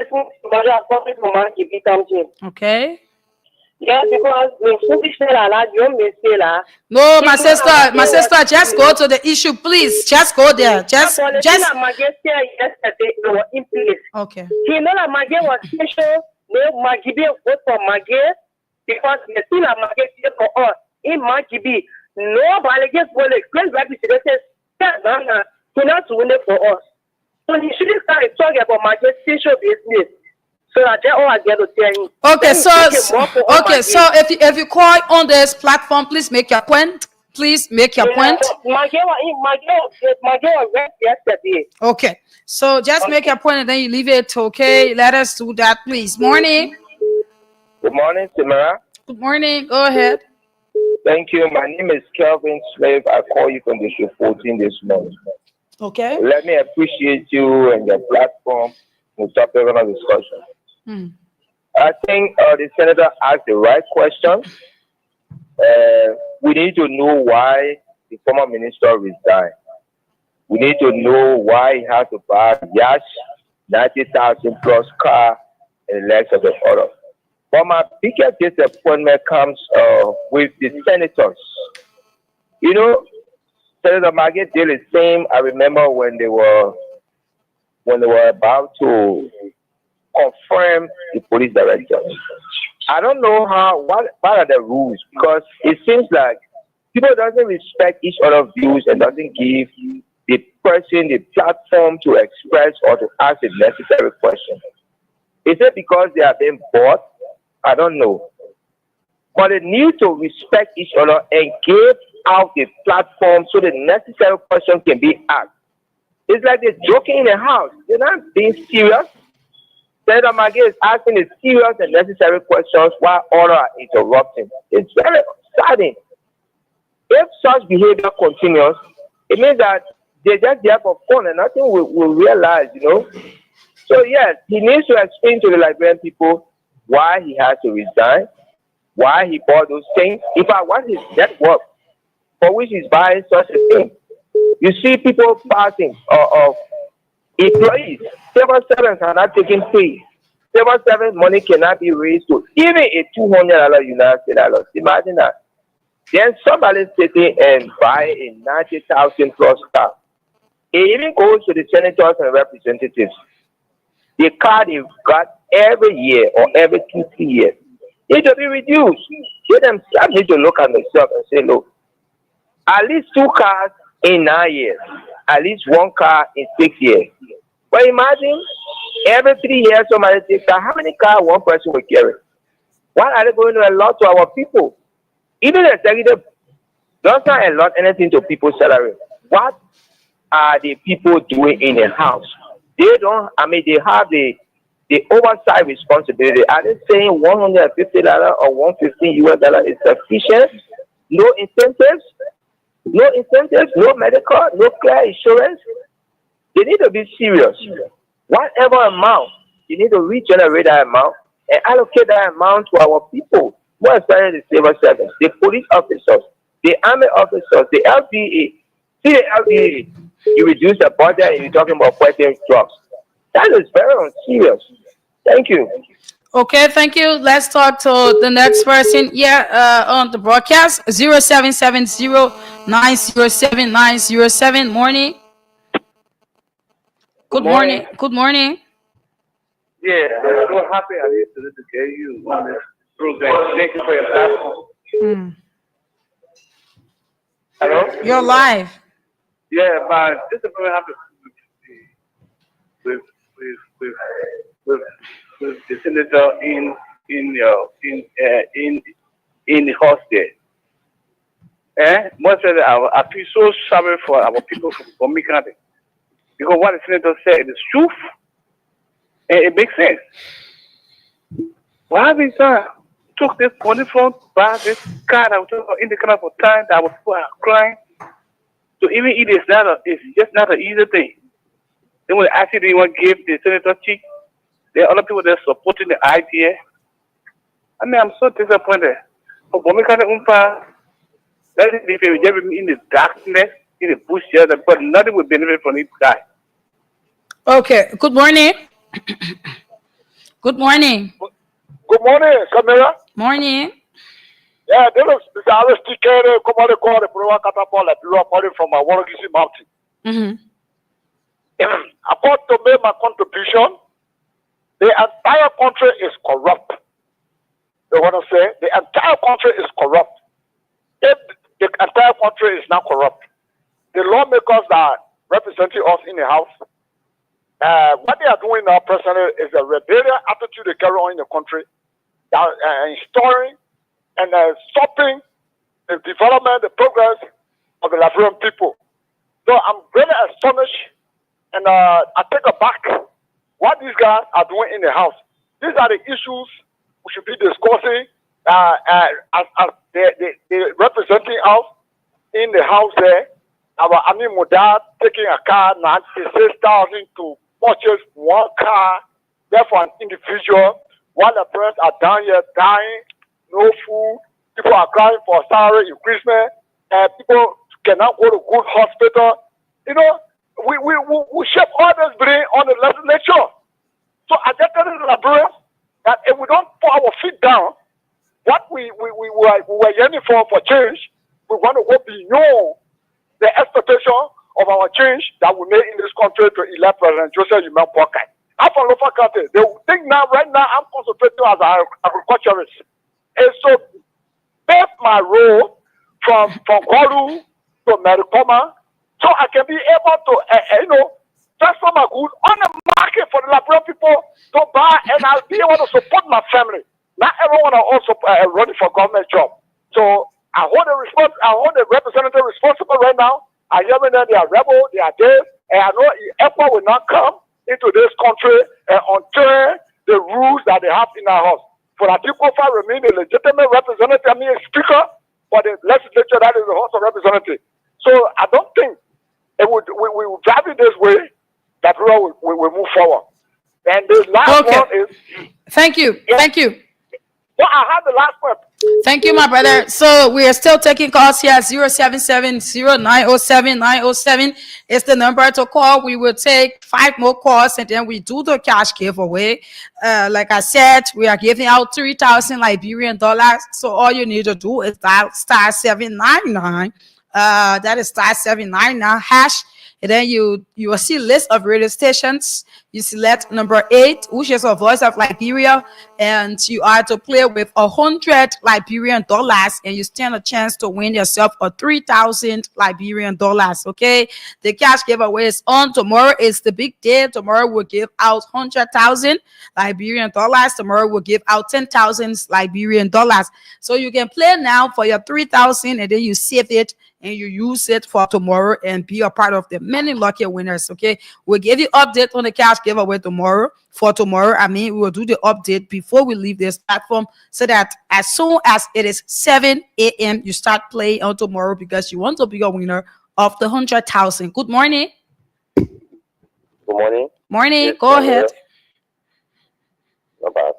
Okay. Yeah, because no, my sister, just go to the issue, please. Just go there. Just. Okay. He know that Maggie was special. Maggie vote for Maggie because the still a Maggie for us. In Maggie, nobody just will explain what he says. He not to win it for us. So he shouldn't start talking about Maggie special business. So that's all I get to tell you. Okay, so if you call on this platform, please make your point. Please make your point. My girl was yesterday. Okay, so just make your point and then you leave it. Okay, let us do that, please. Morning. Good morning, Samara. Good morning. Go ahead. Thank you. My name is Kelvin Slave. I call you from the show 14 this morning. Okay. Let me appreciate you and your platform with topic of discussion. I think the senator asked the right question. We need to know why the former minister resigned. We need to know why he has to buy yacht, 90,000 plus car, and the likes of the other. But my biggest disappointment comes with the senators. You know, Senator Margaret did the same. I remember when they were about to confirm the police director. I don't know what are the rules, because it seems like people doesn't respect each other's views and doesn't give the person the platform to express or to ask the necessary question. Is it because they are being bought? I don't know. But they need to respect each other and give out the platform so the necessary question can be asked. It's like they're joking in the house. They're not being serious. Senator Maggie is asking the serious and necessary questions while others are interrupting. It's very saddening. If such behavior continues, it means that they're just there for fun and nothing will realize, you know. So yes, he needs to explain to the Liberian people why he has to resign, why he bought those things. In fact, what his network for which he's buying such a thing. You see people passing of employees. Civil servants are not taking pay. Civil servant money cannot be raised to even a $200 United States dollars. Imagine that. Then somebody sitting and buy a 90,000 plus car. It even goes to the senators and representatives. The car they've got every year or every 2-3 years need to be reduced. They themselves need to look at themselves and say, look, at least 2 cars in 9 years, at least 1 car in 6 years. But imagine every 3 years somebody takes car. How many cars one person will carry? Why are they going to allot to our people? Even the executive does not allot anything to people's salary. What are the people doing in the house? They don't, they have the oversight responsibility. Are they saying $150 or $115 is sufficient? No incentives? No incentives, no medical, no clear insurance. They need to be serious. Whatever amount, you need to regenerate that amount and allocate that amount to our people, more especially the civil servants, the police officers, the army officers, the LPA. See the LPA, you reduce the budget and you're talking about fighting drugs. That is very unserious. Thank you. Okay, thank you. Let's talk to the next person. Yeah, on the broadcast, 0770-907-907. Morning. Good morning. Good morning. Yeah, I'm so happy I used to get you on this program. Thank you for your platform. Hello? You're live. Yeah, but this is very happy with the senator in the hostel. Most of I feel so sorry for our people from me country, because what the senator said is truth and it makes sense. Why have we took this money from buy this car that was in the kind of time that was crying? So even it is it's just not an easy thing. Then when actually want to give the senator cheek, there are other people that are supporting the idea. I'm so disappointed. For Bomikana Umpa, that is if you ever in the darkness, in the bush, but nothing will benefit from this guy. Okay, good morning. Good morning. Good morning, Samira. Morning. Yeah, this is Mr. Alice Tikere, Commander Corps, the Proa Catapult, calling from my Warogisi Mountain. According to me, my contribution, the entire country is corrupt. You want to say the entire country is corrupt. If the entire country is not corrupt, the lawmakers that are representing us in the house, What they are doing now, personally, is a rebellion attitude they carry on in the country, that installing and stopping the development, the progress of the Liberian people. So I'm really astonished, and I take aback what these guys are doing in the house. These are the issues we should be discussing as they representing us in the house there. Our Amin Mudad taking a car, 96,000 to purchase one car, therefore an individual, while the parents are down here dying, no food, people are crying for salary increasement, and people cannot go to good hospital. You know, we shape all this blame on the legislature. So I just tell the Liberians that if we don't put our feet down, what we were yearning for change, we want to go beyond the expectation of our change that we made in this country to elect President Joseph Yumel Boakai. I'm from Lofa County. They think now, right now, I'm concentrating as an agriculturist. And so, that's my role from Golu to Marikoma, so I can be able to, transfer my goods on the market for the Liberian people to buy, and I'll be able to support my family. Not everyone are also running for government job. So I hold the representative responsible right now. I hear them, they are rebel, they are dead, and I know effort will not come into this country until the rules that they have in our house. For that people remain a legitimate representative, I mean a speaker for the legislature, that is the House of Representatives. So I don't think we will drive it this way, that we will move forward. And the last one is... Thank you. Thank you. Well, I have the last one. Thank you, my brother. So we are still taking calls here at 077-0907-907 is the number to call. We will take 5 more calls and then we do the cash giveaway. Like I said, we are giving out 3,000 Liberian dollars. So all you need to do is dial *799. That is *799 hash. And then you will see a list of radio stations. You select number 8, which is a Voice of Liberia, and you are to play with 100 Liberian dollars, and you stand a chance to win yourself a 3,000 Liberian dollars. Okay, the cash giveaway is on tomorrow. It's the big day. Tomorrow we'll give out 100,000 Liberian dollars. Tomorrow we'll give out 10,000 Liberian dollars. So you can play now for your 3,000, and then you save it and you use it for tomorrow and be a part of the many lucky winners. Okay, we'll give you update on the cash giveaway tomorrow. For tomorrow, we will do the update before we leave this platform, so that as soon as it is 7 a.m. you start playing on tomorrow, because you want to be a winner of the 100,000. Good morning. Good morning. Morning. Yes, go ahead. No bad.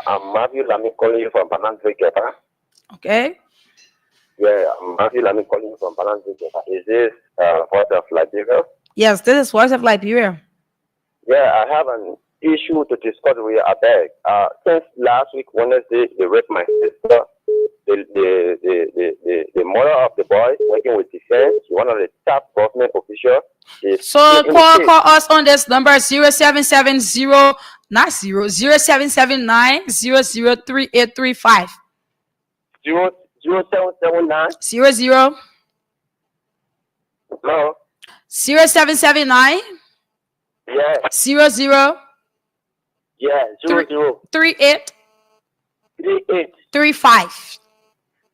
I'm Matthew Lamy calling you from Pananzi. Okay. Yeah, I'm Matthew Lamy calling you from Pananzi. Is this Voice of Liberia? Yes, this is Voice of Liberia. Yeah, I have an issue to discuss with you. I beg. Since last week, Wednesday, they raped my sister. The mother of the boy working with defense, one of the top government officials. So call us on this number 0770 not 0779 003835. 0779 00 Hello. 0779 Yeah. 00 Yeah. 00 38 38 35.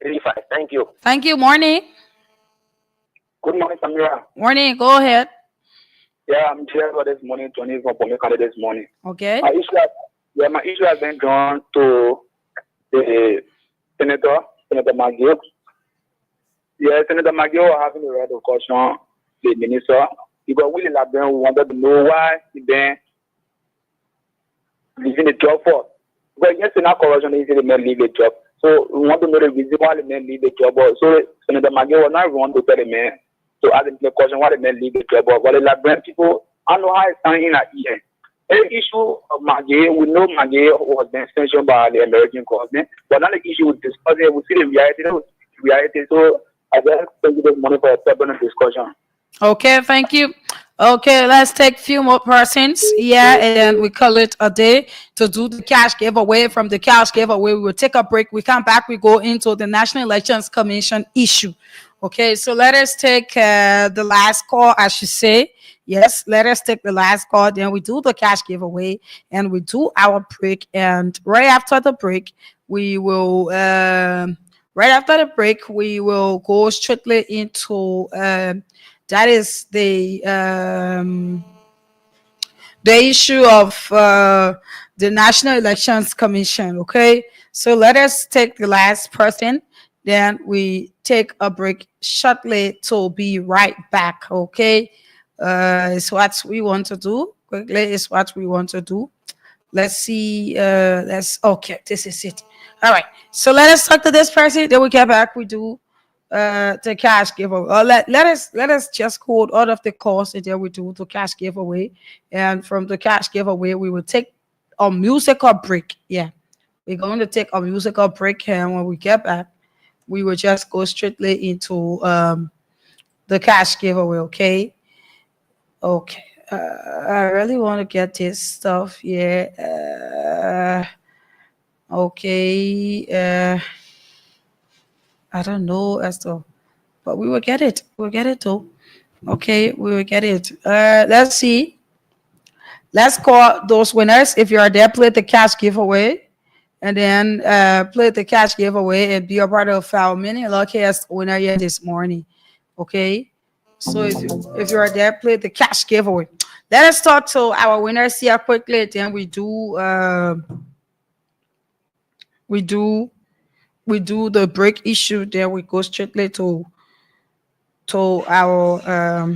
35. Thank you. Thank you. Morning. Good morning, Samira. Morning. Go ahead. Yeah, I'm here for this morning, 20 from Pomekale this morning. Okay. My issue has been drawn to the Senator McGill. Yeah, Senator McGill having the right to caution the minister, because we wanted to know why he been leaving the job for. But yes, in our corruption, he said the man leave the job. So we want to know the reason why the man leave the job. So Senator McGill was not want to tell the man to ask him the question why the man leave the job. But the Liberian people, I know how it's standing in that year. The issue of McGill, we know McGill was being sanctioned by the American government, but not the issue with discussing. We see the reality. So I just thank you this morning for a permanent discussion. Okay, thank you. Okay, let's take a few more persons. Yeah, and then we call it a day to do the cash giveaway. From the cash giveaway, we will take a break. We come back, we go into the National Elections Commission issue. Okay, so let us take the last call, I should say. Yes, let us take the last call. Then we do the cash giveaway and we do our break. And right after the break, we will go strictly into that is the issue of the National Elections Commission. Okay, so let us take the last person, then we take a break shortly to be right back. Okay, it's what we want to do. Quickly, it's what we want to do. Let's see. Okay, this is it. All right, so let us talk to this person, then we get back. We do the cash giveaway. Let us just quote all of the calls that we do to cash giveaway, and from the cash giveaway we will take a musical break. Yeah, we're going to take a musical break, and when we get back we will just go straightly into the cash giveaway. Okay. I really want to get this stuff. Yeah. Okay. I don't know as to, but we will get it. We'll get it too. Okay, we will get it. Let's see. Let's call those winners. If you are there, play the cash giveaway, and then play the cash giveaway and be a part of our mini luckiest winner here this morning. Okay. So if you are there, play the cash giveaway. Let us talk to our winners here quickly. Then we do the break issue. Then we go straightly to our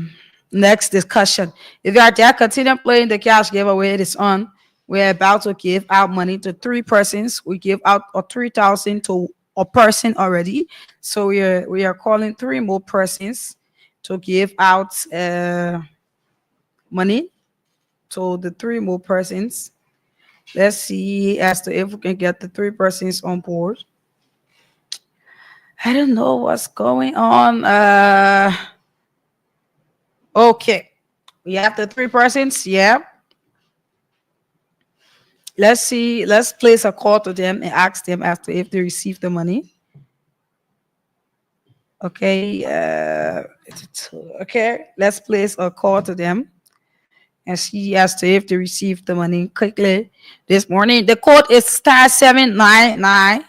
next discussion. If you are there, continue playing the cash giveaway. It is on. We're about to give out money to 3 persons. We give out 3,000 to a person already. So we are calling 3 more persons to give out money to the 3 more persons. Let's see as to if we can get the 3 persons on board. I don't know what's going on. Okay, we have the 3 persons. Yeah. Let's see. Let's place a call to them and ask them as to if they received the money. Okay. Okay. Let's place a call to them and see as to if they received the money quickly this morning. The code is *799#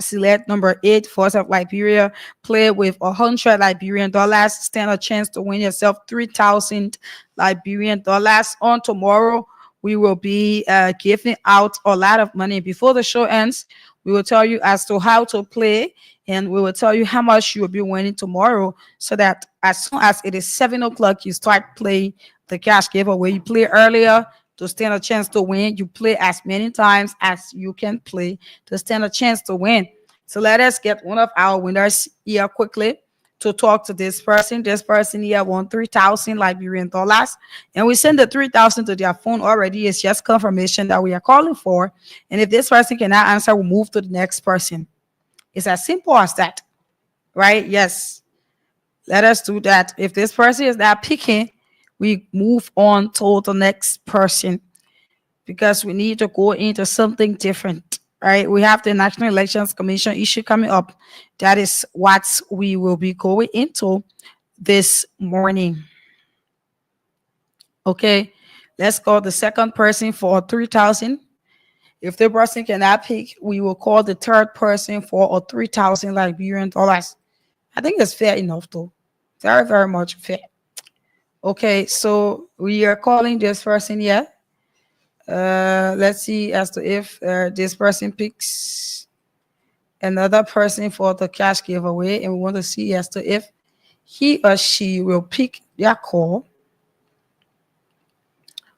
select number 8 Force of Liberia. Play with $100 Liberian dollars. Stand a chance to win yourself 3,000 Liberian dollars. On tomorrow, we will be giving out a lot of money. Before the show ends, we will tell you as to how to play, and we will tell you how much you will be winning tomorrow, so that as soon as it is 7 o'clock, you start playing the cash giveaway. You play earlier to stand a chance to win. You play as many times as you can play to stand a chance to win. So let us get one of our winners here quickly to talk to this person. This person here won 3,000 Liberian dollars, and we send the 3,000 to their phone already. It's just confirmation that we are calling for. And if this person cannot answer, we'll move to the next person. It's as simple as that, right? Yes. Let us do that. If this person is not picking, we move on to the next person, because we need to go into something different, right? We have the National Elections Commission issue coming up. That is what we will be going into this morning. Okay, let's call the second person for 3,000. If the person cannot pick, we will call the third person for 3,000 Liberian dollars. I think it's fair enough, though. Very, very much fair. Okay, so we are calling this person here. Let's see as to if this person picks another person for the cash giveaway, and we want to see as to if he or she will pick their call.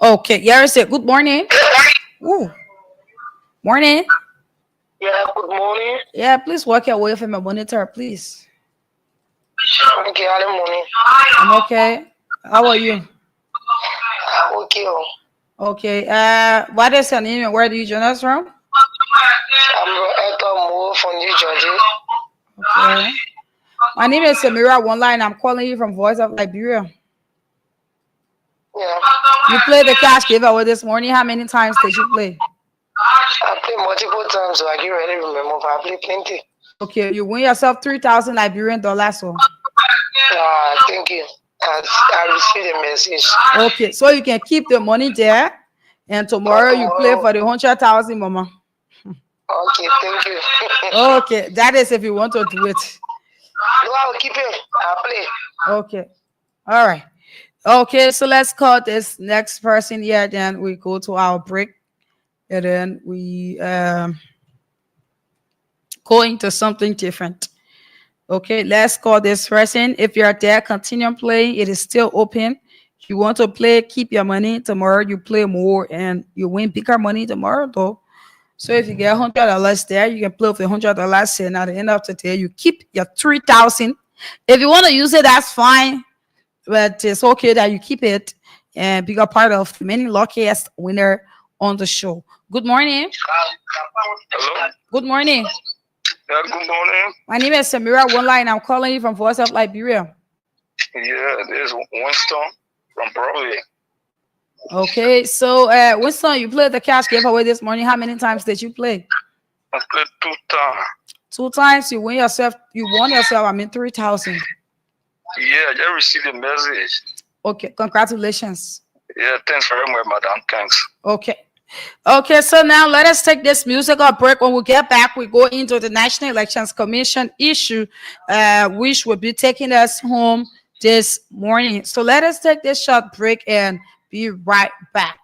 Okay, Yaris, good morning. Ooh. Morning. Yeah, good morning. Yeah, please walk away from my monitor, please. Okay, good morning. I'm okay. How are you? Okay. Okay. What is your name and where do you join us from? I'm Mo from New Jersey. Okay. My name is Samira One Line. I'm calling you from Voice of Liberia. Yeah. You played the cash giveaway this morning. How many times did you play? I played multiple times, so I can't really remember, but I played plenty. Okay, you win yourself 3,000 Liberian dollars. So. Thank you. I received a message. Okay, so you can keep the money there, and tomorrow you play for the 100,000, Mama. Okay, thank you. Okay, that is if you want to do it. No, I'll keep it. I'll play. Okay, all right. Okay, so let's call this next person here. Then we go to our break, and then we go into something different. Okay, let's call this person. If you're there, continue playing. It is still open. If you want to play, keep your money. Tomorrow you play more and you win bigger money tomorrow, though. So if you get $100 there, you can play with $100. And at the end of the day, you keep your 3,000. If you want to use it, that's fine. But it's okay that you keep it and be a part of many luckiest winner on the show. Good morning. Hello. Good morning. Yeah, good morning. My name is Samira One-Line. I'm calling you from Voice of Liberia. Yeah, there's Winston from Broadway. Okay, so Winston, you played the cash giveaway this morning. How many times did you play? I played 2 times. 2 times. You won yourself 3,000. Yeah, I just received a message. Okay, congratulations. Yeah, thanks very much, madam. Thanks. Okay. Okay, so now let us take this musical break. When we get back, we go into the National Elections Commission issue, which will be taking us home this morning. So let us take this short break and be right back.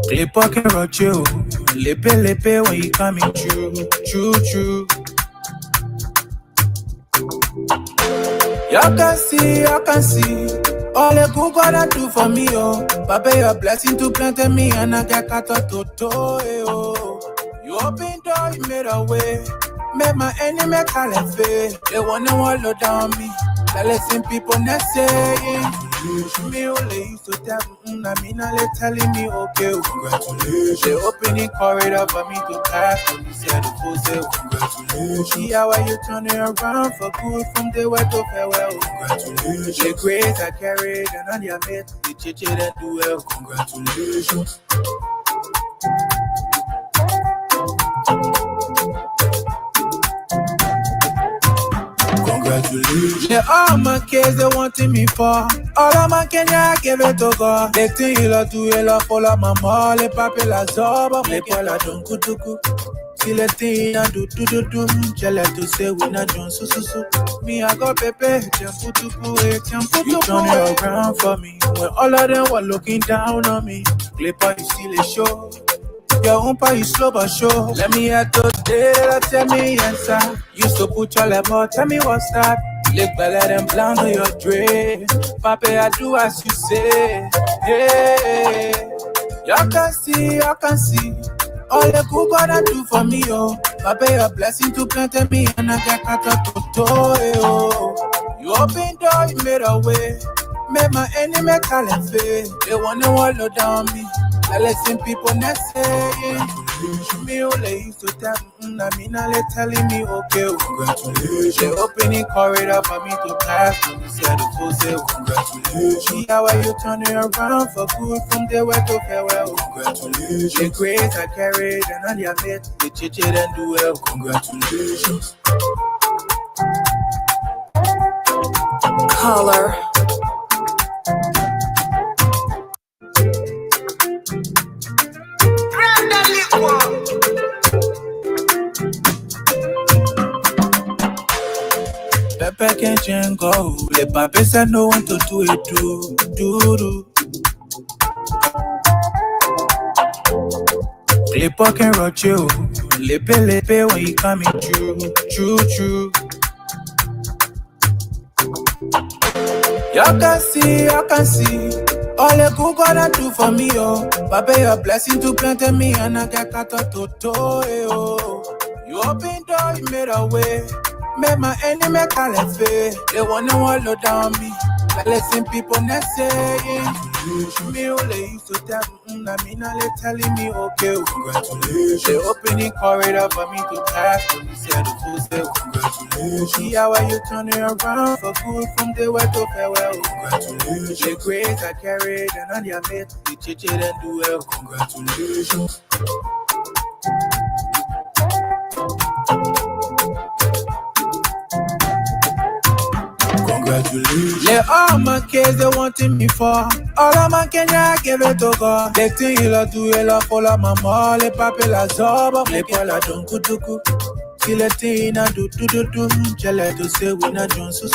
Clip can rock you, lippy when you coming true. I can see all the good God do for me, oh. Papa, your blessing to plant me and I get cut out to oh. You open door, you made a way. Make my enemy call it fair. They wanna wallow down me. I listen people not saying. Me only used to tell I mean, they telling me okay, congratulations. They opening corridor for me to pass. When you said the full say congratulations. See how you turning around for good from the way to farewell. Congratulations. The grace I carried and on your mate, the chichi that do well. Congratulations. Congratulations. Yeah, all my kids they wanting me for. All of my Kenya I give it to God. They think you love to you love follow my mom. Les papi la zoba, les pola don't kutuku. See the thing I do. Jella to say we not doing so. Me I got pepe, jump you turn it around for me. When all of them were looking down on me. Clipper you see the show. Your umpa you slow but sure. Let me at those days, tell me answer. Used to put your level, tell me what's that. Lick better than blind to your dread. Papa, I do as you say. Hey, y'all can see. All the good God I do for me, oh. Papa, your blessing to plant me and I get cut up to oh. You open door, you made a way. Make my enemy call it fair. They wanna wallow down me. I listen people not saying. Me only used to tell I mean, they telling me okay, congratulations. They opening corridor for me to pass. When you said the full say congratulations. See how you turning around for good from the way to farewell. Congratulations. The grace I carried and on your mate, the chichi and do well. Congratulations. Caller. Pepe can jango. Le pape said no one to do it, do. Clipper can rock you. Lippy when you coming true. I can see. All the good God I do for me, oh. Papa, your blessing to plant me and I get cut out to oh. You open door, you made a way. Make my enemy call it fair. They wanna wallow down me. Like listen people not saying. congratulations. Me only used to tell me, now they telling me, okay, congratulations. They opening corridor for me to pass, but me said the fool say, congratulations. See how you turning around for good from the way to farewell, congratulations. The grace I carried and on your mate, the church and do well, congratulations. Congratulations. Let all my kids they wanting me for. All of my Kenya give it to God. They think you love do you love follow my mom. Le pape la zoba. Le pola don't kutuku. Kile tina do. Chale to say we not John su.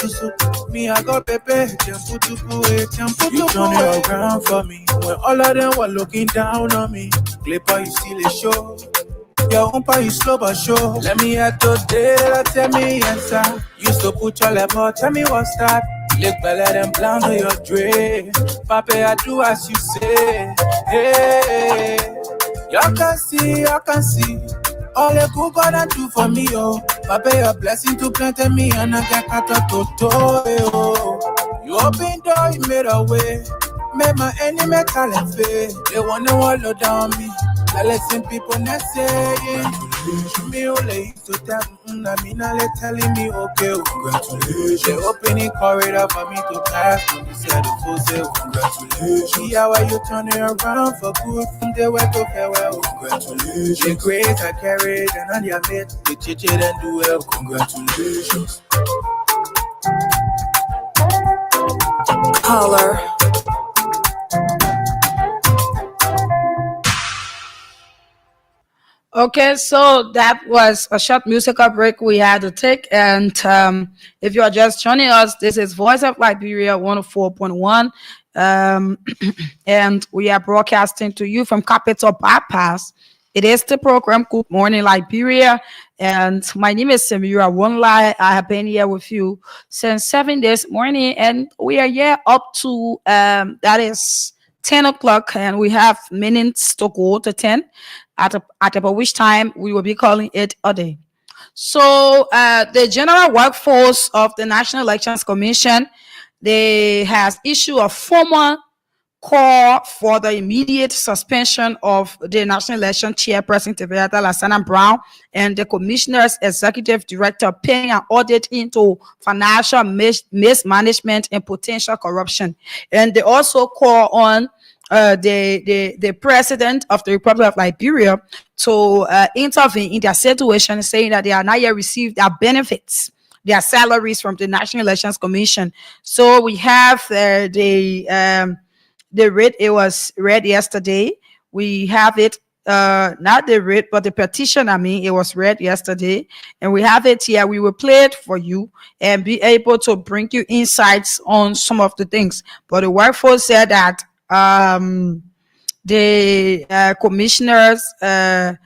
Me I got pepe. Champu tuku. You turn it around for me. When all of them were looking down on me. Clipper you still a show. Your umpa you slow but sure. Let me at today, tell me answer. Used to put your level, tell me what's that. Look better than plan to your dream. Papa, I do as you say. Hey, you can see. All the good gonna do for me, oh. Papa, your blessing to plant me and I get cut up to oh. You open door, you made a way. Made my enemy talent fail. They wanna wallow down me. I listen people not saying. Me only used to tell me now they telling me okay, congratulations. They opening corridor for me to pass. But they said the fool say congratulations. See how you turning around for good from the way to farewell, congratulations. The grace I carried and on your mate, the church and do well, congratulations. Caller. Okay, so that was a short musical break we had to take. And if you are just joining us, this is Voice of Liberia 104.1. And we are broadcasting to you from Capital Bypass. It is the program Good Morning Liberia. And my name is Samira Wonlai. I have been here with you since 7 this morning. And we are here up to, that is 10 o'clock. And we have minutes to go to 10. At about which time we will be calling it a day. So the general workforce of the National Elections Commission, they has issued a formal call for the immediate suspension of the National Election Chairperson Tiberiata Lasana Brown and the Commissioner's Executive Director paying an audit into financial mismanagement and potential corruption. And they also call on the President of the Republic of Liberia to intervene in their situation, saying that they are not yet received their benefits, their salaries from the National Elections Commission. So we have the writ. It was read yesterday. We have it, not the writ, but the petition. It was read yesterday, and we have it here. We will play it for you and be able to bring you insights on some of the things. But the workforce said that the commissioners, the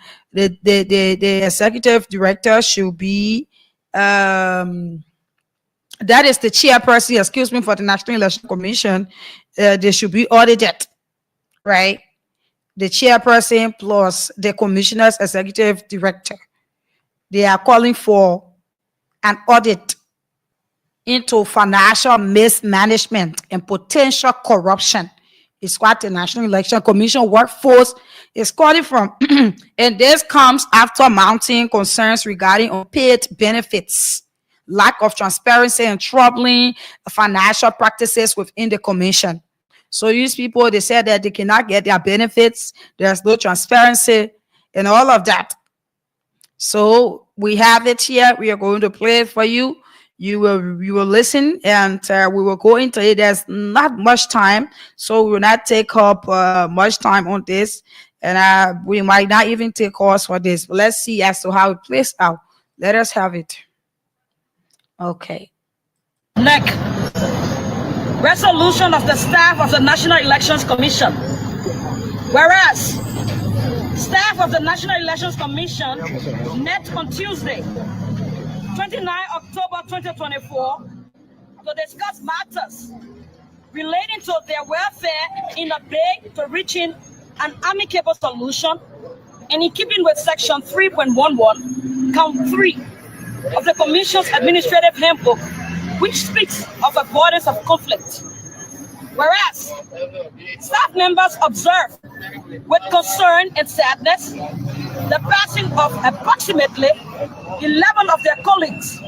executive director should be that is the chairperson, for the National Election Commission. They should be audited, right? The chairperson plus the commissioner's executive director. They are calling for an audit into financial mismanagement and potential corruption. It's what the National Election Commission workforce is calling from. And this comes after mounting concerns regarding unpaid benefits, lack of transparency, and troubling financial practices within the commission. So these people, they said that they cannot get their benefits. There's no transparency and all of that. So we have it here. We are going to play it for you. You will listen, and we will go into it. There's not much time, so we will not take up much time on this, and we might not even take calls for this. But let's see as to how it plays out. Let us have it. Okay. NEC. Resolution of the staff of the National Elections Commission. Whereas staff of the National Elections Commission met on Tuesday, 29 October 2024, to discuss matters relating to their welfare in a bid to reaching an amicable solution, and in keeping with Section 3.11, Count 3 of the Commission's Administrative Handbook, which speaks of avoidance of conflict. Whereas staff members observe with concern and sadness the passing of approximately 11 of their colleagues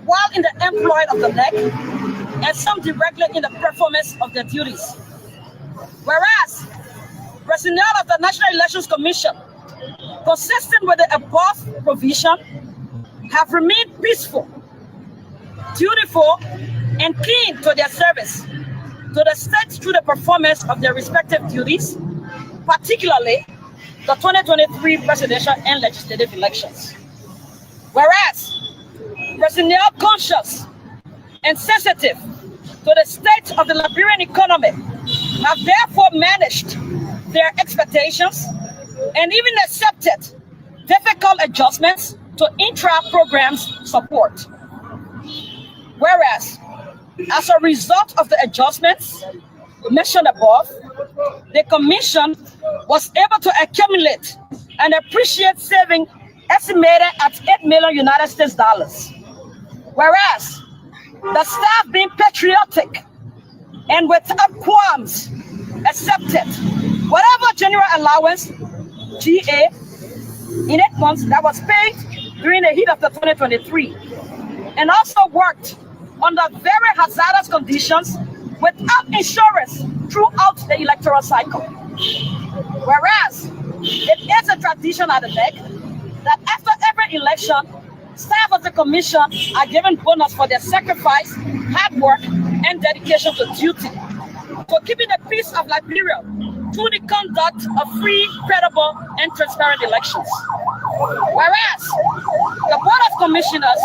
while in the employ of the NEC, and some directly in the performance of their duties. Whereas personnel of the National Elections Commission, consistent with the above provision, have remained peaceful, dutiful, and keen to their service to the state through the performance of their respective duties, particularly the 2023 presidential and legislative elections. Whereas personnel conscious and sensitive to the state of the Liberian economy have therefore managed their expectations and even accepted difficult adjustments to intra-programs support. Whereas, as a result of the adjustments mentioned above, the Commission was able to accumulate and appreciate saving estimated at $8 million United States dollars. Whereas, the staff being patriotic and without qualms accepted whatever general allowance GA in 8 months that was paid during the heat of the 2023, and also worked under very hazardous conditions without insurance throughout the electoral cycle. Whereas it is a tradition at the NEC that after every election, staff of the Commission are given bonus for their sacrifice, hard work, and dedication to duty, for keeping the peace of Liberia through the conduct of free, credible, and transparent elections. Whereas the Board of Commissioners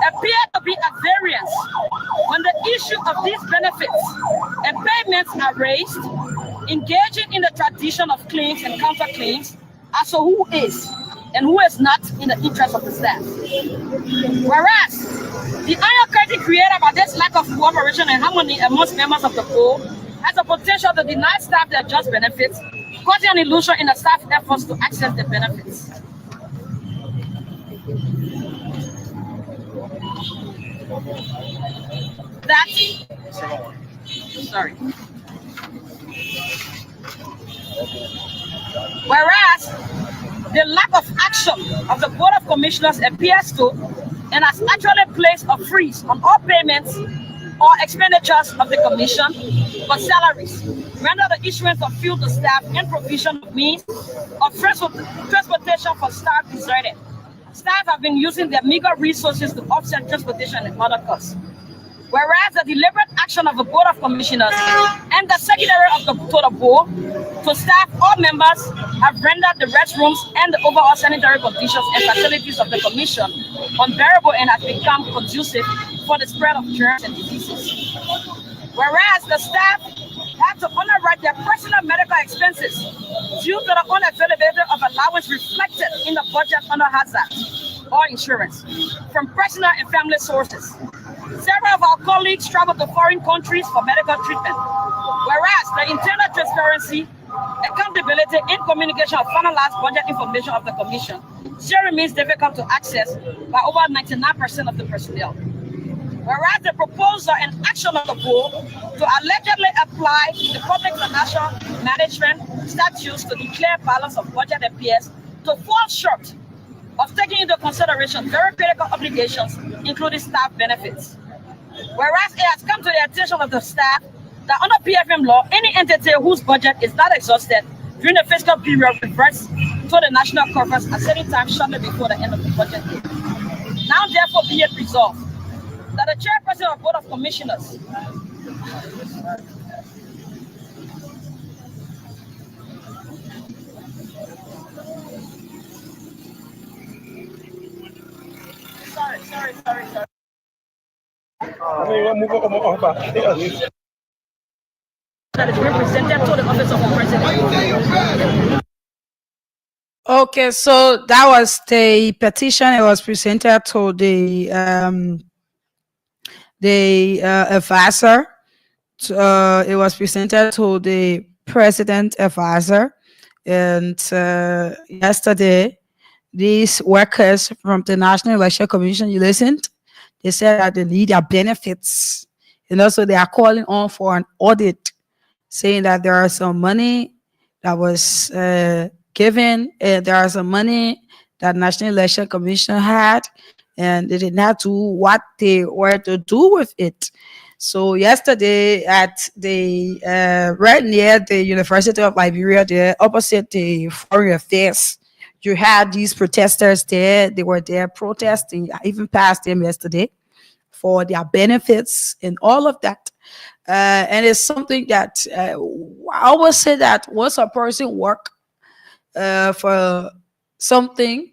appear to be at variance when the issue of these benefits and payments are raised, engaging in the tradition of claims and counterclaims as to who is and who is not in the interest of the staff. Whereas the iron curtain created by this lack of cooperation and harmony amongst members of the board has the potential to deny staff their just benefits, causing an illusion in the staff efforts to access the benefits. Whereas the lack of action of the Board of Commissioners appears to and has actually placed a freeze on all payments or expenditures of the Commission for salaries, render the issuance of fuel to staff and provision of means of transportation for staff deserted. Staff have been using their meager resources to offset transportation and other costs. Whereas the deliberate action of the Board of Commissioners and the Secretary of the Board to staff all members have rendered the restrooms and the overall sanitary conditions and facilities of the Commission unbearable and have become conducive for the spread of germs and diseases. Whereas the staff had to underwrite their personal medical expenses due to the unavailability of allowance reflected in the budget under hazard or insurance from personal and family sources. Several of our colleagues travel to foreign countries for medical treatment, whereas the internal transparency, accountability, and communication of finalized budget information of the Commission still remains difficult to access by over 99% of the personnel. Whereas the proposal and action of the board to allegedly apply the public financial management statutes to declare balance of budget appears to fall short of taking into consideration very critical obligations, including staff benefits. Whereas it has come to the attention of the staff that under PFM law, any entity whose budget is not exhausted during the fiscal period reverts to the national corpus at certain time shortly before the end of the budget year. Now therefore be it resolved that the chairperson of the Board of Commissioners sorry. That is represented to the office of the president. Okay, so that was the petition. It was presented to the advisor. It was presented to the president advisor, and yesterday, these workers from the National Election Commission, you listened, they said that they need their benefits, and also they are calling on for an audit saying that there are some money that was given, and there are some money that National Election Commission had, and they did not do what they were to do with it. So yesterday at the right near the University of Liberia, there opposite the Foreign Affairs, you had these protesters there. They were there protesting. I even passed them yesterday for their benefits and all of that. And it's something that I always say that once a person work for something,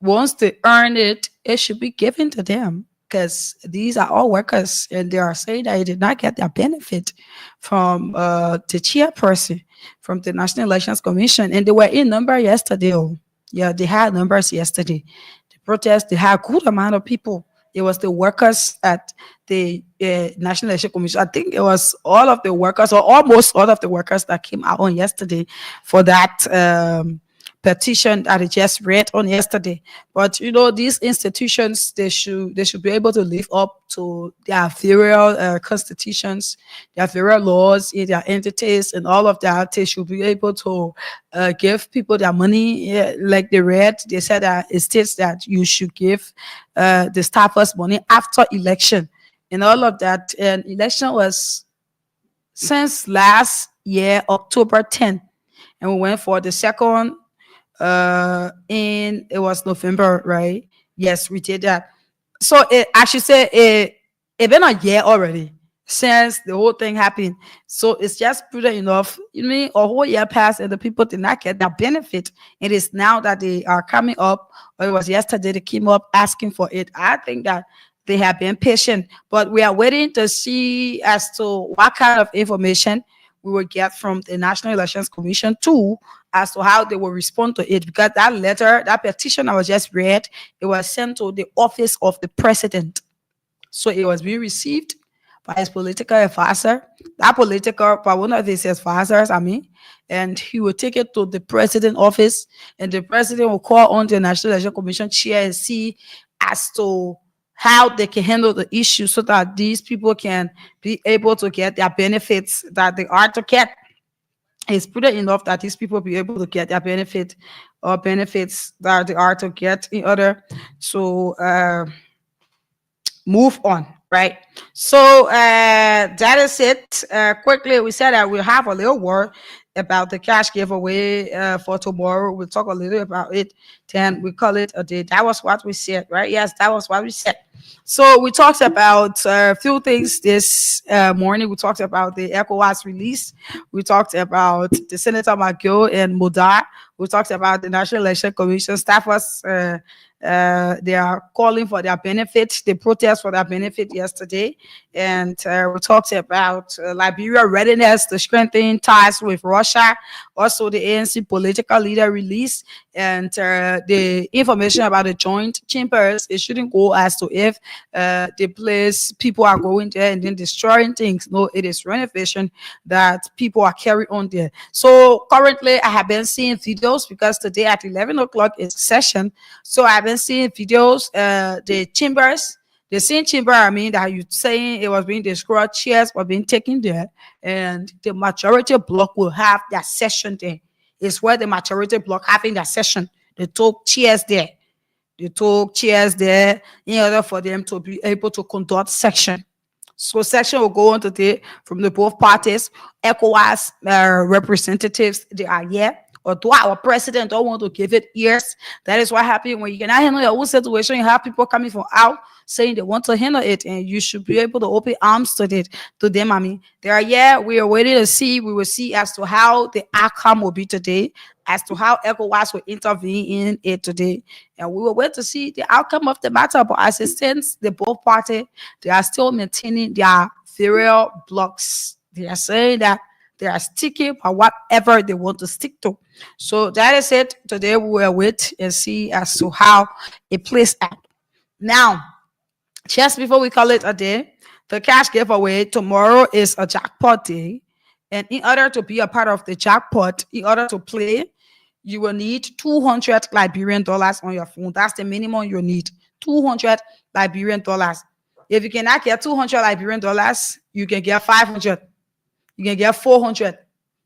once they earn it, it should be given to them, because these are all workers, and they are saying that they did not get their benefit from the chairperson from the National Elections Commission, and they were in number yesterday. Oh. Yeah, they had numbers yesterday. The protest, they had a good amount of people. It was the workers at the National Election Commission. I think it was all of the workers, or almost all of the workers, that came out on yesterday for that petition that I just read on yesterday. But you know, these institutions, they should be able to live up to their various constitutions, their various laws in their entities, and all of that. They should be able to give people their money. Yeah, like they read, they said that it states that you should give the staffers money after election and all of that. And election was since last year, October 10th, and we went for the second in it was November, right? Yes, we did that. So I should say it been a year already since the whole thing happened. So it's just prudent enough. You mean a whole year passed and the people did not get their benefit. It is now that they are coming up, or it was yesterday they came up asking for it. I think that they have been patient, but we are waiting to see as to what kind of information we will get from the National Elections Commission too, as to how they will respond to it. Because that letter, that petition I was just read, it was sent to the office of the president. So it was being received by his political advisor, by one of his advisors, and he will take it to the president office, and the president will call on the National Election Commission chair and see as to how they can handle the issue so that these people can be able to get their benefits that they are to get. It's prudent enough that these people be able to get their benefit or benefits that they are to get in order to move on, right? So that is it. Quickly, we said that we'll have a little word about the cash giveaway for tomorrow. We'll talk a little about it. Then we call it a day. That was what we said, right? Yes, that was what we said. So we talked about a few things this morning. We talked about the ECOWAS release. We talked about the Senator McGill and Modar. We talked about the National Election Commission staffers. They are calling for their benefit. They protest for their benefit yesterday. And we talked about Liberia readiness to strengthen ties with Russia. Also, the ANC political leader release and the information about the joint chambers. It shouldn't go as to if the place people are going there and then destroying things. No, it is renovation that people are carrying on there. So currently, I have been seeing videos because today at 11 o'clock is session. So I've been seeing videos, the chambers. The same chamber, that you saying it was being destroyed, chairs were being taken there, and the majority block will have their session there. It's where the majority block having their session. They took chairs there. In order for them to be able to conduct section. So section will go on today from the both parties. ECOWAS representatives, they are here. Although our president don't want to give it ears, that is what happens when you cannot handle your own situation. You have people coming from out saying they want to handle it, and you should be able to open arms to them. They are here. We are waiting to see. We will see as to how the outcome will be today, as to how ECOWAS will intervene in it today, and we will wait to see the outcome of the matter. But as it stands, the both parties, they are still maintaining their various blocks. They are saying that they are sticking by whatever they want to stick to. So that is it. Today we will wait and see as to how it plays out. Now, just before we call it a day, the cash giveaway tomorrow is a jackpot day. And in order to be a part of the jackpot, in order to play, you will need 200 Liberian dollars on your phone. That's the minimum you need. 200 Liberian dollars. If you cannot get 200 Liberian dollars, you can get 500. You can get 400.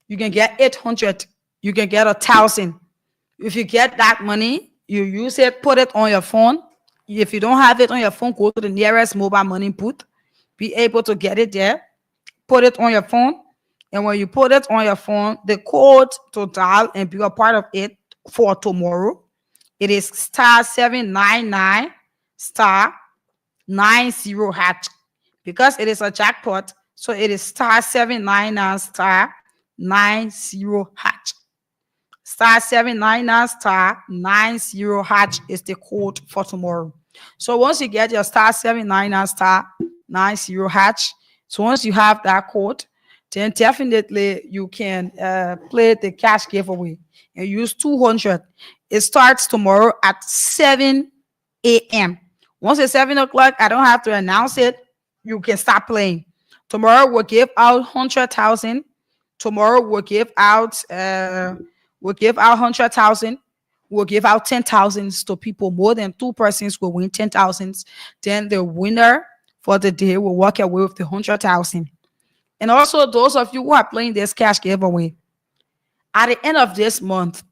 You can get 800. You can get 1,000. If you get that money, you use it, put it on your phone. If you don't have it on your phone, go to the nearest mobile money booth. Be able to get it there. Put it on your phone. And when you put it on your phone, the code to dial and be a part of it for tomorrow, it is *799 *90#. Because it is a jackpot, so it is *799 *90#. *799 *90# is the code for tomorrow. So once you get your *799 *90#, so once you have that code, then definitely you can play the cash giveaway and use 200. It starts tomorrow at 7 a.m. Once it's 7 o'clock, I don't have to announce it. You can start playing. Tomorrow we'll give out 100,000. Tomorrow we'll give out 100,000. We'll give out 10,000 to people. More than 2 persons will win 10,000. Then the winner for the day will walk away with the 100,000. And also those of you who are playing this cash giveaway, at the end of this month,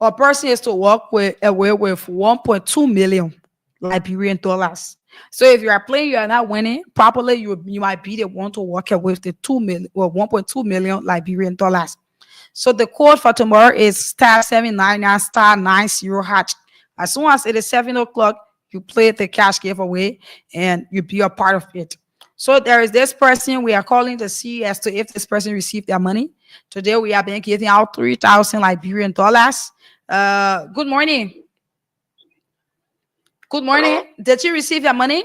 a person is to walk away with 1.2 million Liberian dollars. So if you are playing, you are not winning properly, you might be the one to walk away with the 1.2 million Liberian dollars. So the code for tomorrow is *799 *90#. As soon as it is 7 o'clock, you play the cash giveaway and you be a part of it. So there is this person we are calling to see as to if this person received their money. Today we have been giving out 3,000 Liberian dollars. Good morning. Good morning. Did you receive your money?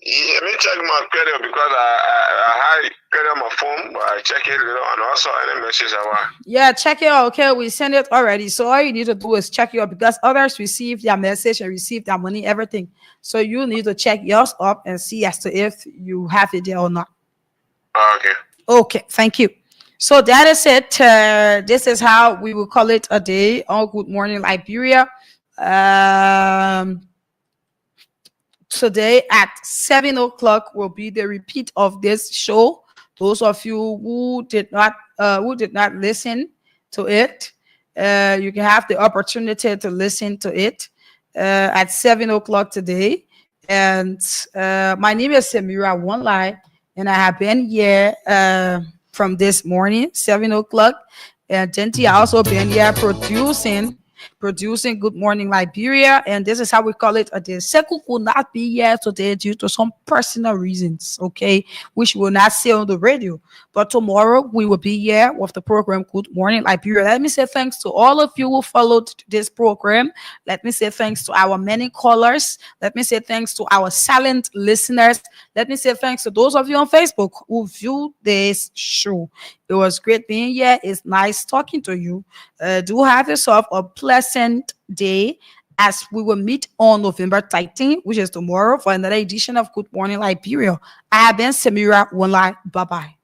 Yeah, let me check my credit because I had credit on my phone, but I check it, and also any message I want. Yeah, check it out. Okay, we sent it already. So all you need to do is check it out because others receive their message and receive their money, everything. So you need to check yours up and see as to if you have it there or not. Okay. Okay, thank you. So that is it. This is how we will call it a day on Good Morning Liberia. Today at 7 o'clock will be the repeat of this show. Those of you who did not listen to it, you can have the opportunity to listen to it at 7 o'clock today. And my name is Samira One-Lie, and I have been here from this morning, 7 o'clock. And Genti also been here producing Good Morning Liberia, and this is how we call it a day. Seku could not be here today due to some personal reasons, okay, which we will not say on the radio. But tomorrow we will be here with the program Good Morning Liberia. Let me say thanks to all of you who followed this program. Let me say thanks to our many callers. Let me say thanks to our silent listeners. Let me say thanks to those of you on Facebook who viewed this show. It was great being here. It's nice talking to you. Do have yourself a pleasant day as we will meet on November 13th, which is tomorrow, for another edition of Good Morning Liberia. I have been Samira One-Lie. Bye-bye.